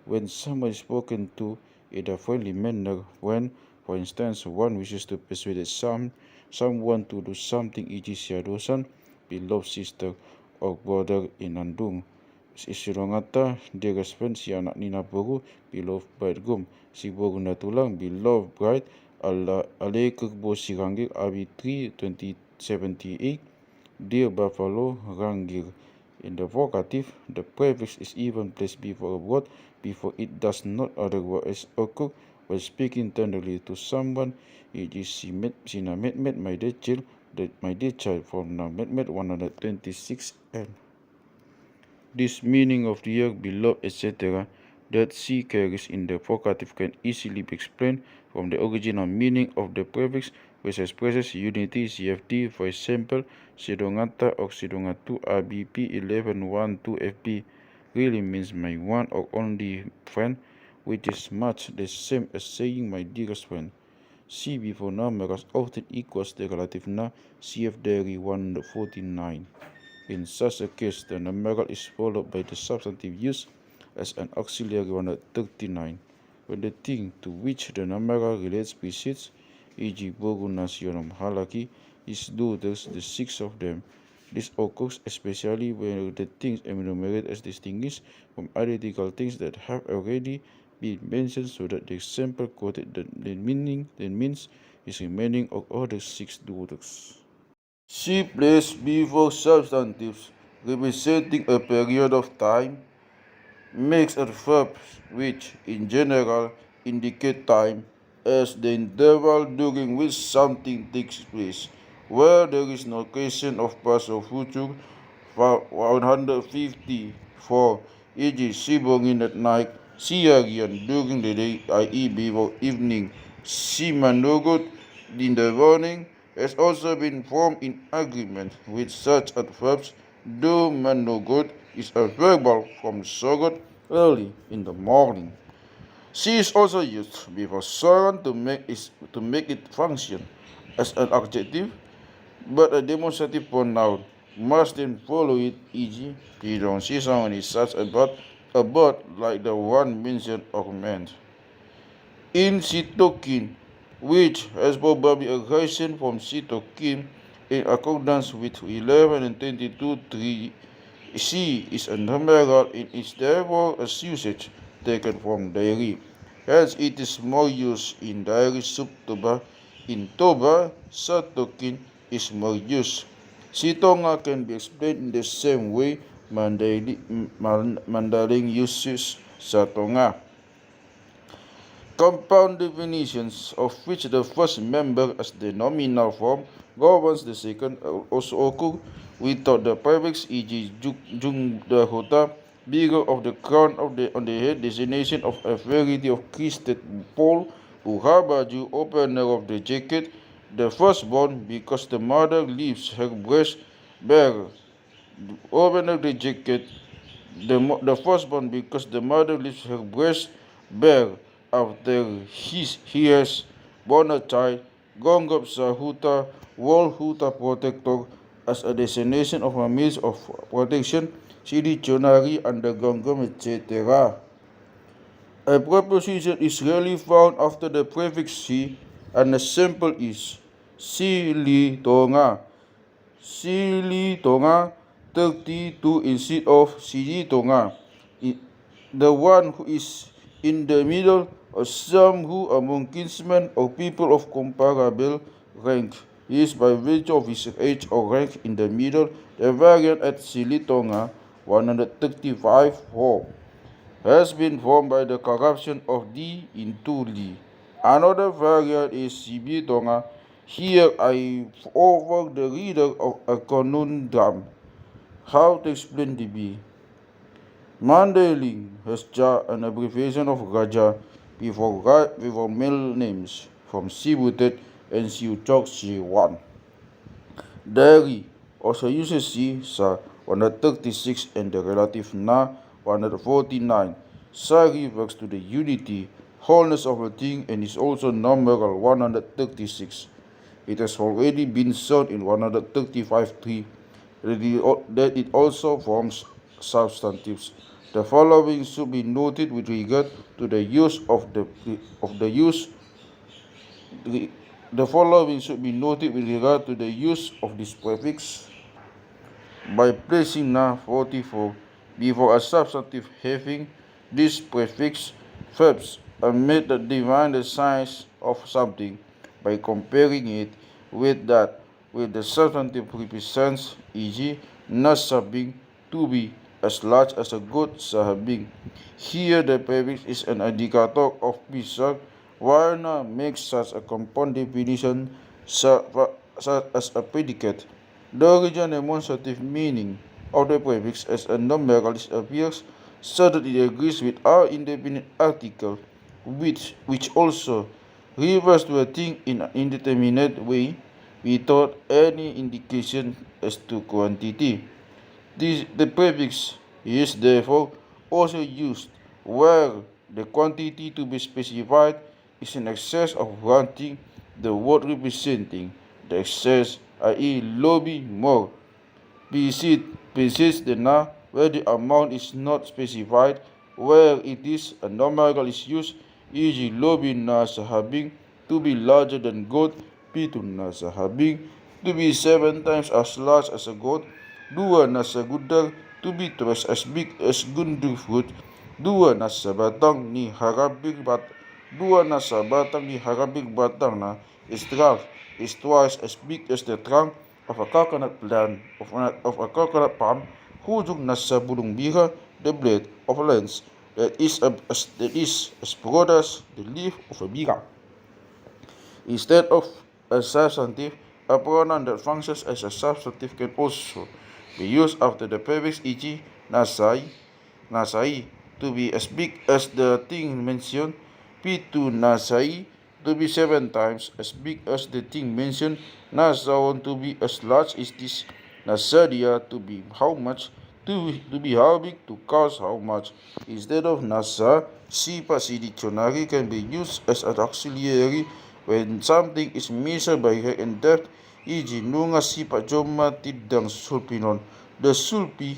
when someone is spoken to in a friendly manner, when, for instance, one wishes to persuade someone to do something, e.g. siadosan, beloved sister or brother in andung. Isirongata, dear husband, si anak nina baru, beloved bridegroom, si baru na tulang, beloved bride, ale kerbo si ranggir, abi 3 2078, dear buffalo, ranggir. In the vocative, the prefix is even placed before a word before it does not otherwise occur when speaking tenderly to someone, e.g. si na met my dear child from na met 126n. This meaning of the year, beloved, etc. that C carries in the vocative can easily be explained from the original meaning of the prefix, which expresses unity, CFD. For example, sidongata or sidongatu ABP 1112 FB really means my one or only friend, which is much the same as saying my dearest friend. C before numerals often equals the relative na, CF Diary 149. In such a case, the numeral is followed by the substantive used as an auxiliary 139. When the thing to which the numeral relates precedes, e.g. Bogu Nasionam Halaki, his daughters, the 6 of them. This occurs especially when the things enumerated as distinguished from identical things that have already been mentioned, so that the example quoted means is remaining of other 6 daughters. C placed before substantives representing a period of time makes a verb which, in general, indicate time as the interval during which something takes place, where there is no question of past or future. 154 e.g. sibongin at night, siyagian during the day, i.e. before evening, simanugot in the morning, has also been formed in agreement with such adverbs. Do manugot is a verbal from sogot, early in the morning. She is also used before sogon to make it function as an adjective, but a demonstrative pronoun must then follow it, e.g. you don't see someone is such a bird like the one mentioned or meant. In Sitokin, which has probably a version from Sitokin in accordance with 11 and 22.3, C is a numeral in its therefore as usage taken from diary. Hence it is more used in diary subtoba. In toba, Satokin is more used. Sitonga can be explained in the same way Mandarin uses Satonga. Compound definitions, of which the first member as the nominal form governs the second, also occur without the prefix, e.g. jung the hota, bigger of the crown on the head, designation of a variety of crested pole, buha baju, opener of the jacket, the firstborn because the mother leaves her breast bare, opener of the jacket, the firstborn because the mother leaves her breast bare after he has born a child. Gongop Sahuta, Wall Huta Protector, as a designation of a means of protection, Sidi Chonari and the Gongom, etc. A preposition is rarely found after the prefix si, and the sample is Sili Tonga. Sili Tonga 32 instead of Sili Tonga. The one who is in the middle, or some who among kinsmen or people of comparable rank. He is by virtue of his age or rank in the middle. The variant at Silitonga 135.4 has been formed by the corruption of D into Li. Another variant is Sibitonga. Here I offer the reader of a conundrum. How to explain the B? Mandaling has Ja, an abbreviation of Raja, before male names from Sibutet and Siuchok Si1. Diary also uses Si, Sa 136 and the relative Na 149. Sa refers to the unity, wholeness of a thing and is also numeral 136. It has already been shown in 135.3 that it also forms substantives. The following should be noted with regard to the use of the following should be noted with regard to the use of this prefix by placing Na 44 before a substantive having this prefix. Verbs are made that define the size of something by comparing it with that with the substantive represents, e.g. nasabing, to be as large as a goat sahabing. Here the prefix is an indicator of pisag. Warner makes such a compound definition such as a predicate. The original demonstrative meaning of the prefix as a numeral appears so that it agrees with our indefinite article, which also refers to a thing in an indeterminate way without any indication as to quantity. The prefix is therefore also used where the quantity to be specified is in excess of one thing, the word representing the excess, i.e. lobby more, precedes the Na where the amount is not specified. Where it is, a numeral is used, e.g. lobby na sahabing, to be larger than goat, pitun na sahabing, to be 7 times as large as a goat, dua na sagudar, to be twice as big as gundur fruit, dua na sabatang ni harabig batang na is twice as big as the trunk of a coconut plant of a coconut palm, hujung nasa bulong bira, the blade of a lens that is as broad as the leaf of a bira. Instead of a substantive, A pronoun that functions as a substantive can also be used after the prefix, e.g. nasai, to be as big as the thing mentioned, pitu nasai, to be 7 times as big as the thing mentioned, nasaon, to be as large as this, nasadia, to be how much, to be how big, to cost how much. Instead of nasa, sifat si dictionary can be used as an auxiliary when something is measured by height and depth, e.g. nunga sifat joma tidang sulpinon. The sulpi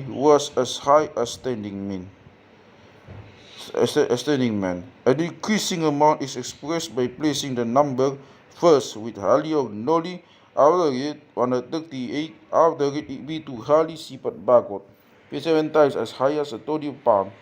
was as high as standing man. A decreasing amount is expressed by placing the number first with hali or noli, after it 138, after it b2 hali sifat bagot, p7 times as high as a 20 pound.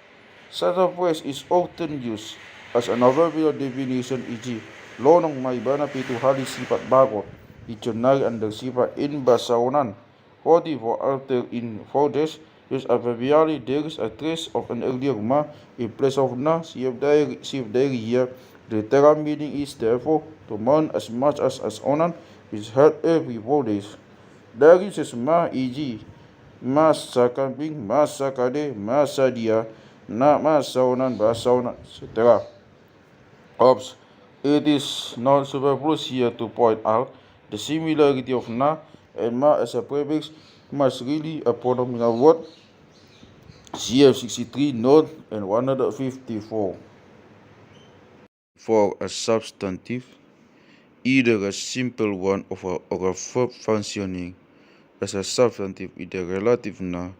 Such a phrase is often used as an overall definition, e.g. lonong may bana p2 hali sifat bagot, dictionary under sifat in basaonan. 44 after in 4 days, use adverbially there is a trace of an earlier ma in place of na. See if there here. The literal meaning is therefore to mourn as much as onan is heard every 4 days. There is ma, e.g. masa kambing, masa kade, masa dia, na masa onan, basa onan, etc. Oops, it is not superfluous here to point out the similarity of na and ma as a prefix must really a pronominal word. CF 63 note and 154. For a substantive, either a simple one or a verb functioning as a substantive in the relative na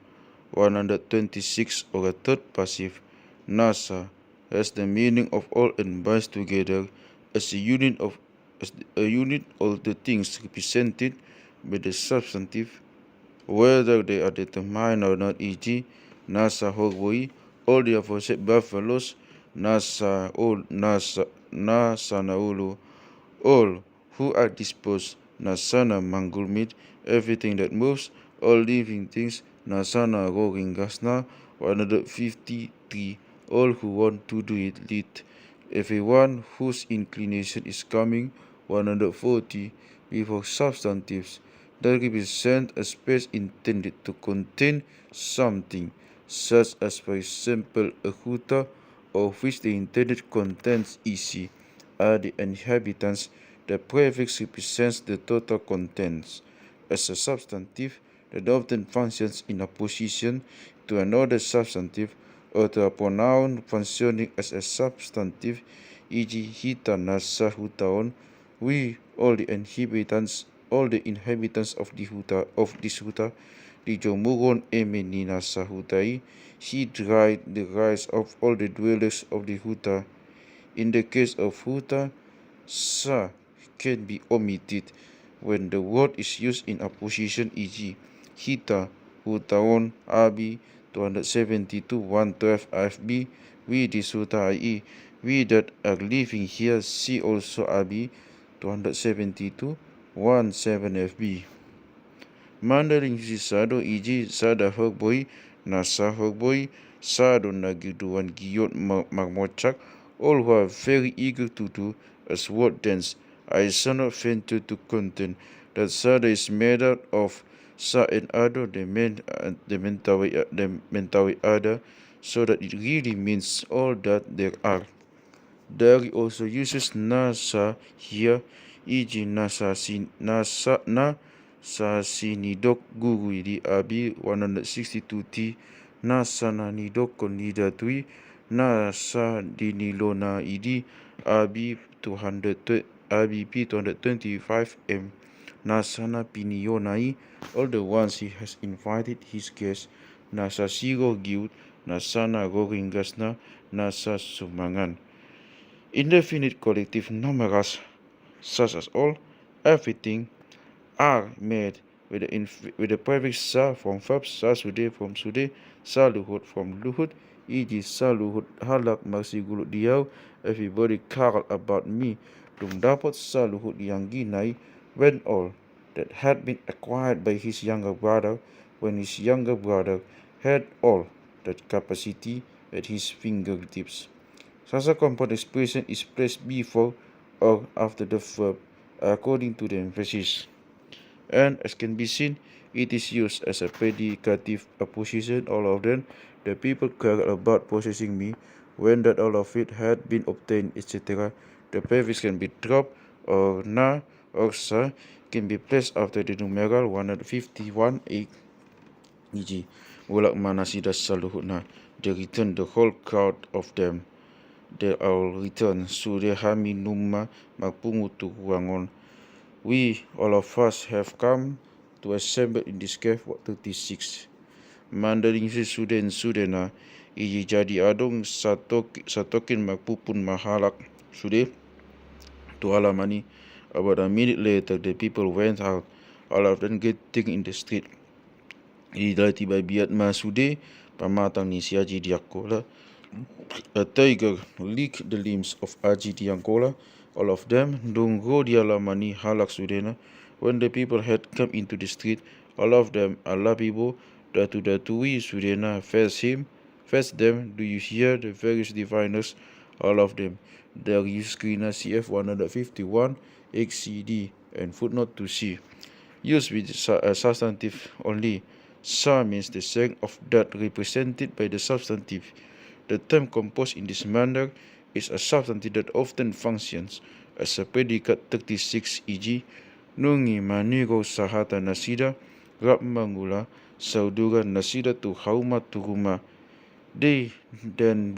126 or a third passive nasa has the meaning of all and binds together as a unit of the things represented by the substantive, whether they are determined or not, e.g. nasa hogboi, all the aforesaid buffaloes, nasa naulu, all who are disposed, nasana manggulmit, everything that moves, all living things, nasana rogingasna, 153, all who want to do it lead, everyone whose inclination is coming, 140, before substantives that represent a space intended to contain something, such as for example a huta, of which the intended contents isi are the inhabitants. The prefix represents the total contents. As a substantive that often functions in opposition to another substantive or to a pronoun functioning as a substantive, e.g. hita nasa hutaon, we all the inhabitants of this huta, the jomugon emeni nasa hutai, he dried the rise of all the dwellers of the huta. In the case of huta, sa can be omitted when the word is used in opposition, e.g. hita, hutaon, abi, 272, 112 FB, we this huta, i.e. we that are living here, see also abi, 272, 17 FB. Mandarin uses sado, e.g. sada hogboi, nasa hogboi, sado nagiduan giyot magmochak, all who are very eager to do as word dance. I shall not venture to contend that sada is made out of sa and ado, the mentawi ada, so that it really means all that there are. Dari also uses nasa here, e.g. nasa sinidok gugui di abi 162t, nasa nanidok konidatui, nasa dinilona idi abi 225m, nasana pinionai, all the ones he has invited his guests, nasa sigo giut, nasana goringasna, nasa sumangan. Indefinite collective numerals such as all, everything, are made with the prefix sa from verbs sa sude from sude, sa luhut from luhut, e.g. sa luhut halak magsigulut diaw, everybody cared about me, dum dapat sa luhut yang ginay, when all that had been acquired by his younger brother, when his younger brother had all that capacity at his fingertips. Such a compound expression is placed before or after the verb according to the emphasis. And as can be seen, it is used as a predicative apposition, all of them. The people cared about possessing me, when that all of it had been obtained, etc. The prefix can be dropped, or na or sa can be placed after the numeral 151, e.g. Mulak manasida saluhutna, they return the whole crowd of them. They all return, surehami numma mapungutu wangon. We, all of us, have come to assemble in this cave 36. Mandarin Suden Sudena, iji jadi adong satokin magpupun mahalak sude. To alamani, about a minute later, the people went out, all of them getting in the street. Ida tiba biat masude, pamatang ni si Haji Diakola. A tiger licked the limbs of Haji Diakola, all of them, Dungo Dialamani Halak Sudena. When the people had come into the street, all of them, Alabibo, Datui Sudena, faced them. Do you hear the various diviners? All of them. There is screener CF 151, XCD, and footnote to C. Used with a substantive only. Sa means the sect of that represented by the substantive. The term composed in this manner is a substantive that often functions as a predicate 36, e.g. Nungi manigo sahata nasida, rap mangula, saudura nasida tu hauma turuma. They become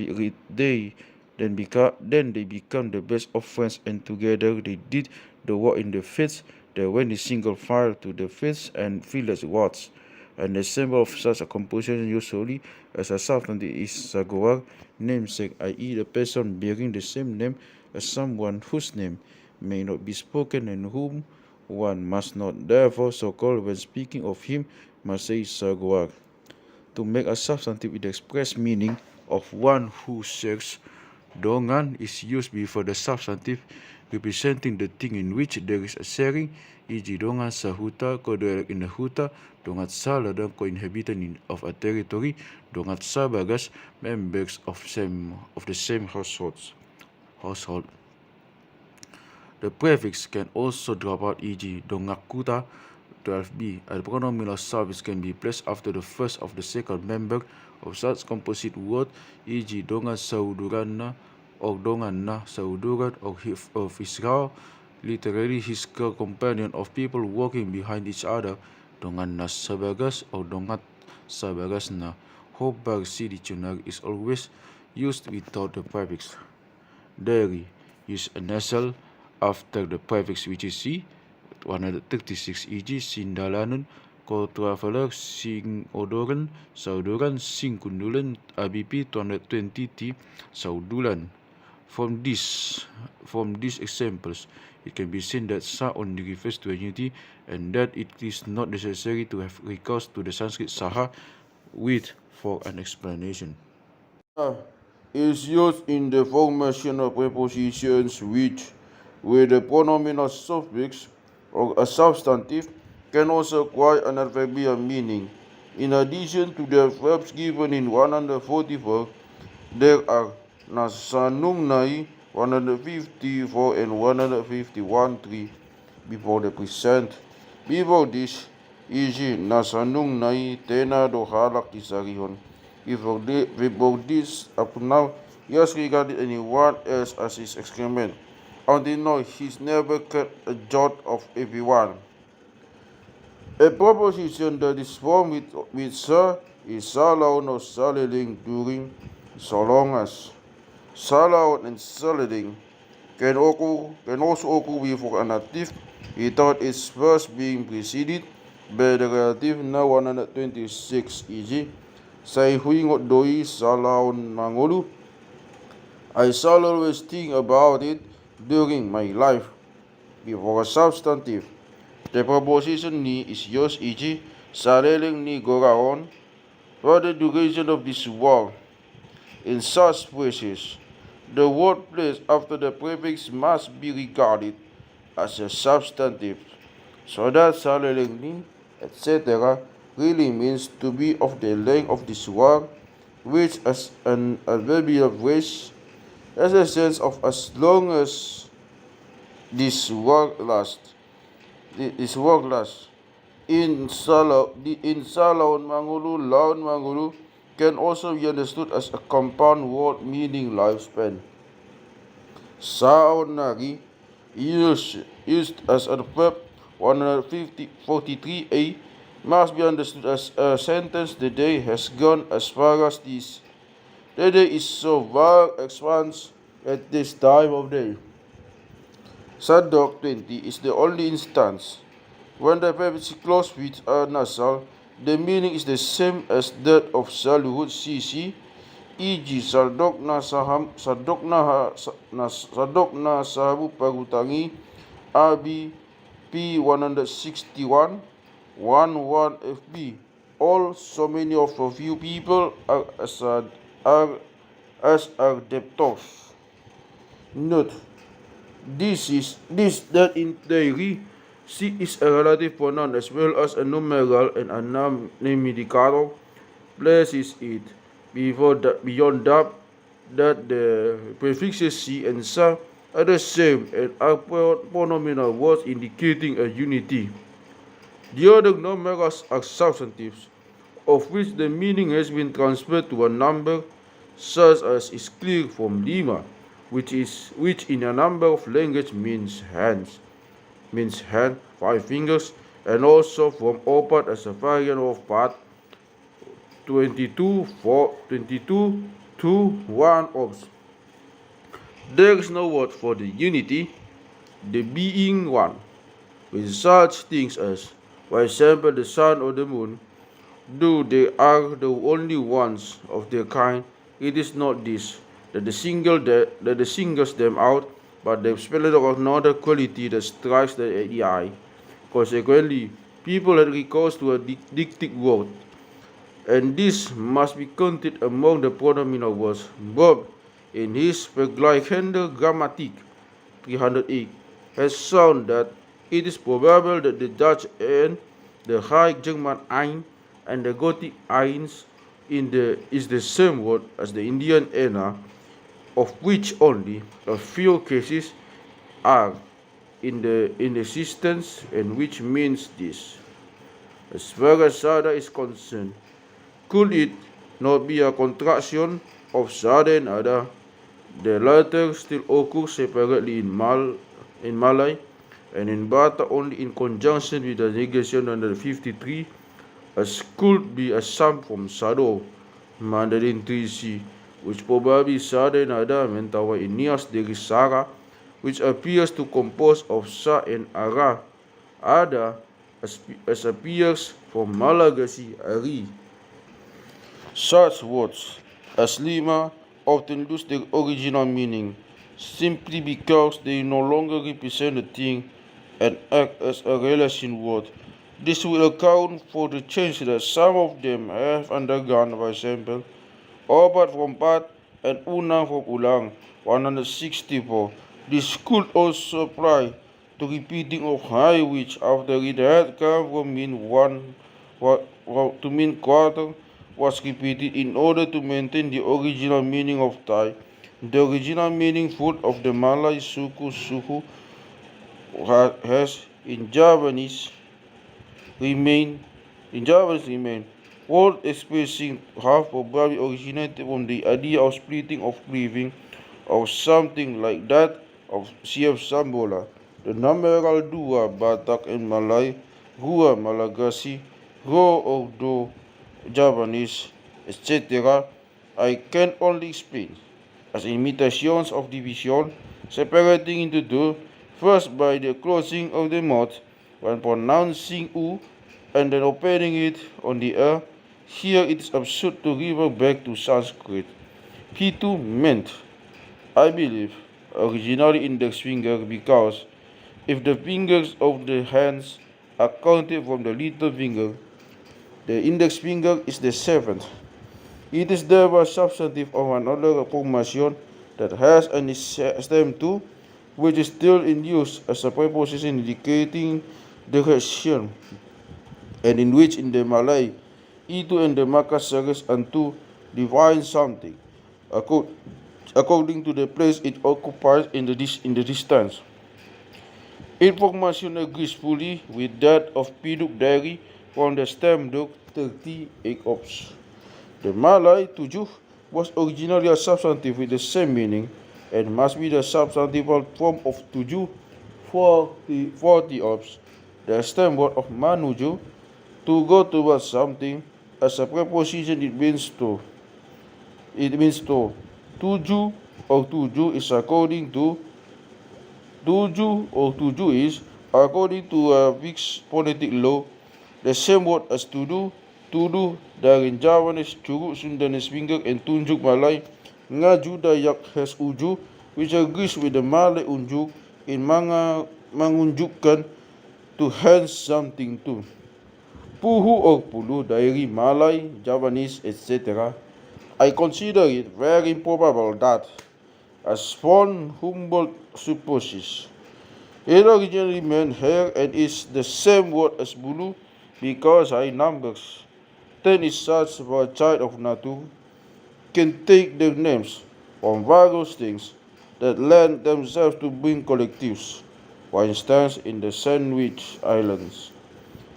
the best of friends, and together they did the work in the fields. They went in single file to the fields and village wards. And the symbol of such a composition usually as a substantive is sagoar, namesake, i.e. the person bearing the same name as someone whose name may not be spoken and whom one must not therefore so called when speaking of him must say sagoar. To make a substantive with the express meaning of one who shares, dongan is used before the substantive representing the thing in which there is a sharing, e.g. dongan sa huta ko dwell in a huta, dongat sa ladang ko inhabitant of a territory, dongat sa bagas members of the same household. The prefix can also drop out, e.g. dongakuta 12b. A pronominal suffix can be placed after the first of the second member of such composite word, e.g. dongan sauduranna or donganna sauduran or of Israel, literally his companion of people walking behind each other, donganna sabagas or dongat sabagasna. Hobbar C dictionary is always used without the prefix. Dairy use a nasal after the prefix which is C. 136, e.g. Sindalanun, ko traveler, sing odoran, sauduran, sing kundulan, ABP 220T, saudulan. From these examples, it can be seen that Sa only refers to a unity and that it is not necessary to have recourse to the Sanskrit Saha with for an explanation. Is used in the formation of prepositions which, with the pronominal suffix or a substantive, can also acquire an adverbial meaning. In addition to the verbs given in 144, there are nasanungnai 154 and 151.3 before the present. Before this, e.g. nasanungnai tena dohalak isarihon. Before this, up to now, he has regarded anyone else as his excrement. Until now, he's never cut a jot of everyone. A proposition that is formed with sa is salaon or saliling during so long as. Salaon and saliling can also occur before an adjective without its first being preceded by the relative na 126, e.g. Say huingot doi salaon mangolu. I shall always think about it during my life. Before a substantive, the preposition ni is used, e.g. saliling ni goraon for the duration of this war. In such phrases, the word placed after the prefix must be regarded as a substantive, so that saliling ni, etc. really means to be of the length of this war, which as an adverbial phrase has a sense of as long as this work last. This work last. In laun mangulu can also be understood as a compound word meaning lifespan. Saonari used as a verb 143a must be understood as a sentence. The day has gone as far as this. The day is so far advanced at this time of day. Sadok 20 is the only instance when the verb is closed with a nasal. The meaning is the same as that of Salihut CC, e.g. Sadokna Sahabu Pagutangi, RB P161, 11 FB. All so many of a few people are as debtors. Note, that in theory, C is a relative pronoun as well as a numeral, and a name-indicator places it beyond doubt that the prefixes C and Sa are the same and are pronominal words indicating a unity. The other numerals are substantives, of which the meaning has been transferred to a number, such as is clear from lima, which in a number of languages means hand, 5 fingers, and also from opat as a variant of part 22 to 1 ops. There is no word for the unity, the being one, with such things as, for example, the sun or the moon. Though they are the only ones of their kind, it is not this that singles them out, but they spell out another quality that strikes the eye. Consequently, people had recourse to a dictic word, and this must be counted among the pronominal words. Bob, in his Vergleichende Grammatik 308, has shown that it is probable that the Dutch and the High German ein and the Gothic eins is the same word as the Indian ena, of which only a few cases are in existence, and which means this. As far as Sada is concerned, could it not be a contraction of Sada and Ada? The latter still occurs separately in Malay, and in Bata only in conjunction with the negation under 53, as could be a sum from Sado, Mandarin 3C, which probably Sada and Ada mentawa Inias dari Sara, which appears to compose of Sa and Ara. Ada as appears from Malagasy Ari. Such words as lima often lose their original meaning simply because they no longer represent a thing and act as a relation word. This will account for the change that some of them have undergone. For example, obat from pat and unang from ulang 164. This could also apply to repeating of high, which after it had come from to mean quarter, was repeated in order to maintain the original meaning of Thai. The original meaning food of the Malay suku has in Javanese remained. Word expressing have probably originated from the idea of splitting of cleaving or something like that of CF Sambola. The numeral dua Batak and Malay, Rua Malagasy, Ro or Do Javanese, etc. I can only explain as imitations of division, separating into two, first by the closing of the mouth when pronouncing U, and then opening it on the A. Here it is absurd to revert back to Sanskrit. P2 meant, I believe, originally index finger, because if the fingers of the hands are counted from the little finger, the index finger is the seventh. It is therefore substantive of another formation that has a stem too, which is still in use as a preposition indicating direction, and in which in the Malay, itu and the Makasaris and to define something according to the place it occupies in the distance. Information agrees fully with that of Piduk Diary from the stem book 38 ops. The Malay tujuh was originally a substantive with the same meaning and must be the substantival form of tujuh 40 ops. The stem word of manuju, to go towards something, as a preposition it means to. Tujuh or tujuh is according to a fixed phonetic law, the same word as tudu dari Javanese curug Sundanese finger and tunjuk Malay ngaju Dayak has uju, which agrees with the Malay unjuk in mengunjukkan to hand something to. Puhu or pulu dari Malay, Javanese, etc. I consider it very improbable that, as von Humboldt supposes, it originally meant hair and is the same word as bulu because high numbers, 10 is such for a child of nature, can take their names from various things that lend themselves to being collectives. For instance, in the Sandwich Islands,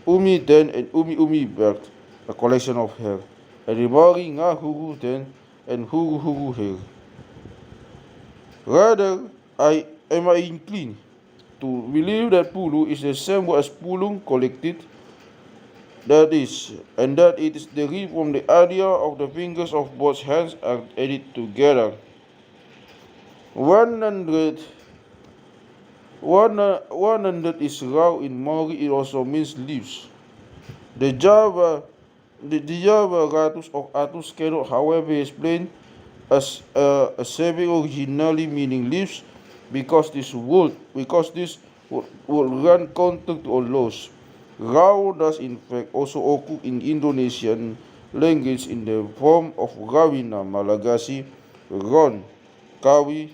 Umi Den and Umi Bird, a collection of hair, and Rimori Nga Huru Den and Huru hair. Rather, I inclined to believe that Pulu is the same word as Pulung, collected, that it is derived from the idea of the fingers of both hands are added together. 100 is raw in Mori, it also means leaves. The Java ratus of atus cannot, however, be explained as a saving originally meaning leaves because this would run counter to all laws. Rau does in fact also occur in Indonesian language in the form of Rawina Malagasy, Ron, Kawi,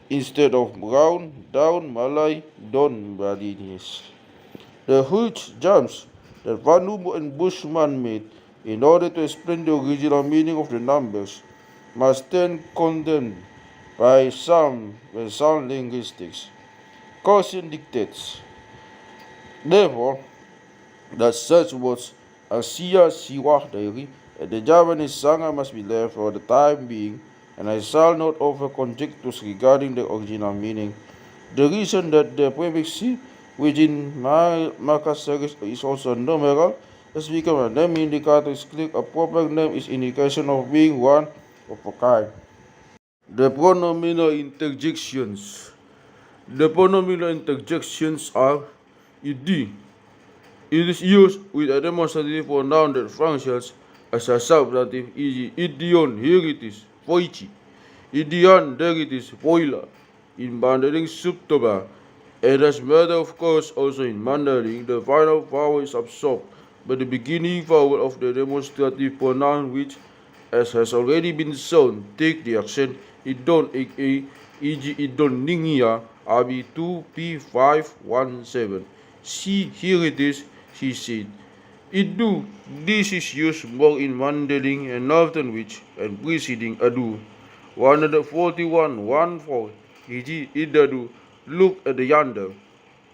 instead of brown, down, Malay, Don, Balinese. The huge jumps that Vanumu and Bushman made in order to explain the original meaning of the numbers must then condemned by some linguistics. Caution dictates, therefore, that such words as Sia, Siwah, Dairi, and the Javanese Sanga must be left for the time being, and I shall not offer conjectures regarding the original meaning. The reason that the prefix C within my Makassar is also numeral is because a name indicator is clear. A proper name is indication of being one of a kind. The pronominal interjections. The pronominal interjections are id. It is used with a demonstrative pronoun that functions as a substantive, e.g. idion, here it is, voici. Idian, there it is, voila. In Mandarin, subtoba. And as matter of course, also in Mandarin, the final vowel is absorbed by the beginning vowel of the demonstrative pronoun which, as has already been shown, take the accent idon, e.g. idon ningia, AB2 P517. See, here it is, she said. Idu, this is used more in Mandarin and Northern which and preceding adu. 141.14, e.g. idadu, look at the yonder.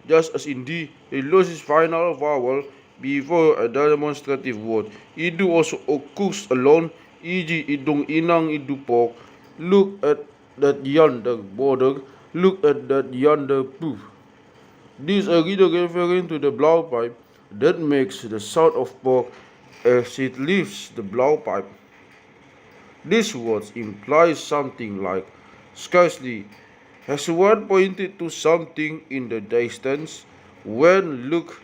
Just as in D, it loses final vowel before a demonstrative word. Idu also occurs alone, e.g. idung inang idupok, look at that yonder border, look at that yonder proof. This is a reader referring to the blowpipe that makes the sound of pork as it leaves the blowpipe. This word implies something like scarcely. Has one pointed to something in the distance? When look,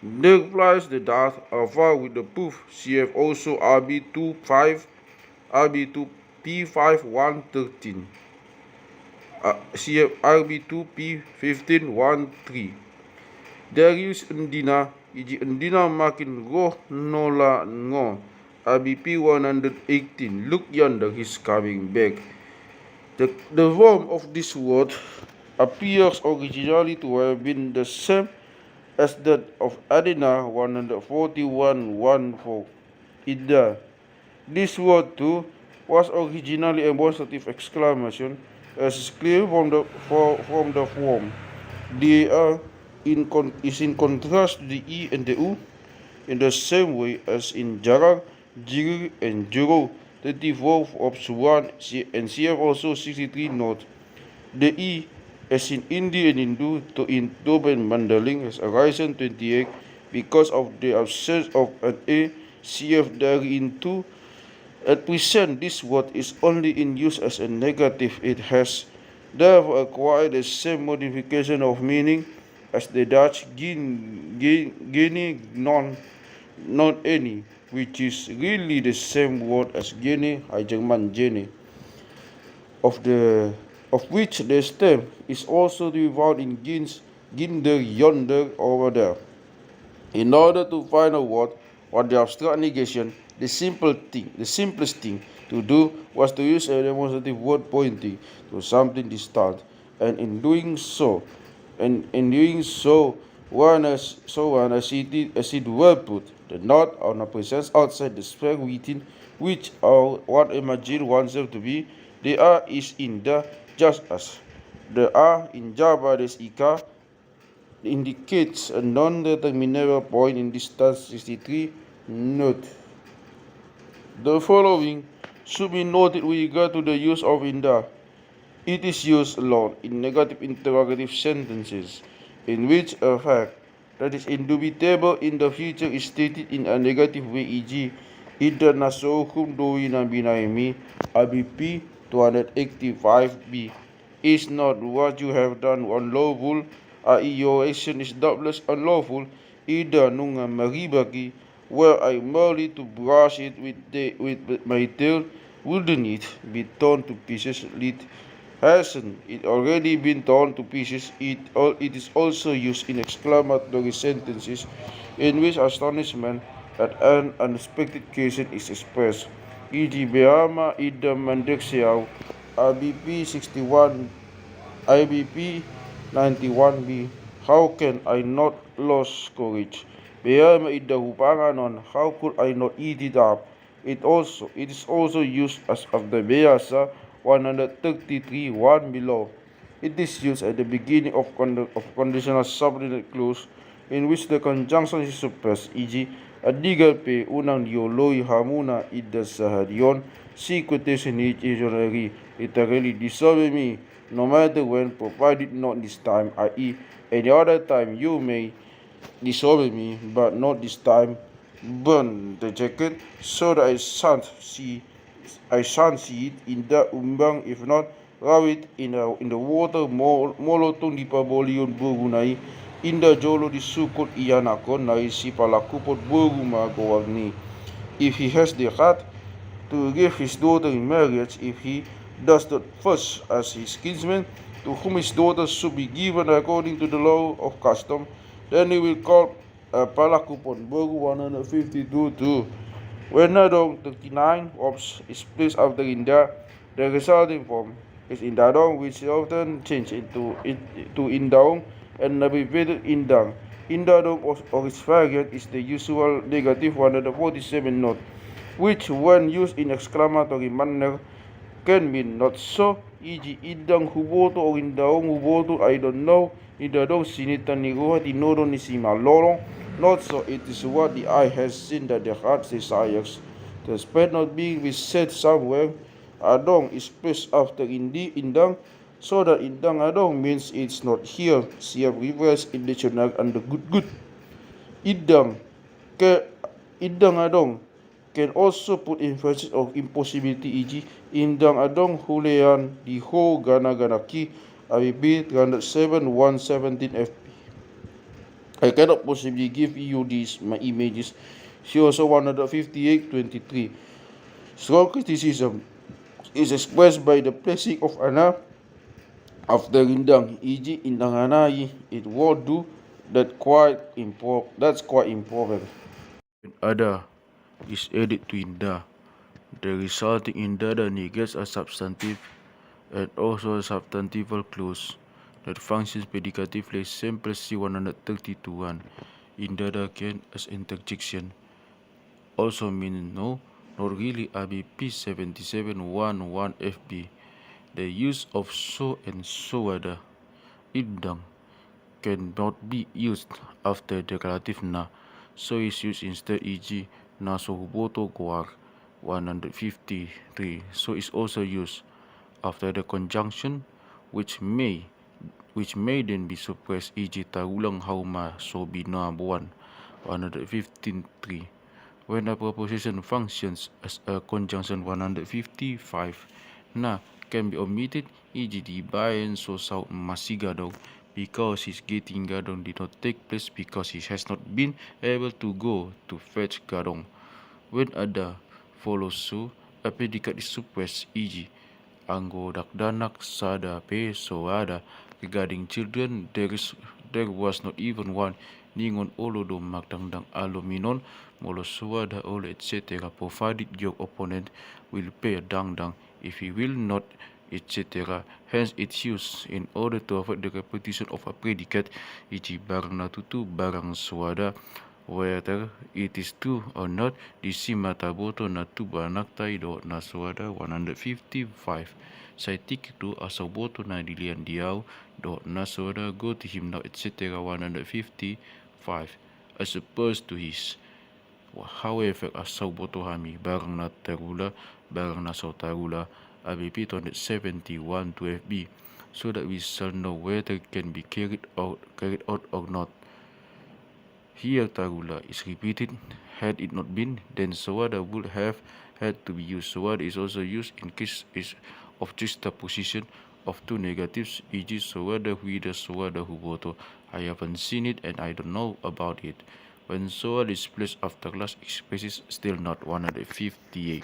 there applies the dot alpha with the proof. CF also RB25, RB2 P5113. CF RB2 P1513. Darius Ndina, e.g. Ndina makin roh nola ngo. RBP 118. Look yonder, he's coming back. The form of this word appears originally to have been the same as that of Adina 141.14. Ida. This word too was originally a demonstrative exclamation, as is clear from the form. is in contrast to the E and the U in the same way as in Jarar, Jigir, and Juro 34 Ops 1 and CF also 63 note. The E, as in Hindi and Hindu, to in Tob and Mandaling has arisen 28 because of the absence of an A, CF there in 2. At present, this word is only in use as a negative. It has therefore acquired the same modification of meaning as the Dutch Guinea non any, which is really the same word as Guinea, High German Gene, of which the stem is also to be found in ginder, yonder, over there. In order to find a word or the abstract negation, the simplest thing to do was to use a demonstrative word pointing to something distant, and in doing so, one as it well put, the knot on a presence outside the square within which one imagine oneself to be. The R is in the, just as the R in Java des Ika indicates a non-determinable point in distance 63. Note: the following should be noted with regard to the use of inda. It is used alone in negative interrogative sentences, in which a fact that is indubitable in the future is stated in a negative way, e.g. Ida nasuhum doina binaimi, ABP 285b. Is not what you have done unlawful, i.e. your action is doubtless unlawful, ida nunga maribaki, were I merely to brush it with my tail, wouldn't it be torn to pieces? Hasn't it already been torn to pieces? It is also used in exclamatory sentences in which astonishment at an unexpected occasion is expressed, e.g. Beama idam mandexiau, ABP 61, IBP 91b. How can I not lose courage? Beama idahupanganon, how could I not eat it up? It is also used as of the Beasa 133 1 below. It is used at the beginning of conditional subordinate clause in which the conjunction is suppressed, e.g. Adigal pe unang dioloi hamuna ida sahadion, si quotation literary, literally disobey me, no matter when, provided not this time, i.e. any other time you may disobey me, but not this time. Burn the jacket so that I shan't see it in the umbang, if not raw it in the water molotong di pabolion bugunai inda jolo di sukot iyanakon na si palakupot buguma gowagni. If he has the heart to give his daughter in marriage, if he does not first as his kinsman, to whom his daughter should be given according to the law of custom, then he will call palakupon bugu 152 when Nadong 39 ops is placed after Inda, the resulting form is Indadong, which is often changed into Indaong and abbreviated Indang. Indadong or its variant is the usual negative 147 note, which when used in exclamatory manner can mean not so, e.g. Indang huboto or Indaong huboto, I don't know, Indadong sinita ni Ruha tinoro ni si Malorong. Not so, it is what the eye has seen that the heart desires. Despite not being said somewhere, Adong is placed after Indang, so that Indang Adong means it's not here. See a reverse in dictionary under good. Idang Adong can also put emphasis of impossibility, e.g. Indang Adong hulean di ho gana ki, ABB 307 117 FP. I cannot possibly give you my images. She also 158:23. Strong criticism is expressed by the placing of Ana after Indang, e.g. Indang Anai, it won't do. That's quite important. When Ada is added to Inda, the resulting Indada negates a substantive and also a substantival clause that functions predicatively. Sample C 132-1. Indada can, as interjection, also mean no, not really. ABP 77-1-1 FB. The use of so and so ada, Indang, cannot be used after the relative na, so is used instead, e.g. na so huboto goar 153, so is also used after the conjunction, which may then be suppressed, e.g. tagulang hauma so binabuan 115.3. When a preposition functions as a conjunction 155, na can be omitted, e.g. di bayan so sa masigado, because his getting gadong did not take place because he has not been able to go to fetch gadong. When ada follows suit, a predicate is suppressed, e.g. anggo dakdanak sada pe soada. Regarding children, there was not even one. Ningon olodo magdangdang aluminon molo suada olo etc. Provided your opponent will pay a dangdang. If he will not, etc. Hence its use in order to avoid the repetition of a predicate, e.g. barang natutu barang suada. Whether it is true or not, disi mataboto na tuba naktai do na suada 155. Saitik itu asaboto na dilian diau do na suada go to him now etc. 155 as opposed to his. However, asaboto hami barang na tarula barang na sautarula ABP 271 to FB, so that we shall know whether it can be carried out or not. Here tarula is repeated. Had it not been, then suada would have had to be used. Suada is also used in case of juxtaposition of two negatives, e.g. suada huida suada huboto. I haven't seen it and I don't know about it. When suada is placed after last expresses, still not 158.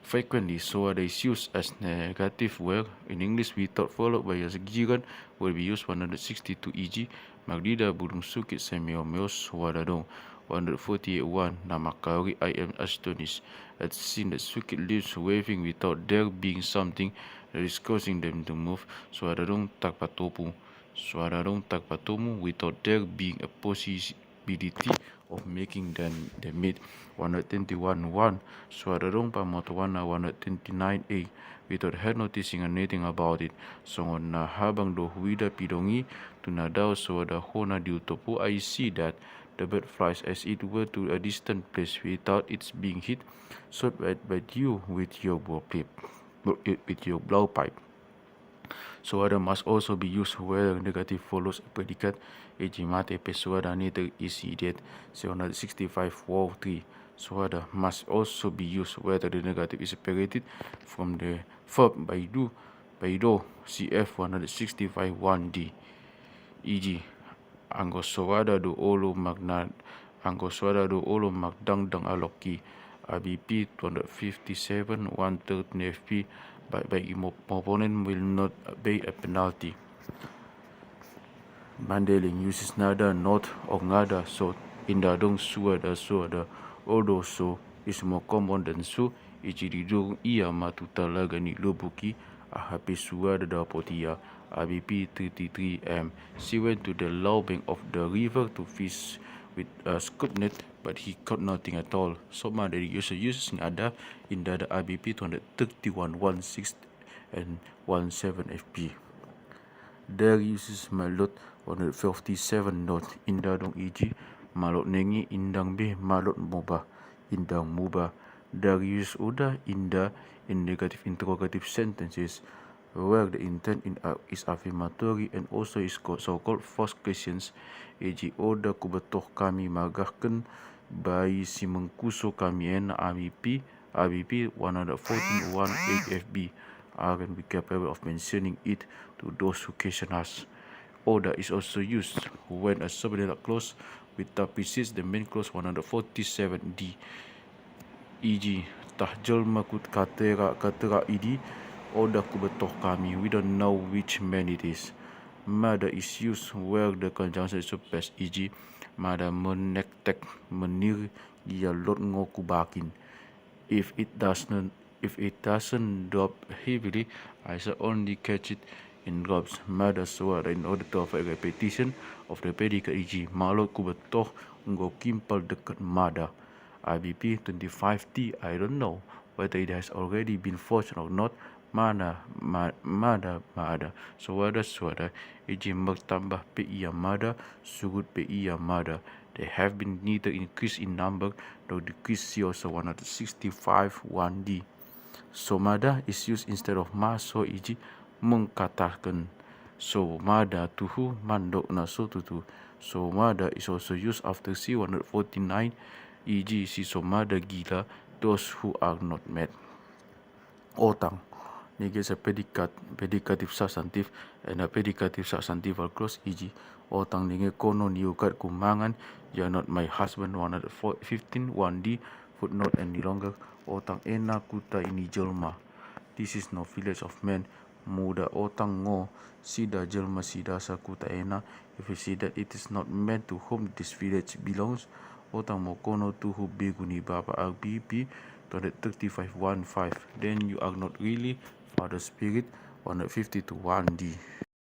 Frequently, suada is used as negative where in English without followed by a giran will be used 162, e.g. Magdida burung sukit semeo-meos suada dong 148.1. Namakari I am astonished at seeing the sukit leaves waving without there being something that is causing them to move. Suada dong takpatomu. Suada dong takpatomu without there being a possibility of making them meet 121.1. Suada dong pamotuana 129a without her noticing anything about it. Songon na habang do huida pidongi tunadaw suada hona diutopo, I see that the bird flies as it were to a distant place without its being hit, so by you with your blowpipe. Suada must also be used where negative follows a predicate, e.g. mate pe suada neither is idiot 765.3. Suada must also be used whether the negative is separated from the verb by do cf 165.1d, e.g. anggo suada do olo magdangdang aloki ABP 257 113 FP by opponent will not pay a penalty. Mandeling uses nada, not, or ngada, so indadong suada although so is more common than so, e.g. didong ia matutalaga ni lubuki ahape suada dapotia ABP 33M. She went to the low bank of the river to fish with a scoop net, but he caught nothing at all. So Mandeli also uses ngada in the ABP 231.16 and 17 FP. There uses malot 157 not indadong, e.g. malot nengi indang be malot moba indang muba. There use uda inda in negative interrogative sentences where the intent is affirmatory and also is so-called false questions, e.g. oda kubetoh kami magahkan bayi si mengkuso kami en ABP 114.18 FB. I can be capable of mentioning it to those who question us. Oda is also used when a subordinate clause without precedes the main clause 147d, e.g. tahjol makut katera idi oda kubetoh kami. We don't know which man it is. Mada is used where the conjunction is suppressed, e.g. mada menektek menir dia lot ngokubakin. If it doesn't drop heavily, I shall only catch it in drops. Mada suara in order to avoid repetition of the predicate, e.g. malot kubetoh ngo kimpal dekat mada. ABP 25T, I don't know whether it has already been forged or not, mada suada iji magtambah pe ia mada sugut pe ia mada. They have been neither increased in number nor decreased. See also 165 1D. So mada is used instead of ma, so iji mengkatakan. So mada tuhu mandok na so tutu. So mada is also used after C 149 e.g. si so mada gila those who are not mad. Otang. Nigga is a predicative substantive and a predicative substantival clause e.g. Otang nigga kono niukat kumangan, you are not my husband 115 1D footnote any longer. Otang ena kuta ini jelma. This is no village of men. Muda otang ngo sida jelma sida sakuta ena. If you see that it is not men to whom this village belongs, otang mo kono tuhu beguni baba agbibi 235 1.5. Then you are not really Father Spirit 150 to 1D.